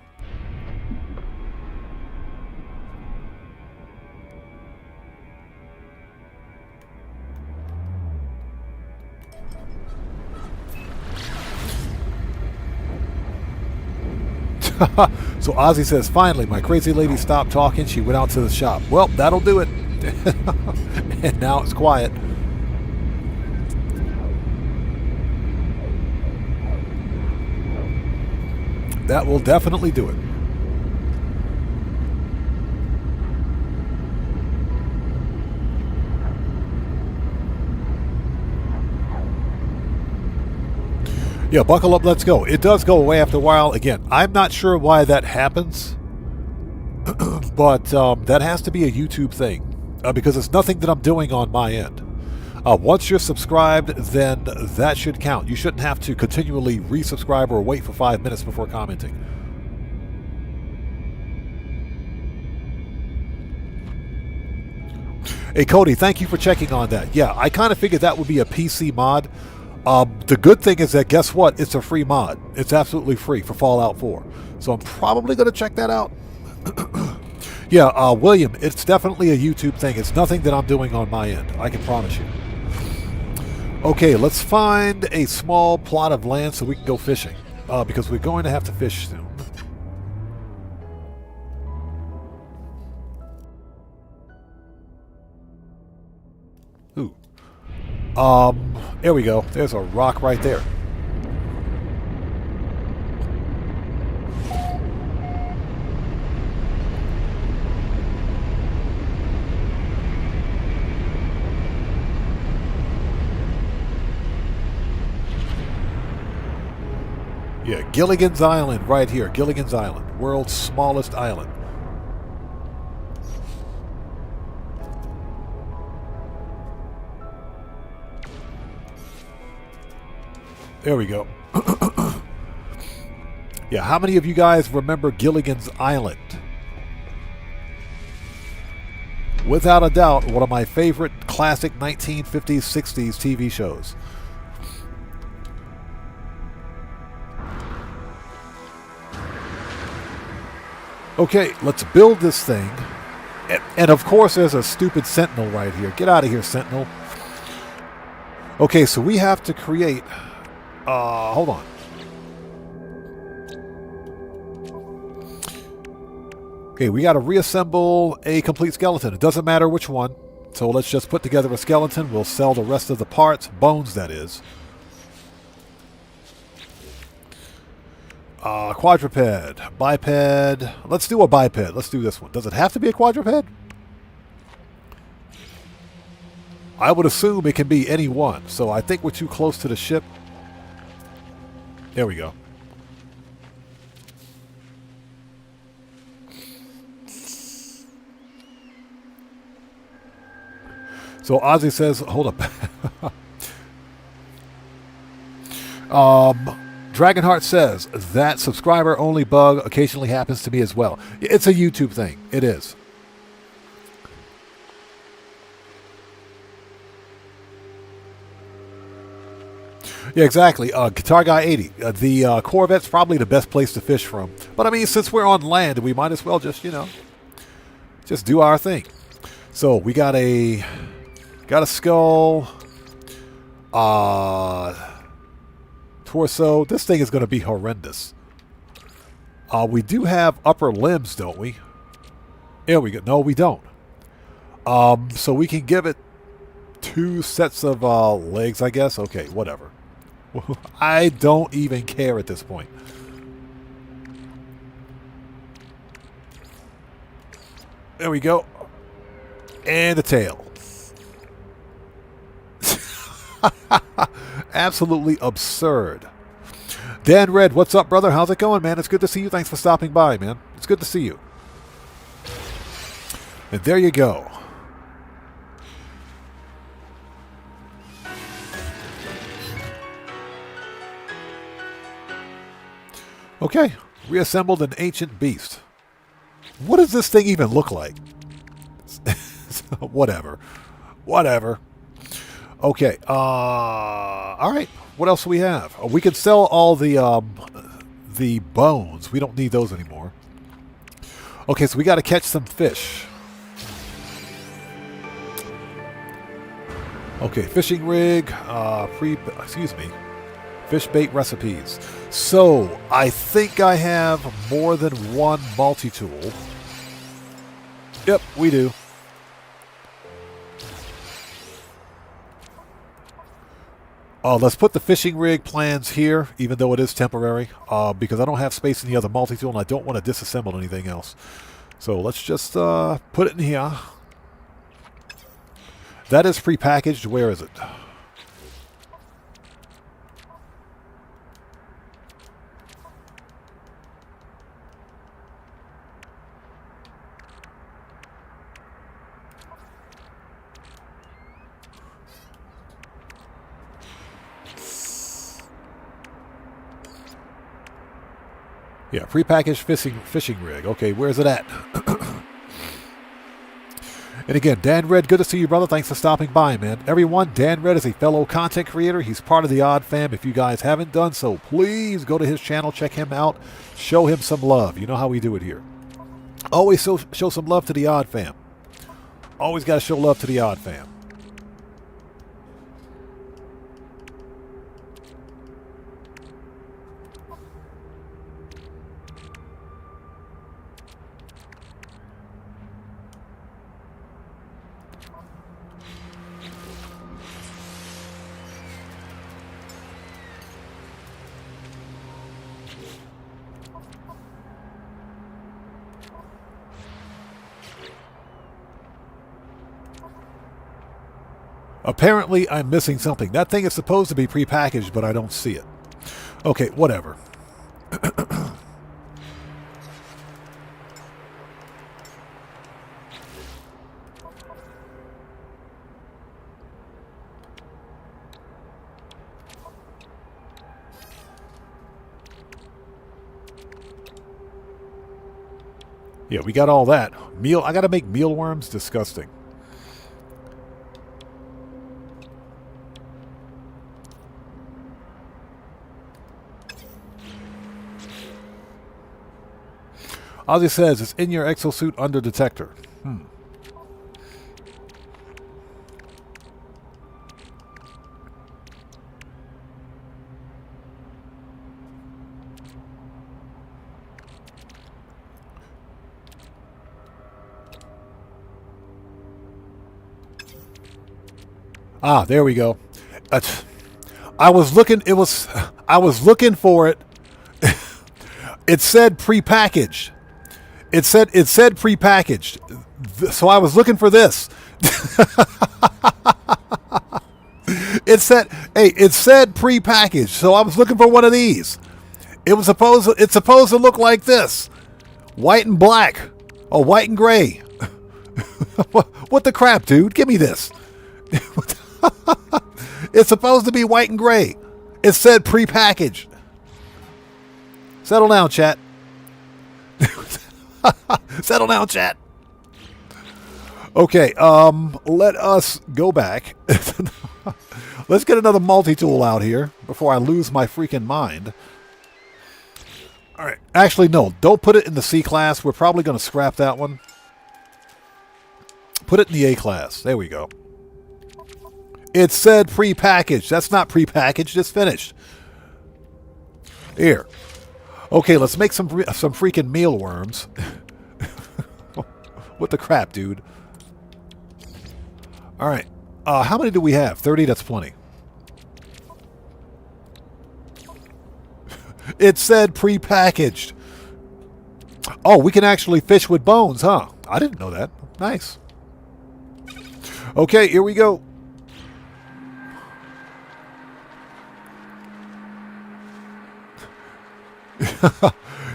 So Ozzy says, finally, my crazy lady stopped talking. She went out to the shop. Well, that'll do it. And now it's quiet. That will definitely do it. Yeah, buckle up, let's go. It does go away after a while. Again, I'm not sure why that happens, but that has to be a YouTube thing, because it's nothing that I'm doing on my end. Once you're subscribed, then that should count. You shouldn't have to continually resubscribe or wait for 5 minutes before commenting. Hey, Cody, thank you for checking on that. Yeah, I kind of figured that would be a PC mod. The good thing is that, guess what? It's a free mod. It's absolutely free for Fallout 4. So I'm probably going to check that out. Yeah, William, it's definitely a YouTube thing. It's nothing that I'm doing on my end. I can promise you. Okay, let's find a small plot of land so we can go fishing. Because we're going to have to fish soon. Ooh. There we go. There's a rock right there. Yeah, Gilligan's Island right here. Gilligan's Island, world's smallest island. There we go. Yeah, how many of you guys remember Gilligan's Island? Without a doubt, one of my favorite classic 1950s, 60s TV shows. Okay, let's build this thing. And of course, there's a stupid Sentinel right here. Get out of here, Sentinel. Okay, so we have to create... hold on. Okay, we got to reassemble a complete skeleton. It doesn't matter which one. So let's just put together a skeleton. We'll sell the rest of the parts. Bones, that is. Quadruped. Biped. Let's do a biped. Let's do this one. Does it have to be a quadruped? I would assume it can be any one. So I think we're too close to the ship. There we go. So Ozzy says, hold up. Dragonheart says, that subscriber only bug occasionally happens to me as well. It's a YouTube thing. It is. Yeah, exactly. Guitar Guy 80. The Corvette's probably the best place to fish from. But I mean, since we're on land, we might as well just, just do our thing. So we got a skull. Torso. This thing is going to be horrendous. We do have upper limbs, don't we? There we go. No, we don't. So we can give it 2 sets of legs, I guess. Okay, whatever. I don't even care at this point. There we go. And a tail. Absolutely absurd. Dan Red, what's up, brother? How's it going, man? It's good to see you. Thanks for stopping by, man. It's good to see you. And there you go. Okay, reassembled an ancient beast. What does this thing even look like? Whatever. Okay, all right. What else do we have? We could sell all the bones. We don't need those anymore. Okay, so we got to catch some fish. Okay, fishing rig, fish bait recipes. So, I think I have more than one multi-tool. Yep, we do. Let's put the fishing rig plans here, even though it is temporary, because I don't have space in the other multi-tool and I don't want to disassemble anything else. So let's just put it in here. That is prepackaged. Where is it? Yeah, prepackaged fishing rig. Okay, where's it at? And again, Dan Red, good to see you, brother. Thanks for stopping by, man. Everyone, Dan Red is a fellow content creator. He's part of the Odd Fam. If you guys haven't done so, please go to his channel, check him out, show him some love. You know how we do it here. Always show some love to the Odd Fam. Always got to show love to the Odd Fam. Apparently, I'm missing something. That thing is supposed to be prepackaged, but I don't see it. Okay, whatever. Yeah, we got all that. I gotta make mealworms. Disgusting. Ozzy says, it's in your exosuit under detector. Ah, there we go. I was looking. I was looking for it. It said prepackaged. It said prepackaged. So I was looking for this. It said prepackaged. So I was looking for one of these. It's supposed to look like this. White and black. Oh, white and gray. What the crap, dude? Give me this. It's supposed to be white and gray. It said prepackaged. Settle down, chat. Settle down, chat. Okay, let us go back. Let's get another multi-tool out here before I lose my freaking mind. All right. Actually, no. Don't put it in the C class. We're probably going to scrap that one. Put it in the A class. There we go. It said prepackaged. That's not prepackaged. It's finished. Here. Okay, let's make some freaking mealworms. What the crap, dude? All right. How many do we have? 30? That's plenty. It said prepackaged. Oh, we can actually fish with bones, huh? I didn't know that. Nice. Okay, here we go.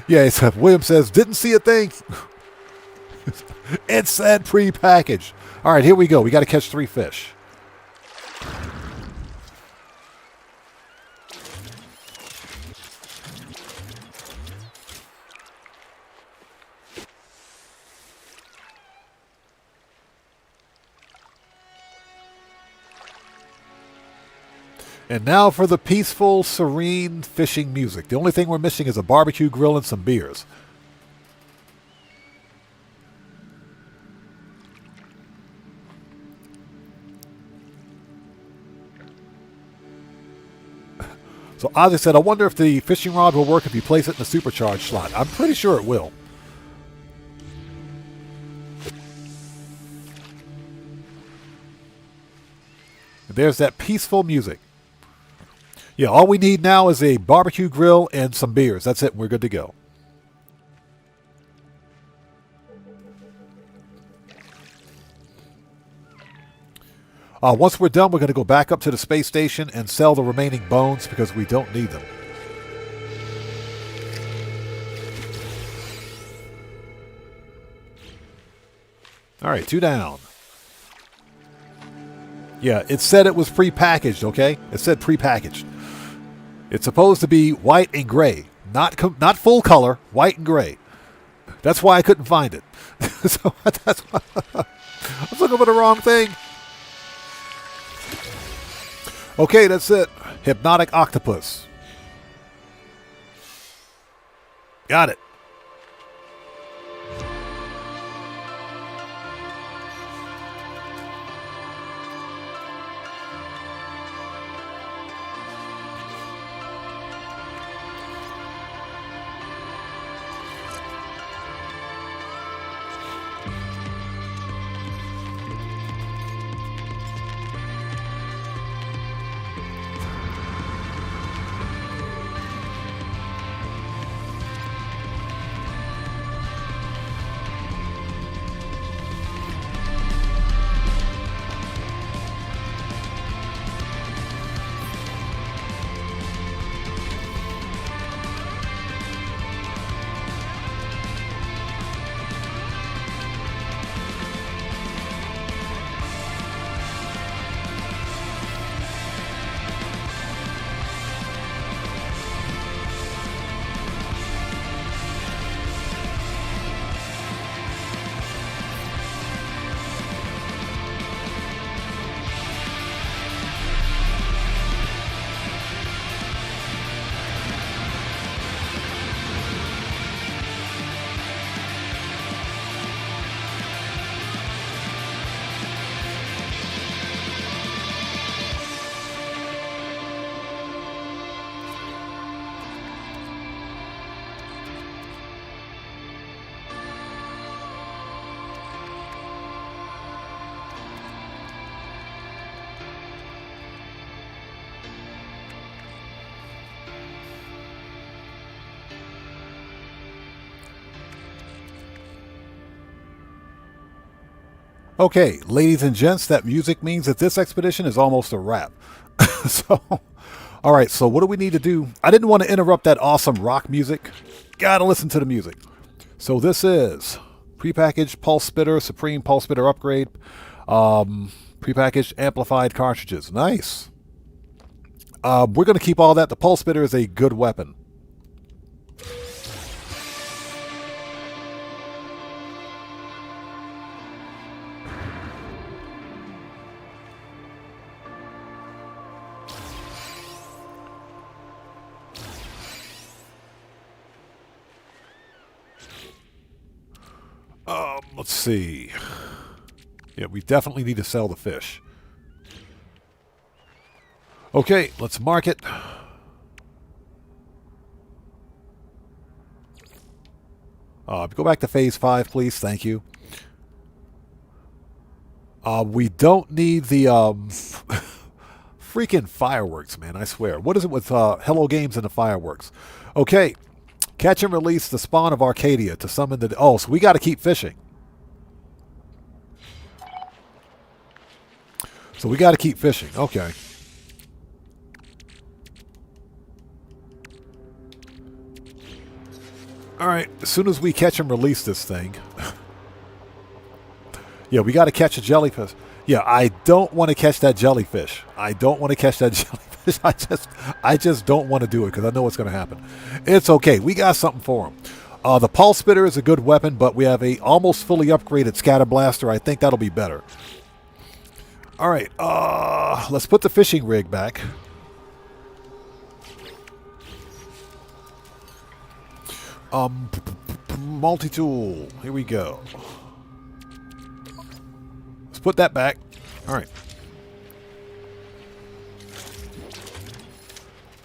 Yeah, William says, didn't see a thing. It said prepackaged. All right, here we go. We got to catch 3 fish. And now for the peaceful, serene fishing music. The only thing we're missing is a barbecue grill and some beers. So Ozzy said, I wonder if the fishing rod will work if you place it in the supercharged slot. I'm pretty sure it will. And there's that peaceful music. Yeah, all we need now is a barbecue grill and some beers. That's it. We're good to go. Once we're done, we're going to go back up to the space station and sell the remaining bones because we don't need them. All right, 2 down. Yeah, it said it was prepackaged, okay? It said prepackaged. It's supposed to be white and gray. Not full color, white and gray. That's why I couldn't find it. So that's why I was looking for the wrong thing. Okay, that's it. Hypnotic octopus. Got it. Okay, ladies and gents, that music means that this expedition is almost a wrap. So, all right, so what do we need to do? I didn't want to interrupt that awesome rock music. Gotta listen to the music. So this is prepackaged pulse spitter, supreme pulse spitter upgrade, prepackaged amplified cartridges. Nice. We're going to keep all that. The pulse spitter is a good weapon. Let's see. Yeah, we definitely need to sell the fish. Okay, let's mark it. Go back to phase 5, please. Thank you. We don't need the freaking fireworks, man. I swear. What is it with Hello Games and the fireworks? Okay. Catch and release the spawn of Arcadia to summon the... Oh, so we got to keep fishing. So we got to keep fishing. Okay. All right. As soon as we catch and release this thing... Yeah, we got to catch a jellyfish. Yeah, I don't want to catch that jellyfish. I don't want to catch that jellyfish. I just don't want to do it because I know what's going to happen. It's okay. We got something for him. The pulse spitter is a good weapon, but we have a almost fully upgraded scatter blaster. I think that'll be better. All right. Let's put the fishing rig back. Multi-tool. Here we go. Put that back. All right.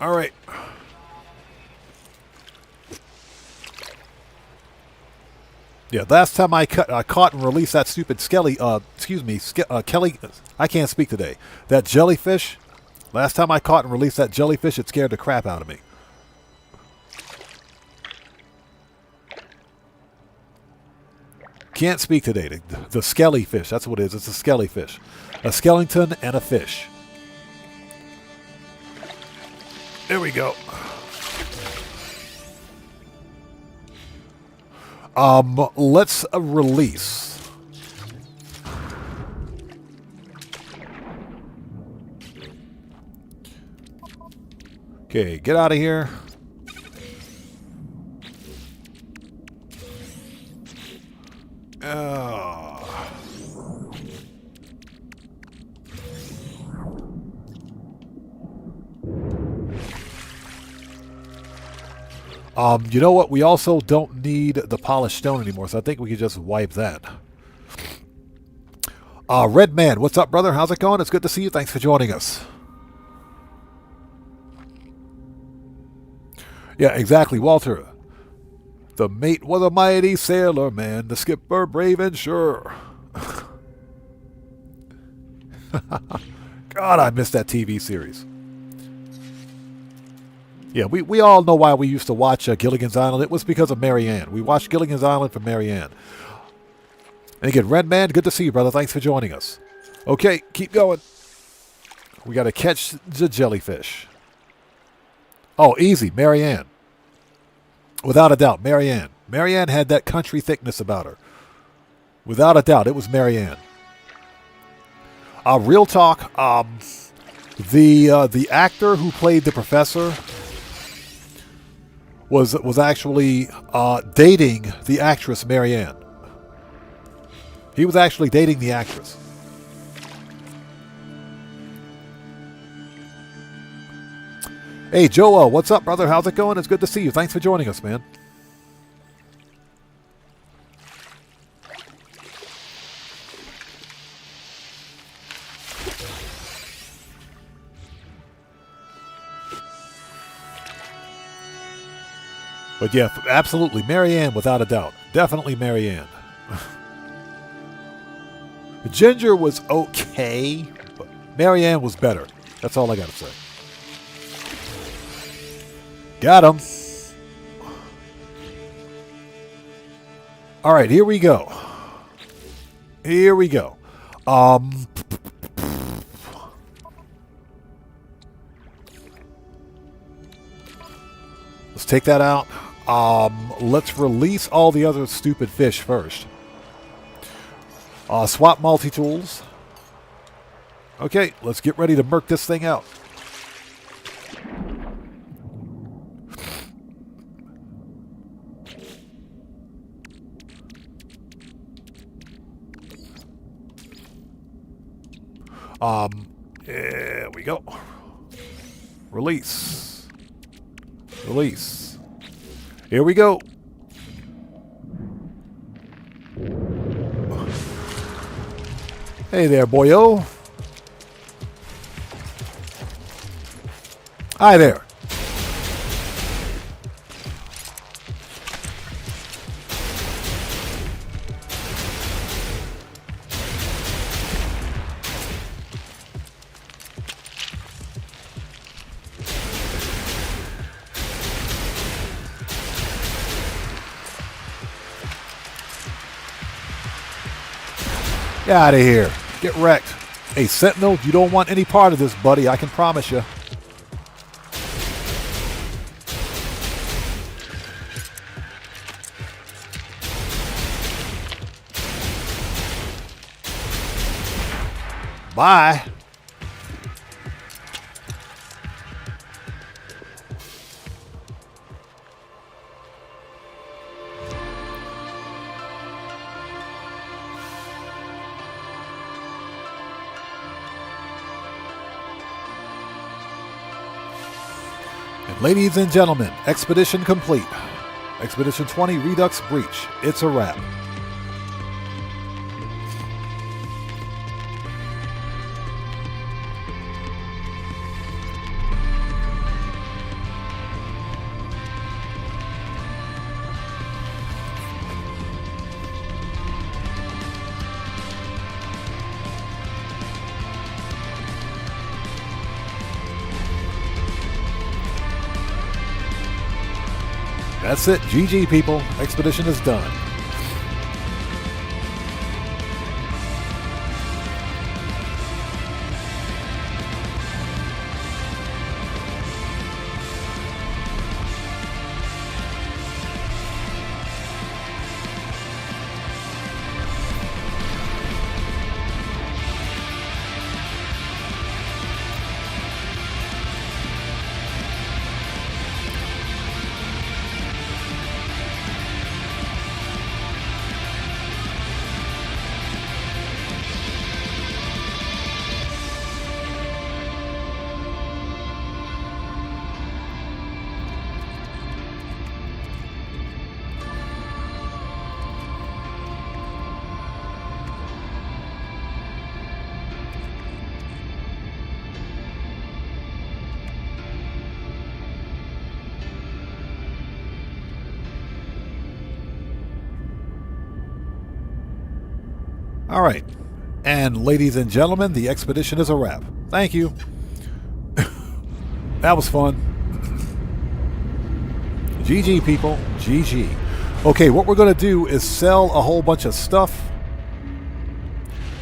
All right. Yeah, last time I caught and released that stupid Kelly, I can't speak today. That jellyfish, last time I caught and released that jellyfish, it scared the crap out of me. Can't speak today. The skelly fish. That's what it is. It's a skelly fish. A skeleton and a fish. There we go. Let's release. Okay, get out of here. You know what? We also don't need the polished stone anymore, so I think we could just wipe that. Red Man, what's up, brother? How's it going? It's good to see you. Thanks for joining us. Yeah, exactly, Walter. The mate was a mighty sailor man, the skipper brave and sure. God, I missed that TV series. Yeah, we all know why we used to watch Gilligan's Island. It was because of Mary Ann. We watched Gilligan's Island for Mary Ann. And again, Red Man, good to see you, brother. Thanks for joining us. Okay, keep going. We got to catch the jellyfish. Oh, easy, Mary Ann. Without a doubt, Mary Ann. Mary Ann had that country thickness about her. Without a doubt, it was Mary Ann. Real talk, the actor who played the professor was actually dating the actress Mary Ann. He was actually dating the actress. Hey, Joe, what's up, brother? How's it going? It's good to see you. Thanks for joining us, man. But yeah, absolutely. Mary Ann, without a doubt. Definitely Mary Ann. Ginger was okay, but Mary Ann was better. That's all I got to say. Got him. All right, here we go. Here we go. Let's take that out. Let's release all the other stupid fish first. Swap multi-tools. Okay, let's get ready to murk this thing out. There we go. Release. Release. Here we go. Hey there, boyo. Hi there. Get out of here. Get wrecked. Hey, Sentinel, you don't want any part of this, buddy. I can promise you. Bye. And ladies and gentlemen, expedition complete. Expedition 20 Redux breach. It's a wrap. That's it. GG, people. Expedition is done. All right. And ladies and gentlemen, the expedition is a wrap. Thank you. That was fun. GG, people. GG. Okay, what we're going to do is sell a whole bunch of stuff.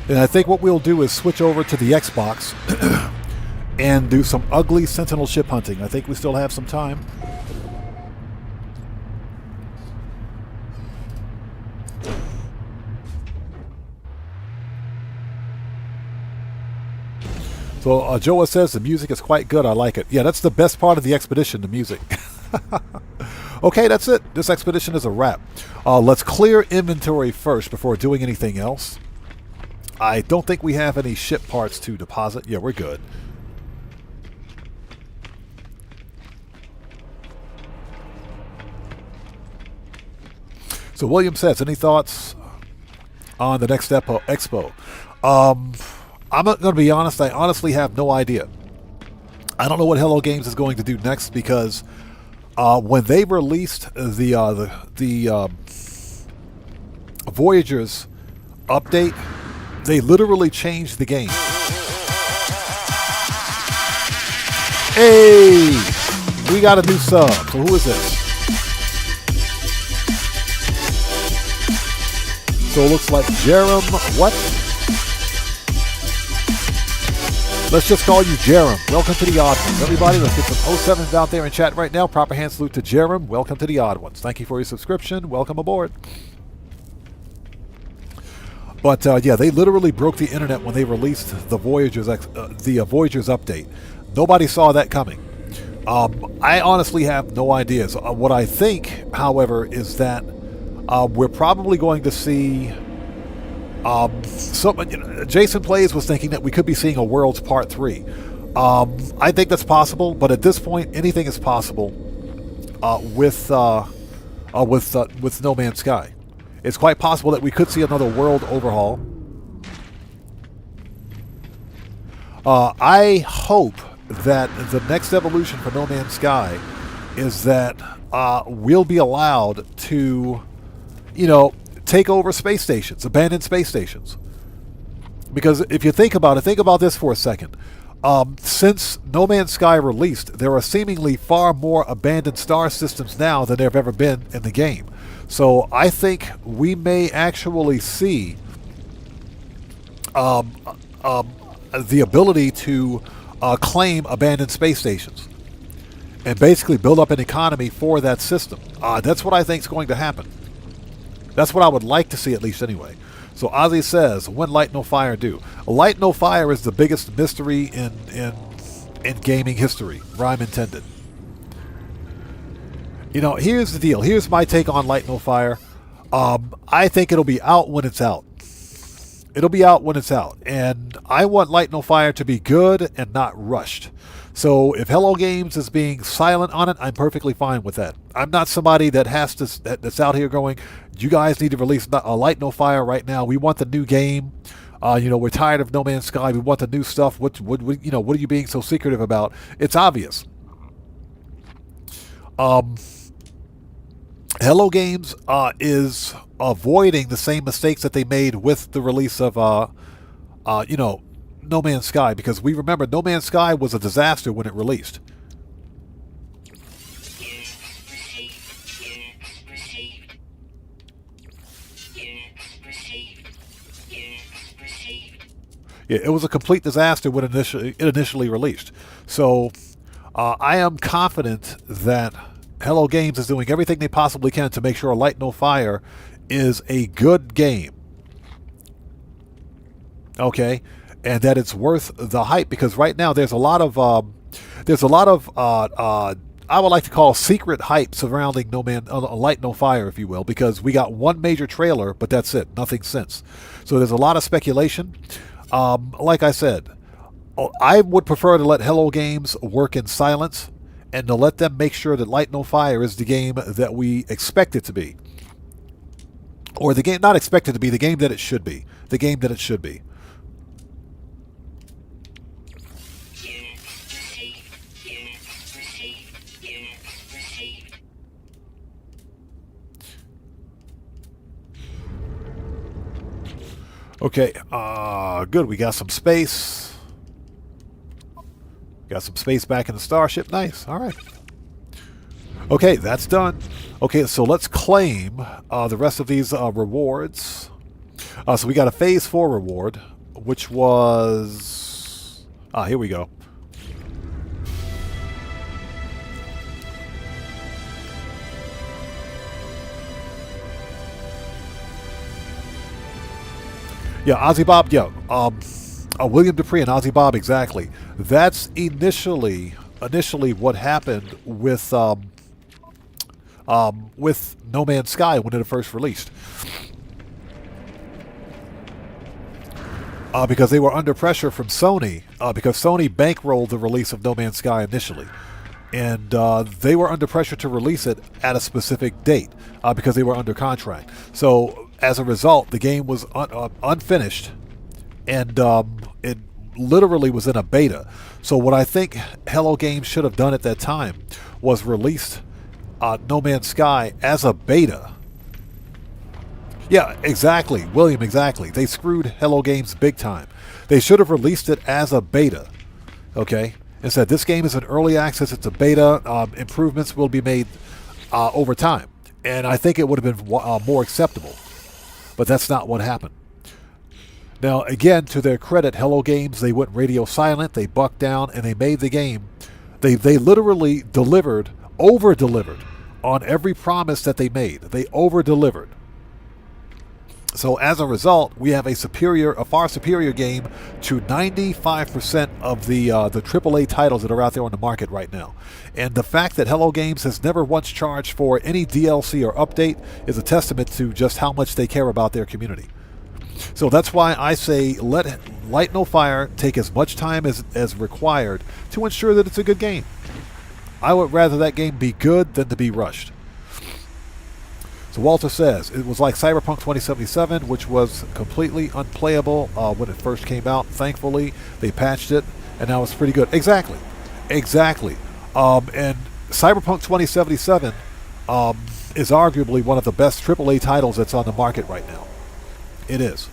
And I think what we'll do is switch over to the Xbox and do some ugly Sentinel ship hunting. I think we still have some time. So Joa says the music is quite good. I like it. Yeah, that's the best part of the expedition, the music. Okay, that's it. This expedition is a wrap. Let's clear inventory first before doing anything else. I don't think we have any ship parts to deposit. Yeah, we're good. So William says, any thoughts on the next expo? I'm not going to be honest. I honestly have no idea. I don't know what Hello Games is going to do next because when they released the Voyagers update, they literally changed the game. Hey, we got a new sub. So who is this? So it looks like Jerem. What? Let's just call you Jerem. Welcome to the Odd Ones. Everybody, let's get some 07s out there in chat right now. Proper hand salute to Jerem. Welcome to the Odd Ones. Thank you for your subscription. Welcome aboard. But yeah, they literally broke the internet when they released the Voyager's update. Nobody saw that coming. I honestly have no idea. So, what I think, however, is that we're probably going to see... Jason Plays was thinking that we could be seeing a Worlds Part 3. I think that's possible, but at this point, anything is possible with No Man's Sky. It's quite possible that we could see another world overhaul. I hope that the next evolution for No Man's Sky is that we'll be allowed to, take over space stations, abandoned space stations. Because if you think about it, think about this for a second. Since No Man's Sky released, there are seemingly far more abandoned star systems now than there have ever been in the game. So I think we may actually see the ability to claim abandoned space stations and basically build up an economy for that system. That's what I think is going to happen. That's what I would like to see, at least anyway. So Ozzy says, when Light No Fire do? Light No Fire is the biggest mystery in gaming history. Rhyme intended. Here's the deal. Here's my take on Light No Fire. I think it'll be out when it's out. It'll be out when it's out. And I want Light No Fire to be good and not rushed. So if Hello Games is being silent on it, I'm perfectly fine with that. I'm not somebody that that's out here going, you guys need to release a Light No Fire right now. We want the new game. We're tired of No Man's Sky. We want the new stuff. What are you being so secretive about? It's obvious. Hello Games is avoiding the same mistakes that they made with the release of No Man's Sky, because we remember No Man's Sky was a disaster when it released. Yeah, it was a complete disaster when it initially released. So I am confident that Hello Games is doing everything they possibly can to make sure Light No Fire is a good game. Okay? And that it's worth the hype, because right now there's a lot of I would like to call secret hype surrounding Light No Fire, if you will, because we got one major trailer, but that's it, nothing since. So there's a lot of speculation. Like I said, I would prefer to let Hello Games work in silence and to let them make sure that Light No Fire is the game that we expect it to be, or the game not expected to be, the game that it should be, the game that it should be. Okay, good. We got some space. Got some space back in the Starship. Nice. All right. Okay, that's done. Okay, so let's claim the rest of these rewards. So we got a Phase 4 reward, which was... here we go. Yeah, Ozzy Bob, yeah. William Dupree and Ozzy Bob, exactly. That's initially what happened with No Man's Sky when it first released. Because they were under pressure from Sony, because Sony bankrolled the release of No Man's Sky initially. And they were under pressure to release it at a specific date because they were under contract. So as a result, the game was unfinished, and it literally was in a beta. So what I think Hello Games should have done at that time was released No Man's Sky as a beta. Yeah, exactly, William, exactly. They screwed Hello Games big time. They should have released it as a beta, okay? And said, this game is an early access, it's a beta, improvements will be made over time. And I think it would have been more acceptable. But that's not what happened. Now, again, to their credit, Hello Games, they went radio silent, they bucked down, and they made the game. They literally delivered, over-delivered on every promise that they made. They over-delivered. So as a result, we have a far superior game to 95% of the AAA titles that are out there on the market right now. And the fact that Hello Games has never once charged for any DLC or update is a testament to just how much they care about their community. So that's why I say let Light No Fire take as much time as required to ensure that it's a good game. I would rather that game be good than to be rushed. So Walter says, it was like Cyberpunk 2077, which was completely unplayable when it first came out. Thankfully, they patched it, and now it's pretty good. Exactly. And Cyberpunk 2077 is arguably one of the best AAA titles that's on the market right now. It is.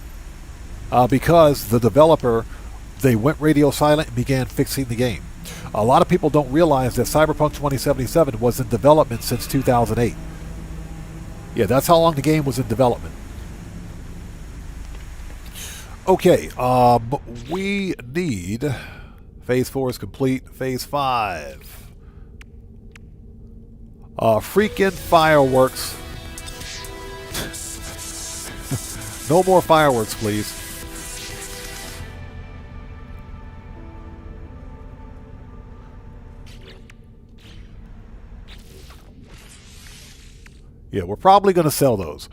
Because the developer, they went radio silent and began fixing the game. A lot of people don't realize that Cyberpunk 2077 was in development since 2008. Yeah, that's how long the game was in development. Okay, we need... Phase 4 is complete. Phase 5. Freaking fireworks. No more fireworks, please. Yeah, we're probably going to sell those.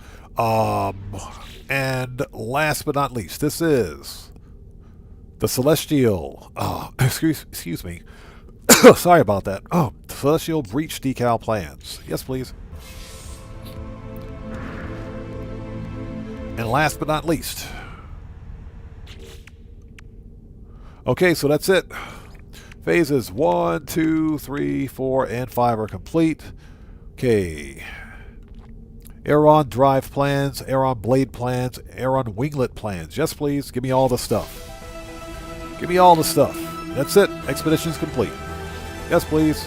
And last but not least, this is the Celestial. Excuse me. Sorry about that. Oh, Celestial Breach decal plans. Yes, please. And last but not least. Okay, so that's it. Phases 1, 2, 3, 4, and 5 are complete. Okay. Aeron drive plans, Aeron blade plans, Aeron winglet plans. Yes, please. Give me all the stuff. Give me all the stuff. That's it. Expedition's complete. Yes, please.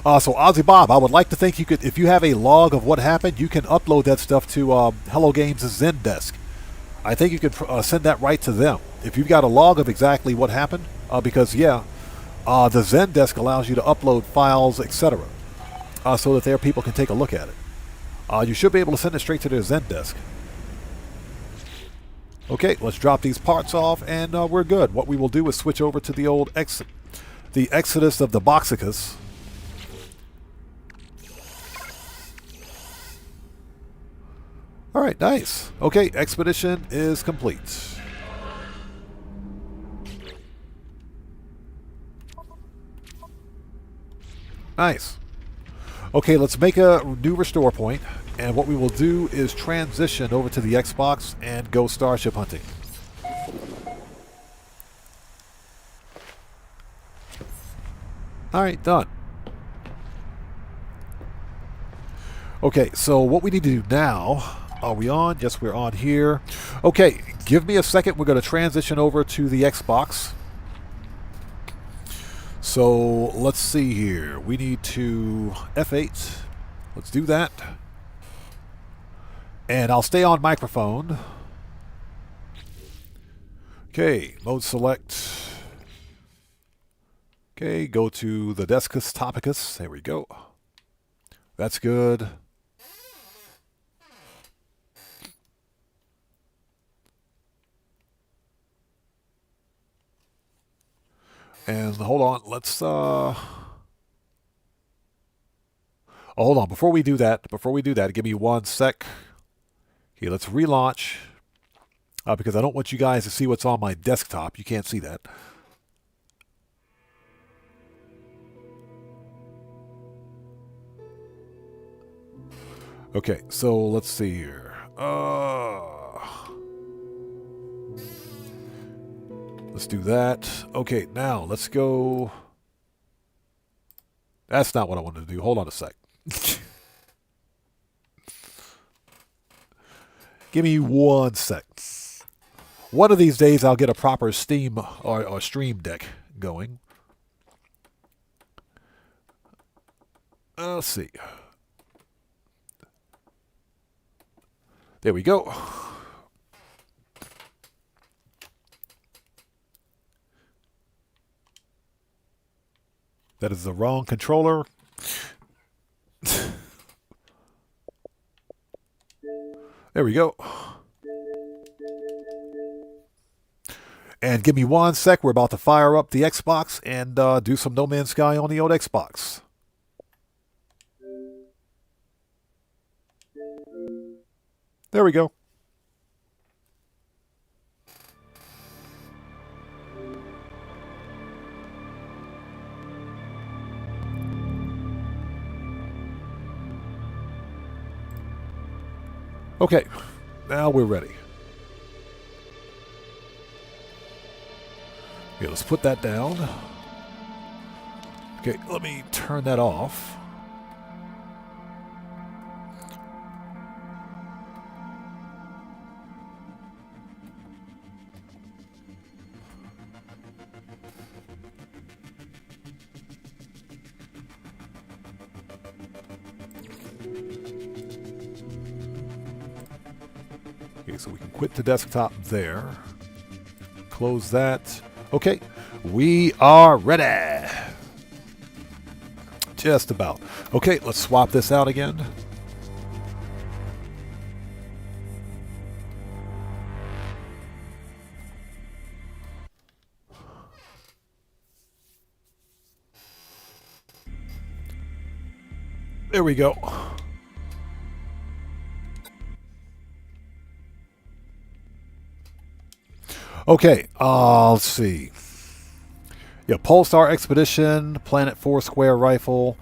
So Ozzy Bob, I would like to think you could, if you have a log of what happened, you can upload that stuff to Hello Games' Zendesk. I think you could send that right to them. If you've got a log of exactly what happened, because the Zendesk allows you to upload files, etc., so that their people can take a look at it. You should be able to send it straight to their Zendesk. Okay, let's drop these parts off, and we're good. What we will do is switch over to the old the Exodus of the Boxicus. All right, nice. Okay, expedition is complete. Nice. Okay, let's make a new restore point, and what we will do is transition over to the Xbox and go Starship hunting. All right, done. Okay, so what we need to do now... Are we on? Yes, we're on here. Okay, give me a second. We're going to transition over to the Xbox. So let's see here. We need to F8. Let's do that. And I'll stay on microphone. Okay, mode select. Okay, go to the Deskus Topicus. There we go. That's good. And hold on, let's hold on, before we do that, give me 1 sec. Okay, let's relaunch. Because I don't want you guys to see what's on my desktop. You can't see that. Okay, so let's see here. Let's do that. Okay, now let's go. That's not what I wanted to do. Hold on a sec. Give me 1 sec. One of these days I'll get a proper Steam or Stream Deck. going. Let's see. There we go. That is the wrong controller. There we go. And give me 1 sec. We're about to fire up the Xbox and do some No Man's Sky on the old Xbox. There we go. Okay, now we're ready. Okay, let's put that down. Okay, let me turn that off. Okay, so we can quit the desktop there. Close that. Okay, we are ready. Just about. Okay, let's swap this out again. There we go. Okay, let's see. Yeah, Pulsar Expedition, Planet 4 Square Rifle.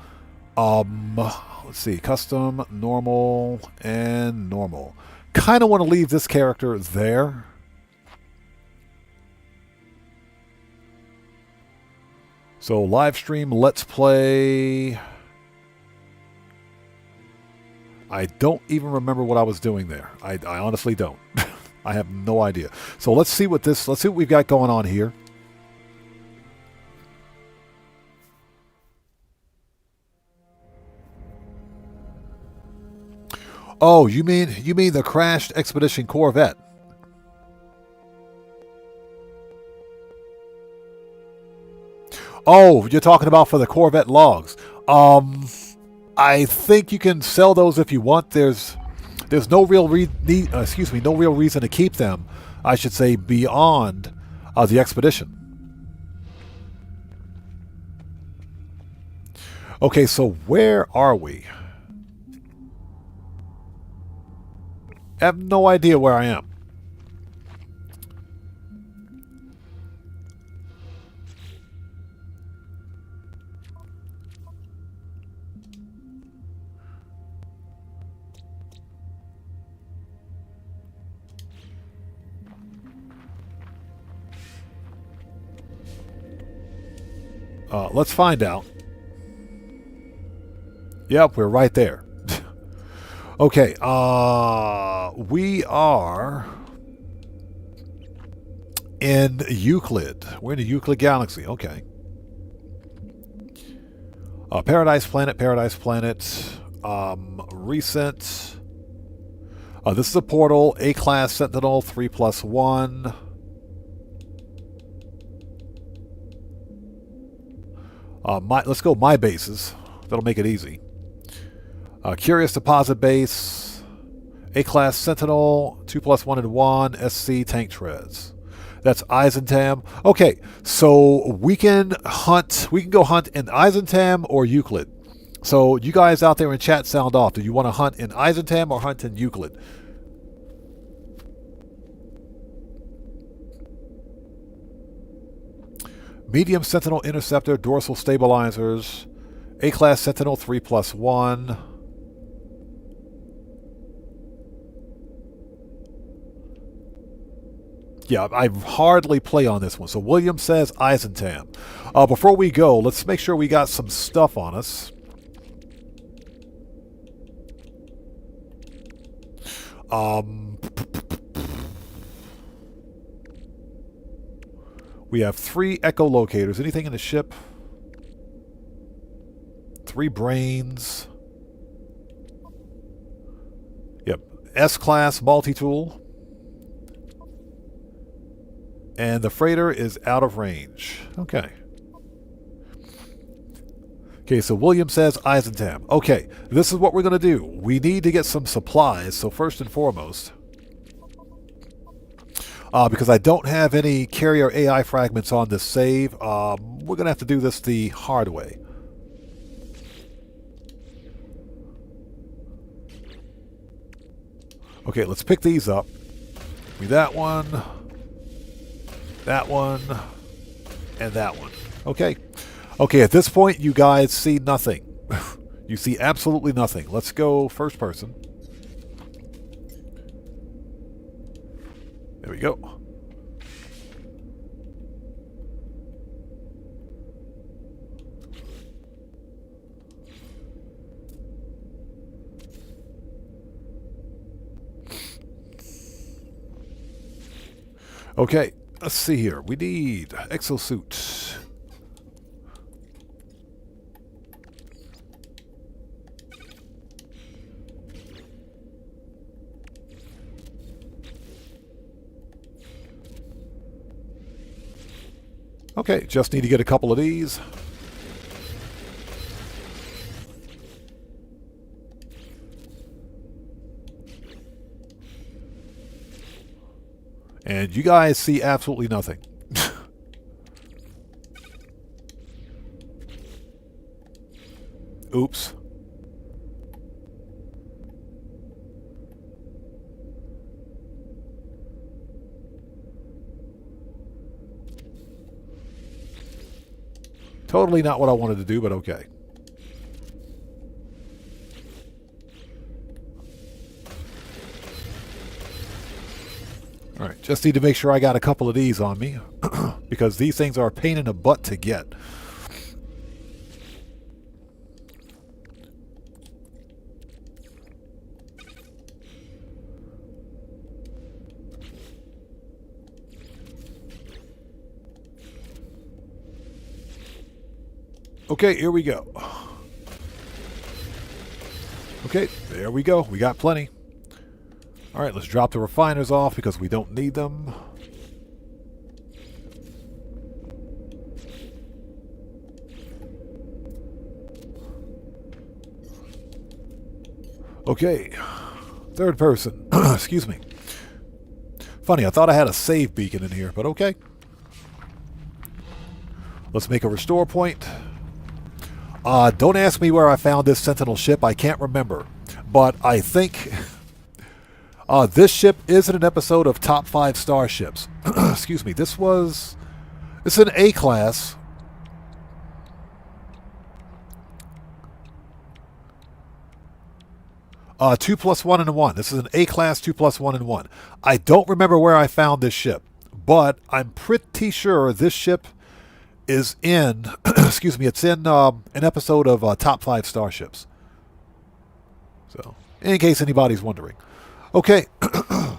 Let's see, custom, normal, and normal. Kind of want to leave this character there. So live stream, let's play. I don't even remember what I was doing there. I honestly don't. I have no idea. So let's see what we've got going on here. Oh, you mean the crashed Expedition Corvette? Oh, you're talking about for the Corvette logs. I think you can sell those if you want. There's no real no real reason to keep them, I should say, beyond the expedition. Okay, so where are we? I have no idea where I am. Let's find out. Yep, we're right there. Okay, we are in Euclid. We're in the Euclid Galaxy. Okay. Paradise Planet, Paradise Planet. Recent. This is a portal. A-class Sentinel, 3+1. Let's go my bases. That'll make it easy. Curious Deposit Base. A-class Sentinel, 2+1 and 1. SC Tank Treads. That's Eisentam. Okay, so we can go hunt in Eisentam or Euclid. So you guys out there in chat sound off. Do you want to hunt in Eisentam or hunt in Euclid? Medium Sentinel Interceptor, dorsal stabilizers. A-class Sentinel, 3+1. Yeah, I hardly play on this one. So William says Eisentam. Before we go, let's make sure we got some stuff on us. We have 3 echolocators. Anything in the ship? 3 brains. Yep. S-class multi-tool. And the freighter is out of range. Okay. Okay, so William says Eisentam. Okay, this is what we're going to do. We need to get some supplies, so first and foremost, because I don't have any carrier AI fragments on this save, we're going to have to do this the hard way. Okay, let's pick these up. That one, and that one. Okay. Okay, at this point, you guys see nothing. You see absolutely nothing. Let's go first person. There we go. Okay, let's see here. We need exosuit. Okay, just need to get a couple of these. And you guys see absolutely nothing. Oops. Totally not what I wanted to do, but okay. Alright, just need to make sure I got a couple of these on me, because these things are a pain in the butt to get. Okay, here we go. Okay, there we go. We got plenty. All right, let's drop the refiners off because we don't need them. Okay, third person. Excuse me. Funny, I thought I had a save beacon in here, but okay. Let's make a restore point. Don't ask me where I found this Sentinel ship. I can't remember. But I think this ship is in an episode of Top 5 Starships. Excuse me. This is an A-class. Two plus one and one. This is an A-class 2 plus 1 and 1. I don't remember where I found this ship. But I'm pretty sure this ship is in, excuse me, it's in an episode of Top 5 Starships. So, in case anybody's wondering. Okay. So,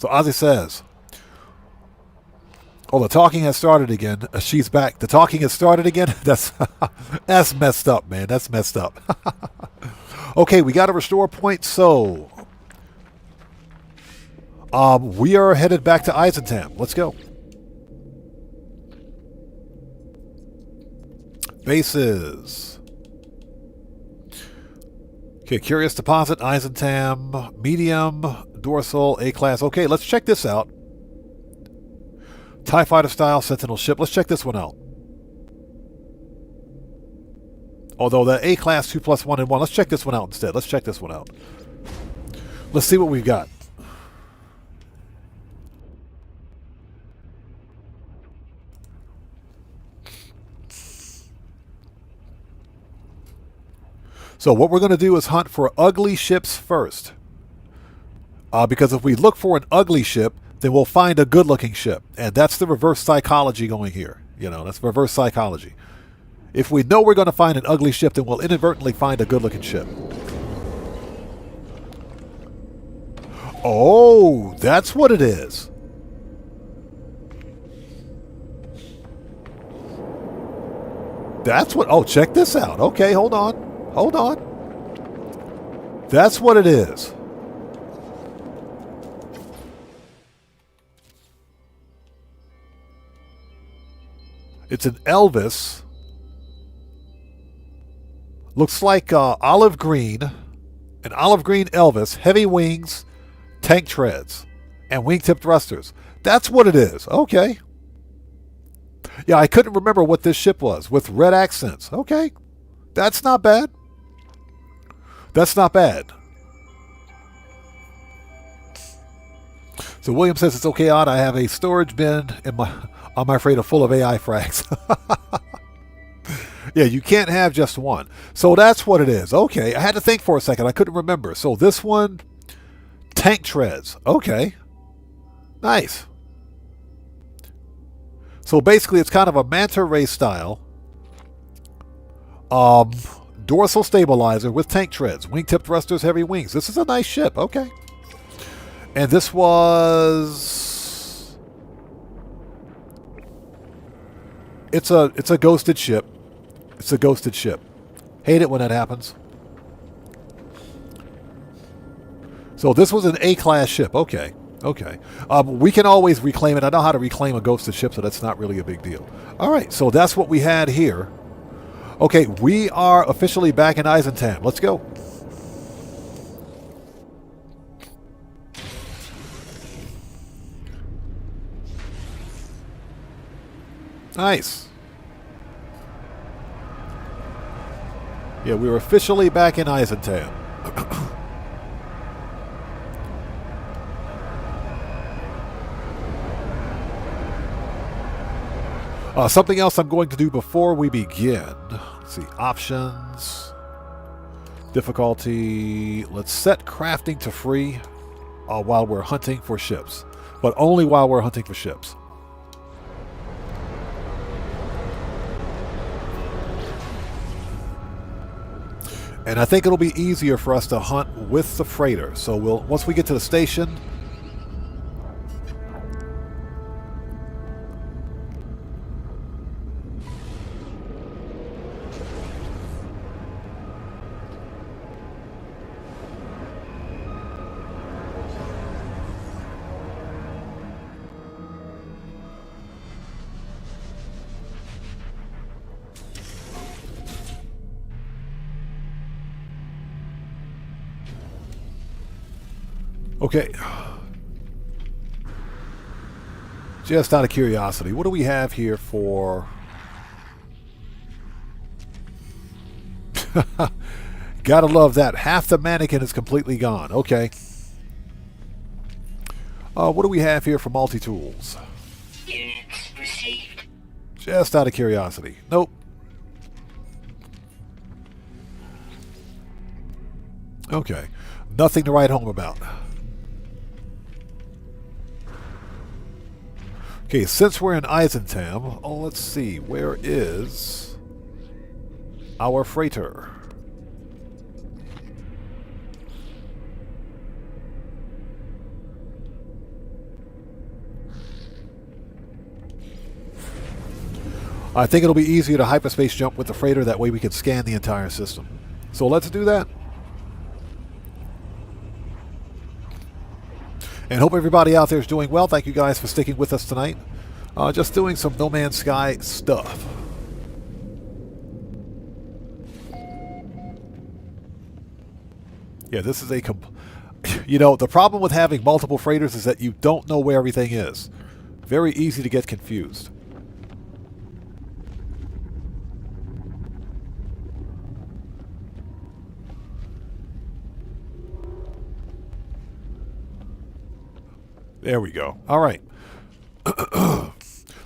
Ozzy says, oh, the talking has started again. She's back. The talking has started again? That's messed up, man. That's messed up. Okay, we got a restore point, so we are headed back to Eisentam. Let's go. Bases. Okay, Curious Deposit, Eisentam, Medium, Dorsal, A-Class. Okay, let's check this out. TIE Fighter style Sentinel ship. Let's check this one out. Although the A-Class 2 plus 1 and 1. Let's check this one out instead. Let's check this one out. Let's see what we've got. So what we're going to do is hunt for ugly ships first. Because if we look for an ugly ship, then we'll find a good-looking ship. And that's the reverse psychology going here. You know, that's reverse psychology. If we know we're going to find an ugly ship, then we'll inadvertently find a good-looking ship. Oh, that's what it is. That's what... Oh, check this out. Okay, hold on. Hold on. That's what it is. It's an Elvis. Looks like olive green. An olive green Elvis. Heavy wings. Tank treads. And wingtip thrusters. That's what it is. Okay. Yeah, I couldn't remember what this ship was. With red accents. Okay. That's not bad. That's not bad. So William says it's okay, Odd. I have a storage bin on my freighter full of AI frags. Yeah, you can't have just one. So that's what it is. Okay, I had to think for a second. I couldn't remember. So this one, tank treads. Okay. Nice. So basically it's kind of a manta ray style. Dorsal stabilizer with tank treads. Wingtip thrusters, heavy wings. This is a nice ship. Okay. And this was... It's a ghosted ship. It's a ghosted ship. Hate it when that happens. So this was an A-class ship. Okay. Okay. We can always reclaim it. I know how to reclaim a ghosted ship, so that's not really a big deal. All right. So that's what we had here. Okay. We are officially back in Eisentam. Let's go. Nice. Yeah, we're officially back in Eisentam. Something else I'm going to do before we begin. Let's see, options, difficulty. Let's set crafting to free while we're hunting for ships, but only while we're hunting for ships. And I think it'll be easier for us to hunt with the freighter. So once we get to the station. Okay. Just out of curiosity, what do we have here for... Gotta love that. Half the mannequin is completely gone. Okay. What do we have here for multi-tools? Units received. Just out of curiosity. Nope. Okay. Nothing to write home about. Okay, since we're in Eisentam, let's see, where is our freighter? I think it'll be easier to hyperspace jump with the freighter, that way we can scan the entire system. So let's do that. And hope everybody out there is doing well. Thank you guys for sticking with us tonight. Just doing some No Man's Sky stuff. Yeah, this is a... You know, the problem with having multiple freighters is that you don't know where everything is. Very easy to get confused. There we go. All right.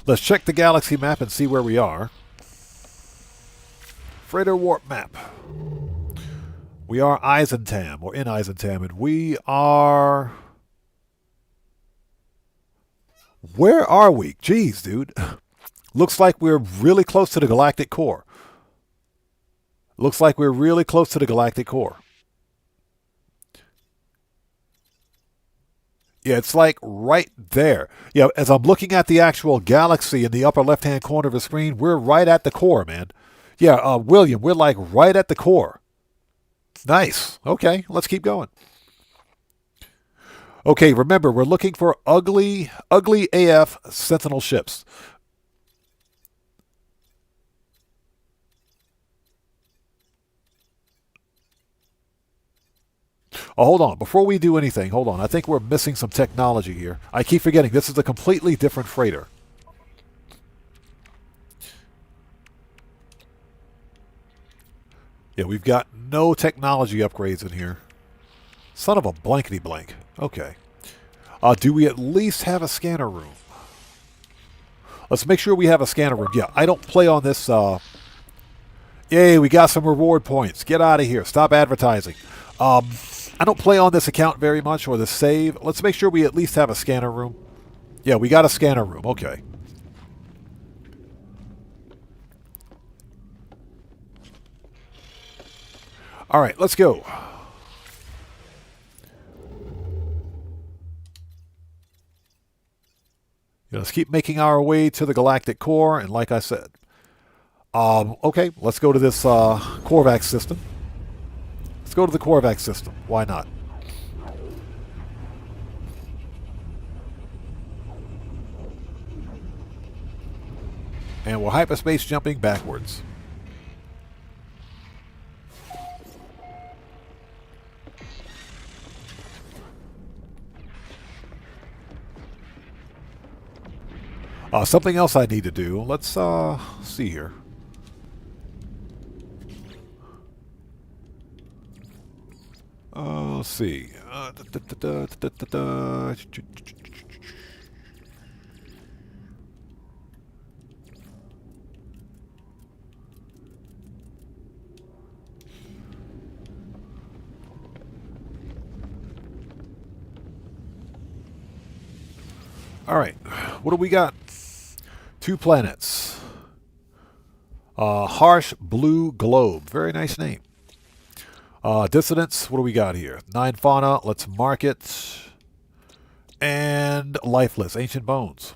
Let's check the galaxy map and see where we are. Freighter warp map. We are Eisentam, or in Eisentam, and we are... Where are we? Jeez, dude. Looks like we're really close to the galactic core. Looks like we're really close to the galactic core. Yeah, it's like right there. Yeah, as I'm looking at the actual galaxy in the upper left-hand corner of the screen, we're right at the core, man. Yeah, William, we're like right at the core. Nice. Okay, let's keep going. Okay, remember, we're looking for ugly AF Sentinel ships. Oh, hold on. Before we do anything, hold on. I think we're missing some technology here. I keep forgetting this is a completely different freighter. Yeah, we've got no technology upgrades in here. Son of a blankety blank. Okay. Do we at least have a scanner room? Let's make sure we have a scanner room. Yeah, I don't play on this. Yay, we got some reward points. Get out of here. Stop advertising. I don't play on this account very much, or the save. Let's make sure we at least have a scanner room. Yeah, we got a scanner room. Okay. All right, let's go. Let's keep making our way to the galactic core, and like I said, okay, let's go to this Korvax system. Let's go to the Korvax system. Why not? And we're hyperspace jumping backwards. Something else I need to do. Let's see here. Let's see. All right. What do we got? 2 planets. Harsh Blue Globe. Very nice name. Dissidents. What do we got here? 9 fauna. Let's mark it. And lifeless. Ancient bones.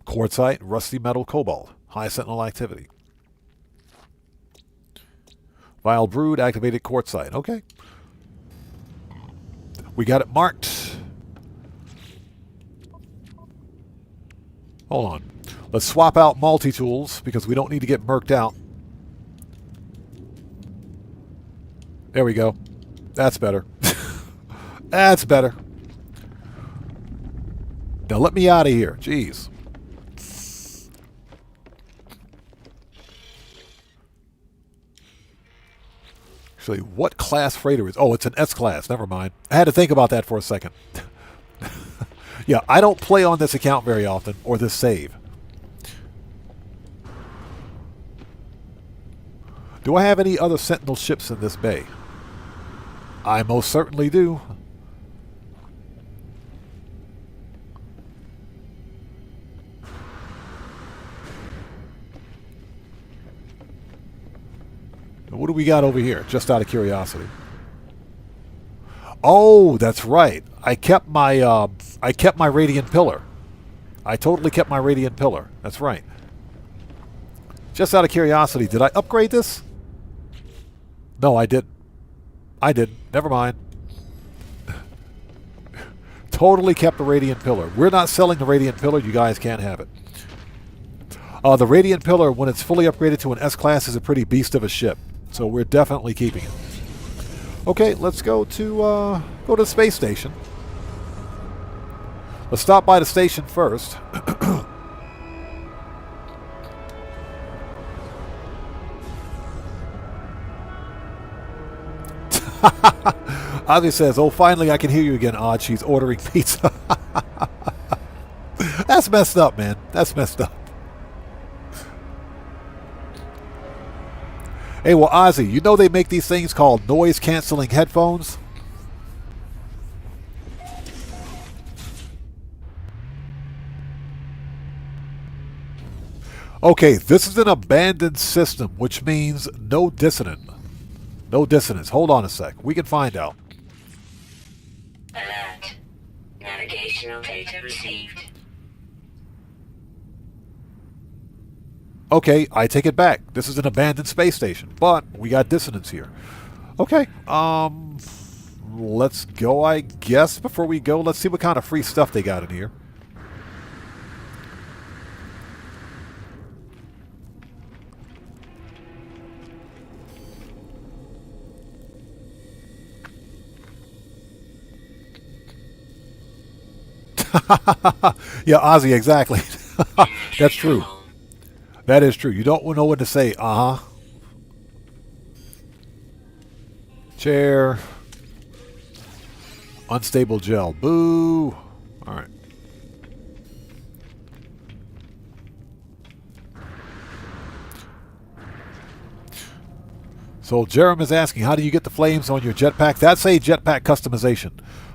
Quartzite. Rusty metal cobalt. High sentinel activity. Vile brood. Activated quartzite. Okay. We got it marked. Hold on. Let's swap out multi-tools because we don't need to get murked out. There we go. That's better. That's better. Now let me out of here. Jeez. Actually, what class freighter is... Oh, it's an S-class. Never mind. I had to think about that for a second. Yeah, I don't play on this account very often, or this save. Do I have any other Sentinel ships in this bay? I most certainly do. What do we got over here, just out of curiosity? Oh, that's right. I kept my radiant pillar. I totally kept my radiant pillar. That's right. Just out of curiosity, did I upgrade this? No, I didn't. I didn't. Never mind. Totally kept the radiant pillar. We're not selling the radiant pillar. You guys can't have it. The radiant pillar, when it's fully upgraded to an S-class, is a pretty beast of a ship. So we're definitely keeping it. Okay, let's go to the space station. Let's stop by the station first. Ozzy says, "Oh, finally I can hear you again, Odd. She's ordering pizza." That's messed up, man. That's messed up. Hey, well, Ozzy, you know they make these things called noise-canceling headphones? Okay, this is an abandoned system, which means no dissonant. No dissonance. Hold on a sec. We can find out. Alert. Navigational data received. Okay, I take it back. This is an abandoned space station, but we got dissonance here. Okay, let's go, I guess. Before we go, let's see what kind of free stuff they got in here. Yeah, Ozzy, exactly. That's true. That is true. You don't know what to say. Uh-huh. Chair. Unstable gel. Boo. All right. So Jerem is asking, how do you get the flames on your jetpack? That's a jetpack customization.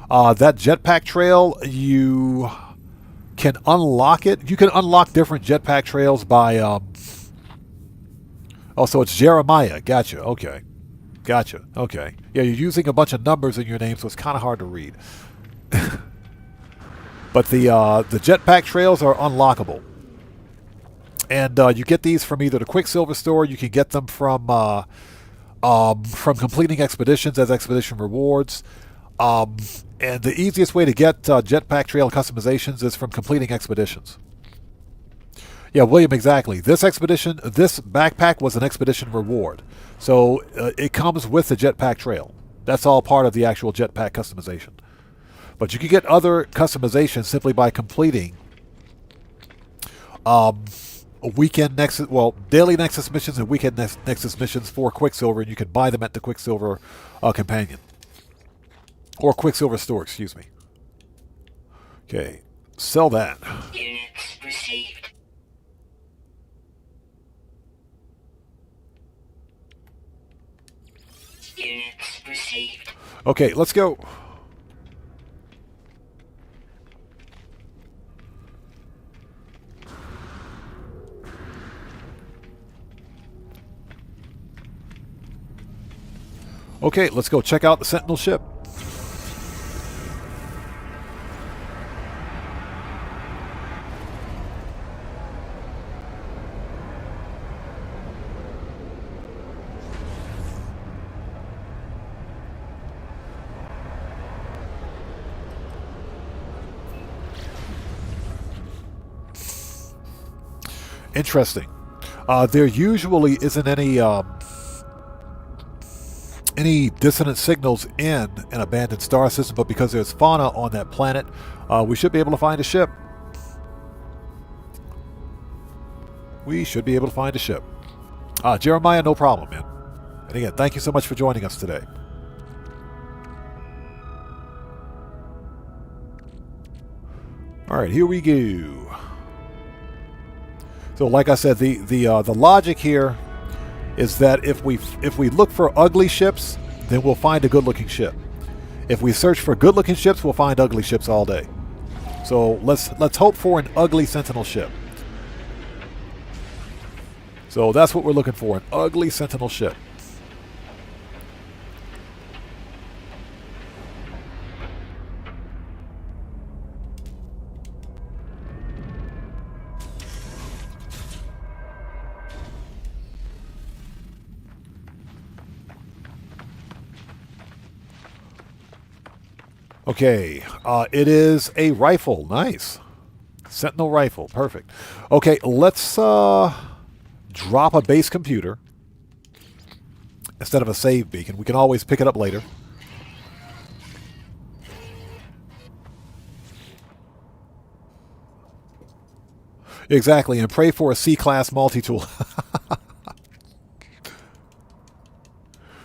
That jetpack trail, you can unlock it. You can unlock different jetpack trails by... Oh, so it's Jeremiah. Gotcha. Okay. Gotcha. Okay. Yeah, you're using a bunch of numbers in your name, so it's kind of hard to read. But the jetpack trails are unlockable. And you get these from either the Quicksilver store, you can get them from completing expeditions as expedition rewards. And the easiest way to get jetpack trail customizations is from completing expeditions. Yeah, William, exactly. This backpack was an expedition reward. So it comes with the jetpack trail. That's all part of the actual jetpack customization. But you can get other customizations simply by completing daily Nexus missions and weekend Nexus missions for Quicksilver, and you can buy them at the Quicksilver Companion. Or Quicksilver store, excuse me. Okay, sell that. Units received. Units received. Okay, let's go. Okay, let's go check out the Sentinel ship. Interesting. There usually isn't any dissonant signals in an abandoned star system, but because there's fauna on that planet, we should be able to find a ship. We should be able to find a ship. Jeremiah, no problem, man. And again, thank you so much for joining us today. All right, here we go. So, like I said, the logic here is that if we look for ugly ships, then we'll find a good-looking ship. If we search for good-looking ships, we'll find ugly ships all day. So let's hope for an ugly Sentinel ship. So that's what we're looking for, an ugly Sentinel ship. Okay, it is a rifle. Nice. Sentinel rifle. Perfect. Okay, let's drop a base computer instead of a save beacon. We can always pick it up later. Exactly, and pray for a C-class multi-tool.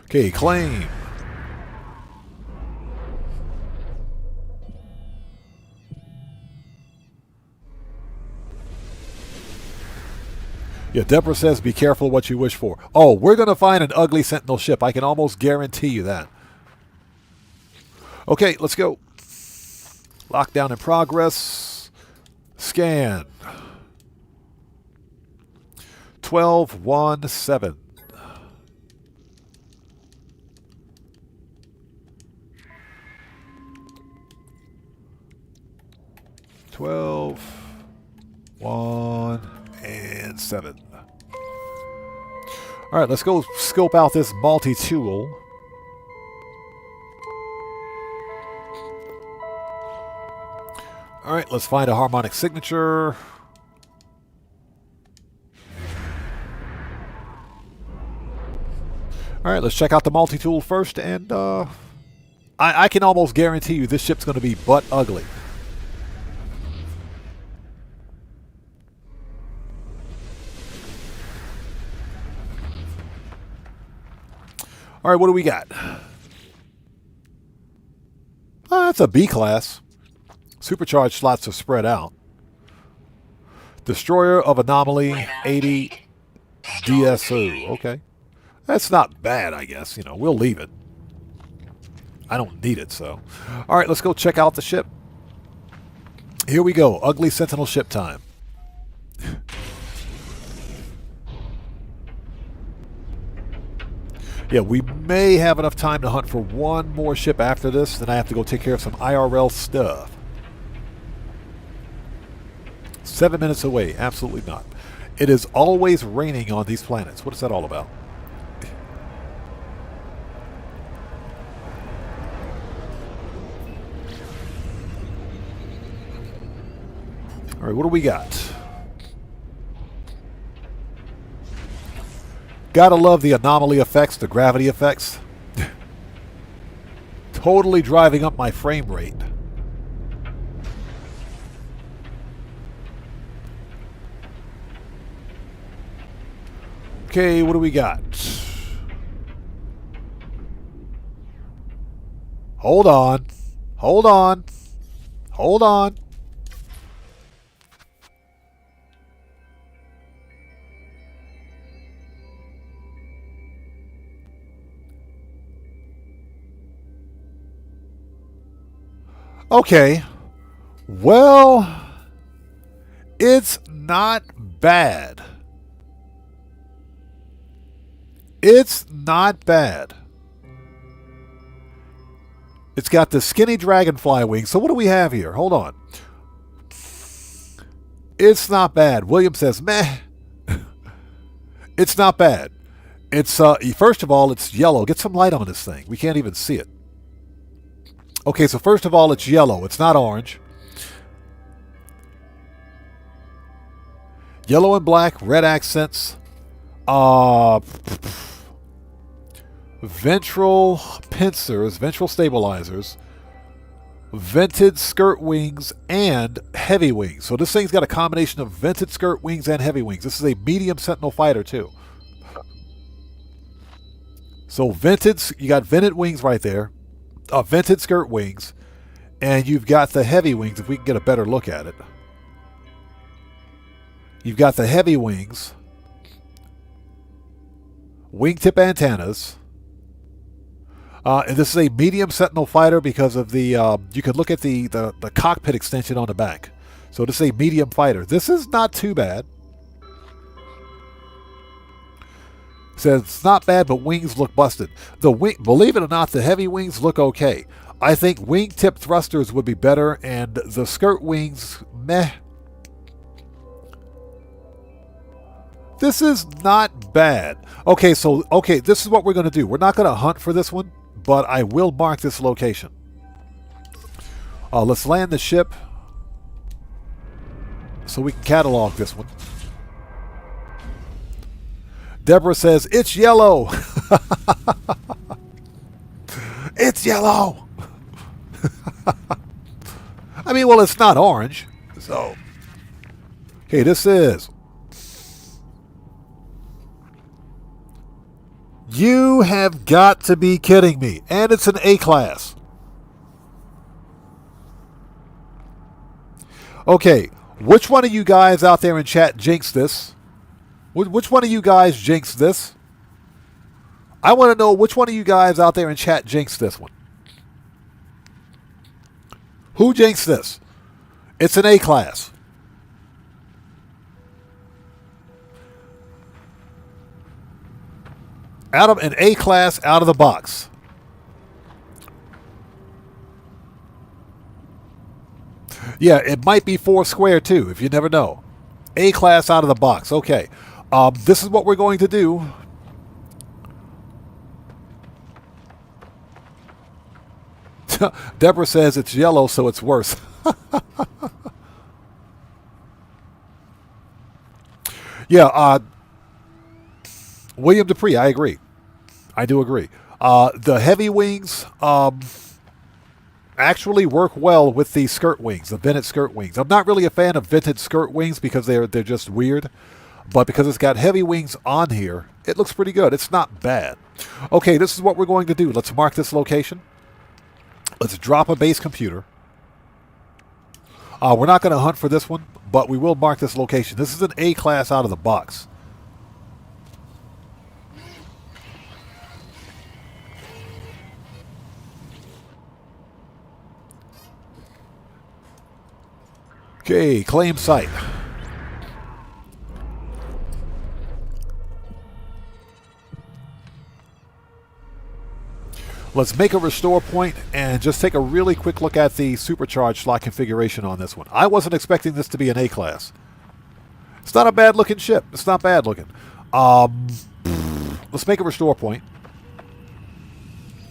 Okay, claim. Yeah, Deborah says be careful what you wish for. Oh, we're going to find an ugly Sentinel ship. I can almost guarantee you that. Okay, let's go. Lockdown in progress. Scan. 1217. One and 7. All right, let's go scope out this multi-tool. All right, let's find a harmonic signature. All right, let's check out the multi-tool first, and I can almost guarantee you this ship's going to be butt ugly. All right, what do we got? That's a B class. Supercharged slots are spread out. Destroyer of Anomaly 80 DSO. Okay. That's not bad, I guess. You know, we'll leave it. I don't need it, so. All right, let's go check out the ship. Here we go. Ugly Sentinel ship time. Yeah, we may have enough time to hunt for one more ship after this. Then I have to go take care of some IRL stuff. 7 minutes away. Absolutely not. It is always raining on these planets. What is that all about? All right, what do we got? Gotta love the anomaly effects, the gravity effects. Totally driving up my frame rate. Okay, what do we got? Hold on. Hold on. Hold on. Okay. Well, it's not bad. It's not bad. It's got the skinny dragonfly wings. So what do we have here? Hold on. It's not bad. William says, meh. It's not bad. It's first of all, it's yellow. Get some light on this thing. We can't even see it. Okay, so first of all, it's yellow. It's not orange. Yellow and black, red accents. Ventral pincers, ventral stabilizers, vented skirt wings, and heavy wings. So this thing's got a combination of vented skirt wings and heavy wings. This is a medium Sentinel fighter, too. So vented, you got vented wings right there. Vented skirt wings, and you've got the heavy wings, if we can get a better look at it. You've got the heavy wings, wingtip antennas, and this is a medium Sentinel fighter because of the, you can look at the cockpit extension on the back. So this is a medium fighter. This is not too bad. Says it's not bad, but wings look busted. Believe it or not, the heavy wings look okay. I think wingtip thrusters would be better, and the skirt wings, meh. This is not bad. Okay, this is what we're going to do. We're not going to hunt for this one, but I will mark this location. Let's land the ship so we can catalog this one. Deborah says, it's yellow. It's yellow. I mean, well, it's not orange. So, okay, this is. You have got to be kidding me. And it's an A class. Okay, which one of you guys out there in chat jinxed this? Which one of you guys jinxed this? I want to know which one of you guys out there in chat jinxed this one. Who jinxed this? It's an A class. Out of an A class out of the box. Yeah, it might be 4 square too, if you never know. A class out of the box. Okay. This is what we're going to do. Deborah says it's yellow, so it's worse. Yeah, William Dupree, I agree. I do agree. The heavy wings actually work well with the skirt wings, the vented skirt wings. I'm not really a fan of vented skirt wings because they're just weird. But because it's got heavy wings on here, it looks pretty good. It's not bad. Okay, this is what we're going to do. Let's mark this location. Let's drop a base computer. We're not going to hunt for this one, but we will mark this location. This is an A class out of the box. Okay, claim site. Let's make a restore point and just take a really quick look at the supercharged slot configuration on this one. I wasn't expecting this to be an A class. It's not a bad looking ship. It's not bad looking. Let's make a restore point.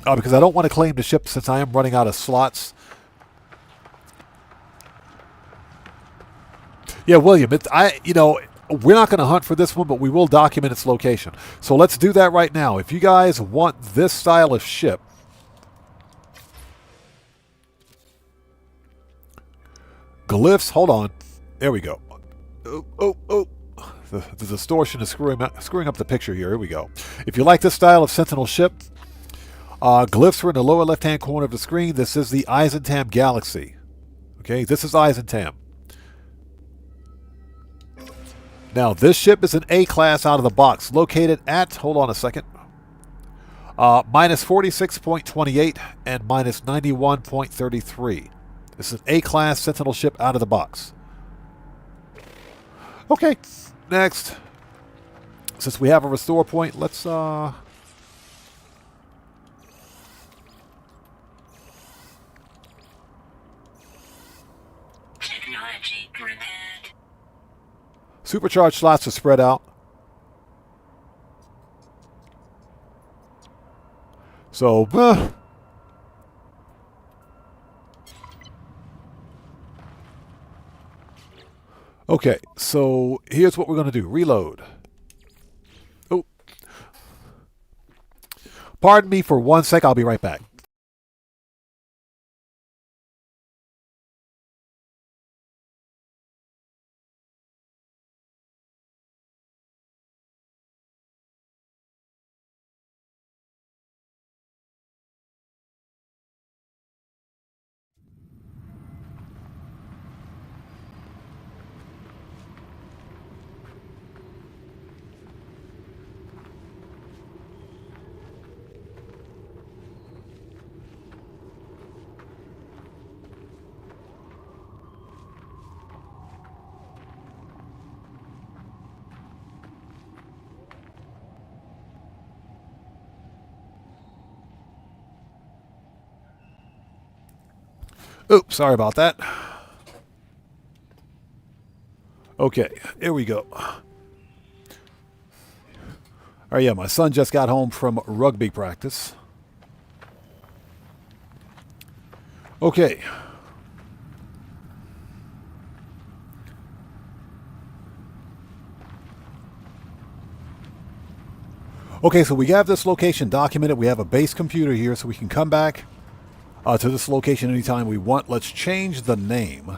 Because I don't want to claim the ship since I am running out of slots. Yeah, William, we're not going to hunt for this one, but we will document its location. So let's do that right now. If you guys want this style of ship, glyphs, hold on. There we go. Oh. The distortion is screwing up the picture here. Here we go. If you like this style of Sentinel ship, glyphs are in the lower left-hand corner of the screen. This is the Eisentam Galaxy. Okay, this is Eisentam. Now, this ship is an A-class out of the box, located at, hold on a second, minus 46.28 and minus 91.33. This is an A-class Sentinel ship out of the box. Okay, next. Since we have a restore point, let's... Technology repaired. Supercharged slots are spread out. So, okay, so here's what we're going to do. Reload. Oh. Pardon me for 1 sec. I'll be right back. Oops, sorry about that. Okay, here we go. Oh yeah, my son just got home from rugby practice. Okay. Okay, so we have this location documented. We have a base computer here, so we can come back to this location anytime we want. Let's change the name.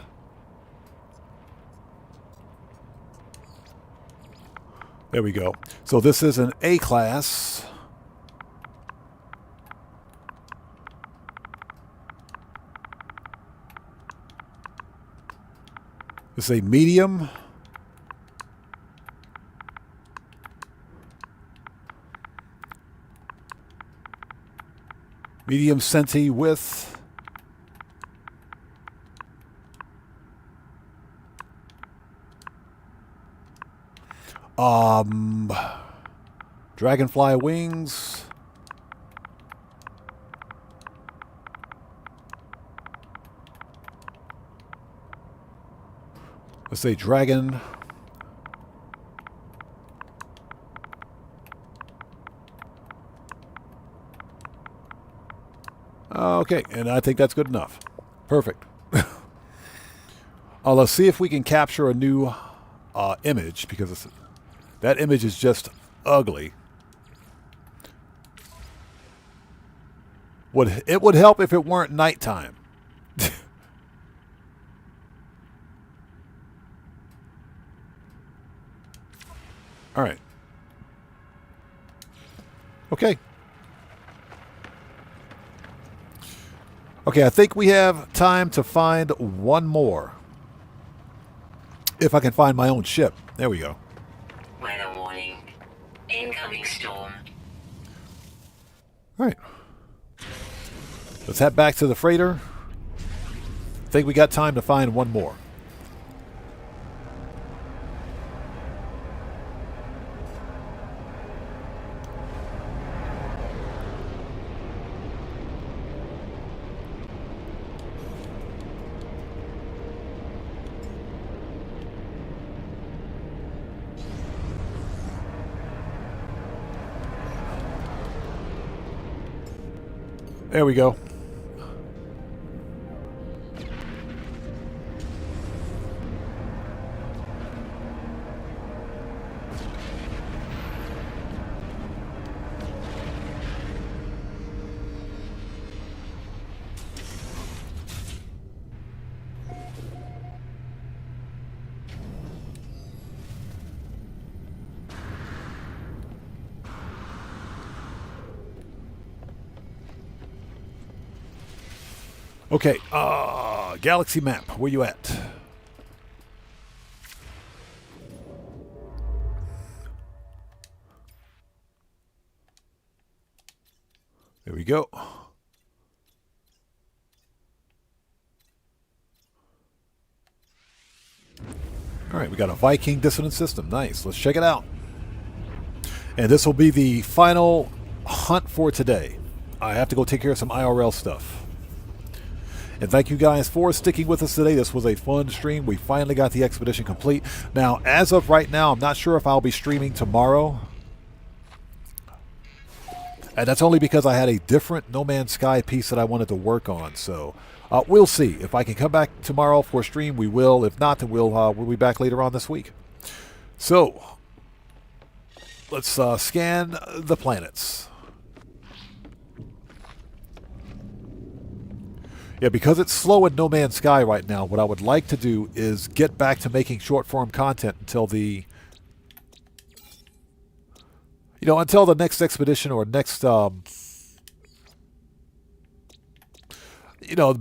There we go. So this is an A-class. This is a medium. Medium Senti with dragonfly wings. Let's say dragon. Okay, and I think that's good enough. Perfect. Let's see if we can capture a new image, because that image is just ugly. It would help if it weren't nighttime. All right. Okay. Okay, I think we have time to find one more. If I can find my own ship. There we go. Weather warning. Incoming storm. All right. Let's head back to the freighter. I think we got time to find one more. There we go. Okay, galaxy map, where you at? There we go. All right, we got a Viking dissonance system. Nice. Let's check it out. And this will be the final hunt for today. I have to go take care of some IRL stuff. And thank you guys for sticking with us today. This was a fun stream. We finally got the expedition complete. Now, as of right now, I'm not sure if I'll be streaming tomorrow. And that's only because I had a different No Man's Sky piece that I wanted to work on. So we'll see. If I can come back tomorrow for a stream, we will. If not, then we'll be back later on this week. So let's scan the planets. Yeah, because it's slow in No Man's Sky right now, what I would like to do is get back to making short-form content until the... until the next expedition or next, the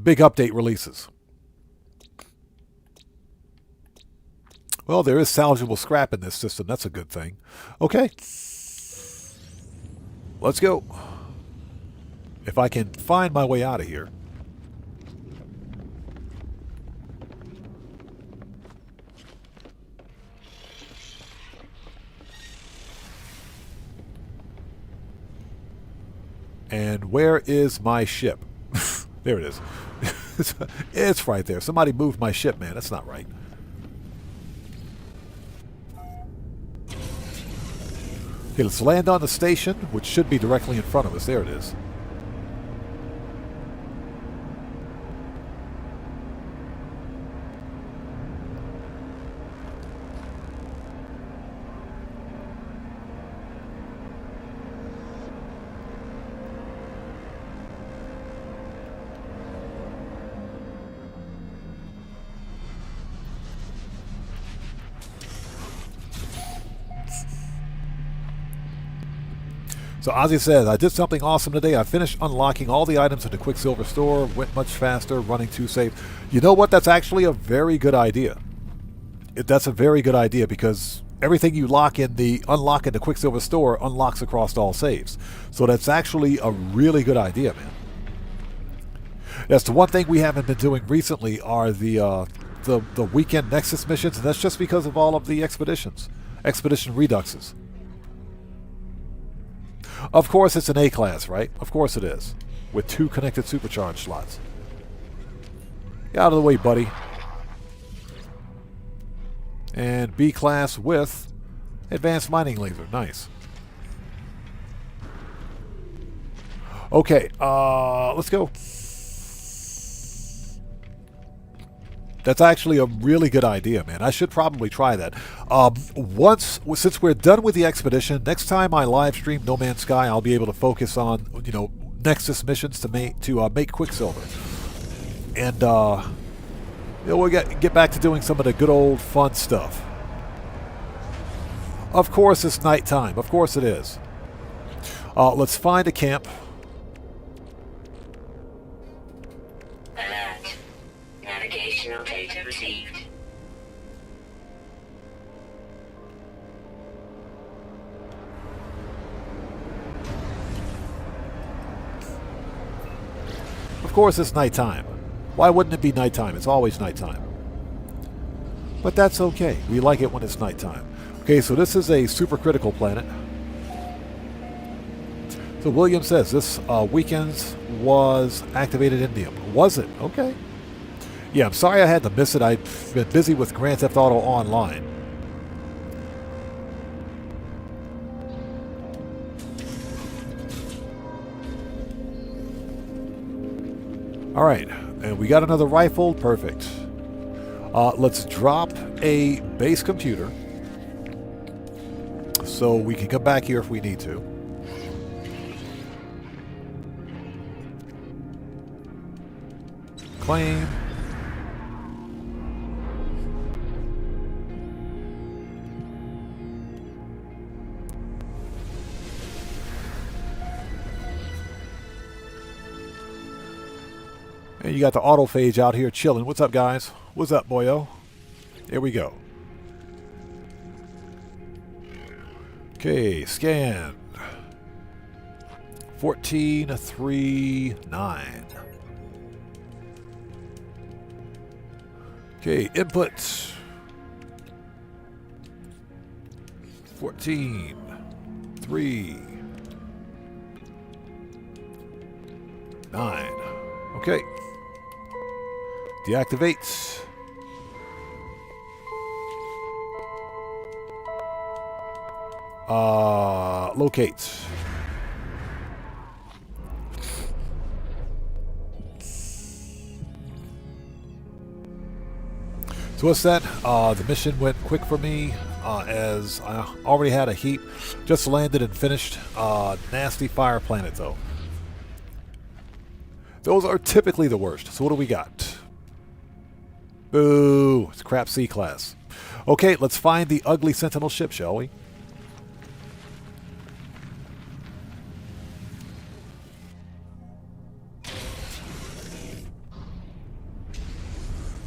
big update releases. Well, there is salvageable scrap in this system. That's a good thing. Okay. Let's go. If I can find my way out of here. And where is my ship? There it is. It's right there. Somebody moved my ship, man. That's not right. Okay, let's land on the station, which should be directly in front of us. There it is. So Ozzy says, I did something awesome today. I finished unlocking all the items in the Quicksilver store, went much faster, running too safe. You know what? That's actually a very good idea. That's a very good idea because everything you unlock in the Quicksilver store unlocks across all saves. So that's actually a really good idea, man. That's the one thing we haven't been doing recently are the weekend Nexus missions, and that's just because of all of the expedition reduxes. Of course, it's an A-class, right? Of course it is. With 2 connected supercharge slots. Get out of the way, buddy. And B-class with advanced mining laser. Nice. Okay, let's go. That's actually a really good idea, man. I should probably try that. Since we're done with the expedition, next time I live stream No Man's Sky, I'll be able to focus on, Nexus missions to make Quicksilver, and we'll get back to doing some of the good old fun stuff. Of course, it's nighttime. Of course, it is. Let's find a camp. Alert. Navigational data received. Of course, it's nighttime. Why wouldn't it be nighttime? It's always nighttime. But that's okay. We like it when it's nighttime. Okay, so this is a supercritical planet. So William says this weekend's was activated Indium. Was it? Okay. Yeah, I'm sorry I had to miss it. I've been busy with Grand Theft Auto Online. All right, and we got another rifle. Perfect. Let's drop a base computer so we can come back here if we need to. Claim. And you got the autophage out here chilling. What's up, guys? What's up, boyo? Here we go. Okay, scan. 1439. Okay, input. 14 3 9. Okay. Deactivate. Locate. So what's that? The mission went quick for me, as I already had a heap. Just landed and finished. Nasty fire planet, though. Those are typically the worst. So what do we got? Boo! It's crap C-class. Okay, let's find the ugly Sentinel ship, shall we?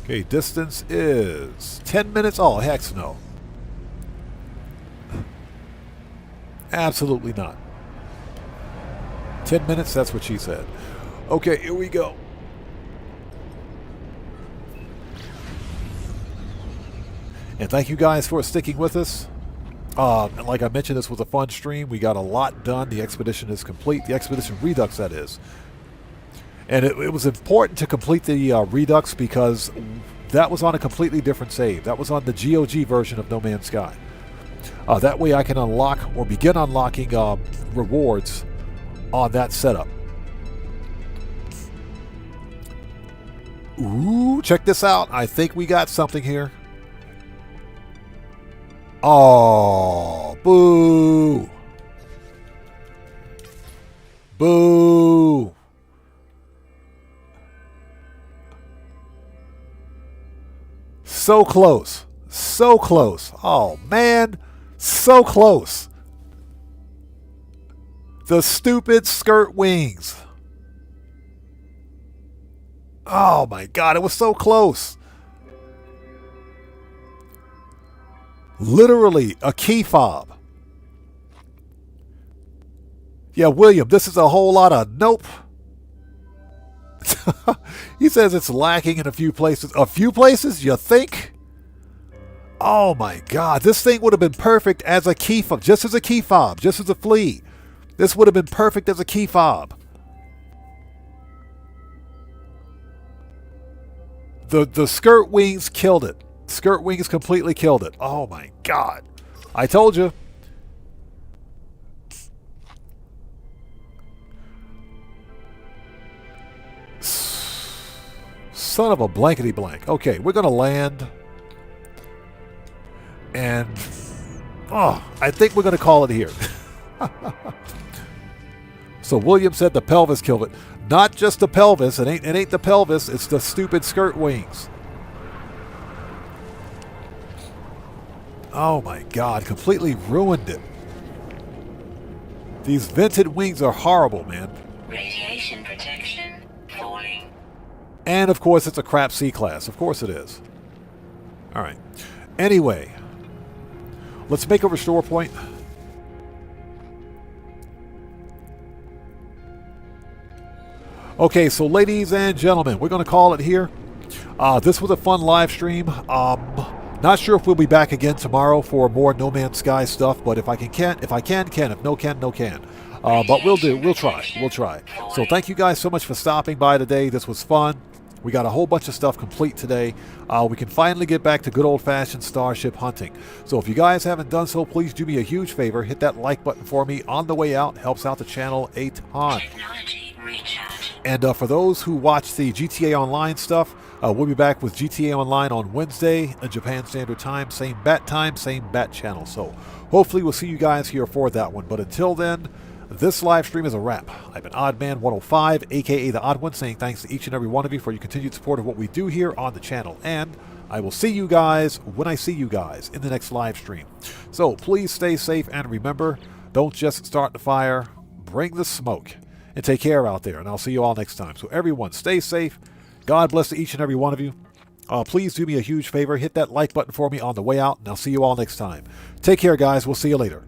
Okay, distance is 10 minutes. Oh, heck no. Absolutely not. 10 minutes, that's what she said. Okay, here we go. And thank you guys for sticking with us. And like I mentioned, this was a fun stream. We got a lot done. The expedition is complete. The expedition Redux, that is. And it was important to complete the Redux because that was on a completely different save. That was on the GOG version of No Man's Sky. That way I can unlock or begin unlocking rewards on that setup. Ooh, check this out. I think we got something here. Oh, boo. Boo. So close. So close. Oh, man. So close. The stupid skirt wings. Oh, my God. It was so close. Literally a key fob. Yeah, William, this is a whole lot of nope. He says it's lacking in a few places. A few places, you think? Oh my God, this thing would have been perfect as a key fob, just as a key fob, just as a flea. This would have been perfect as a key fob. The skirt wings killed it. Skirt wings completely killed it. Oh my God. I told you. Son of a blankety blank. Okay, we're going to land. And, I think we're going to call it here. So William said the pelvis killed it. Not just the pelvis. It ain't the pelvis. It's the stupid skirt wings. Oh my God. Completely ruined it. These vented wings are horrible, man. Radiation protection falling. And of course, it's a crap C-class. Of course it is. All right. Anyway, let's make a restore point. Okay, so ladies and gentlemen, we're going to call it here. This was a fun live stream. Not sure if we'll be back again tomorrow for more No Man's Sky stuff, but if I can. If no can, no can. But we'll try. So thank you guys so much for stopping by today. This was fun. We got a whole bunch of stuff complete today. We can finally get back to good old-fashioned Starship hunting. So if you guys haven't done so, please do me a huge favor. Hit that like button for me on the way out. Helps out the channel a ton. Technology recharge. And for those who watch the GTA Online stuff, we'll be back with GTA Online on Wednesday, Japan Standard Time, same bat channel. So hopefully we'll see you guys here for that one. But until then, this live stream is a wrap. I've been Oddman105, aka The Odd One, saying thanks to each and every one of you for your continued support of what we do here on the channel. And I will see you guys when I see you guys in the next live stream. So please stay safe and remember, don't just start the fire, bring the smoke. And take care out there, and I'll see you all next time. So everyone, stay safe. God bless to each and every one of you. Please do me a huge favor. Hit that like button for me on the way out, and I'll see you all next time. Take care, guys. We'll see you later.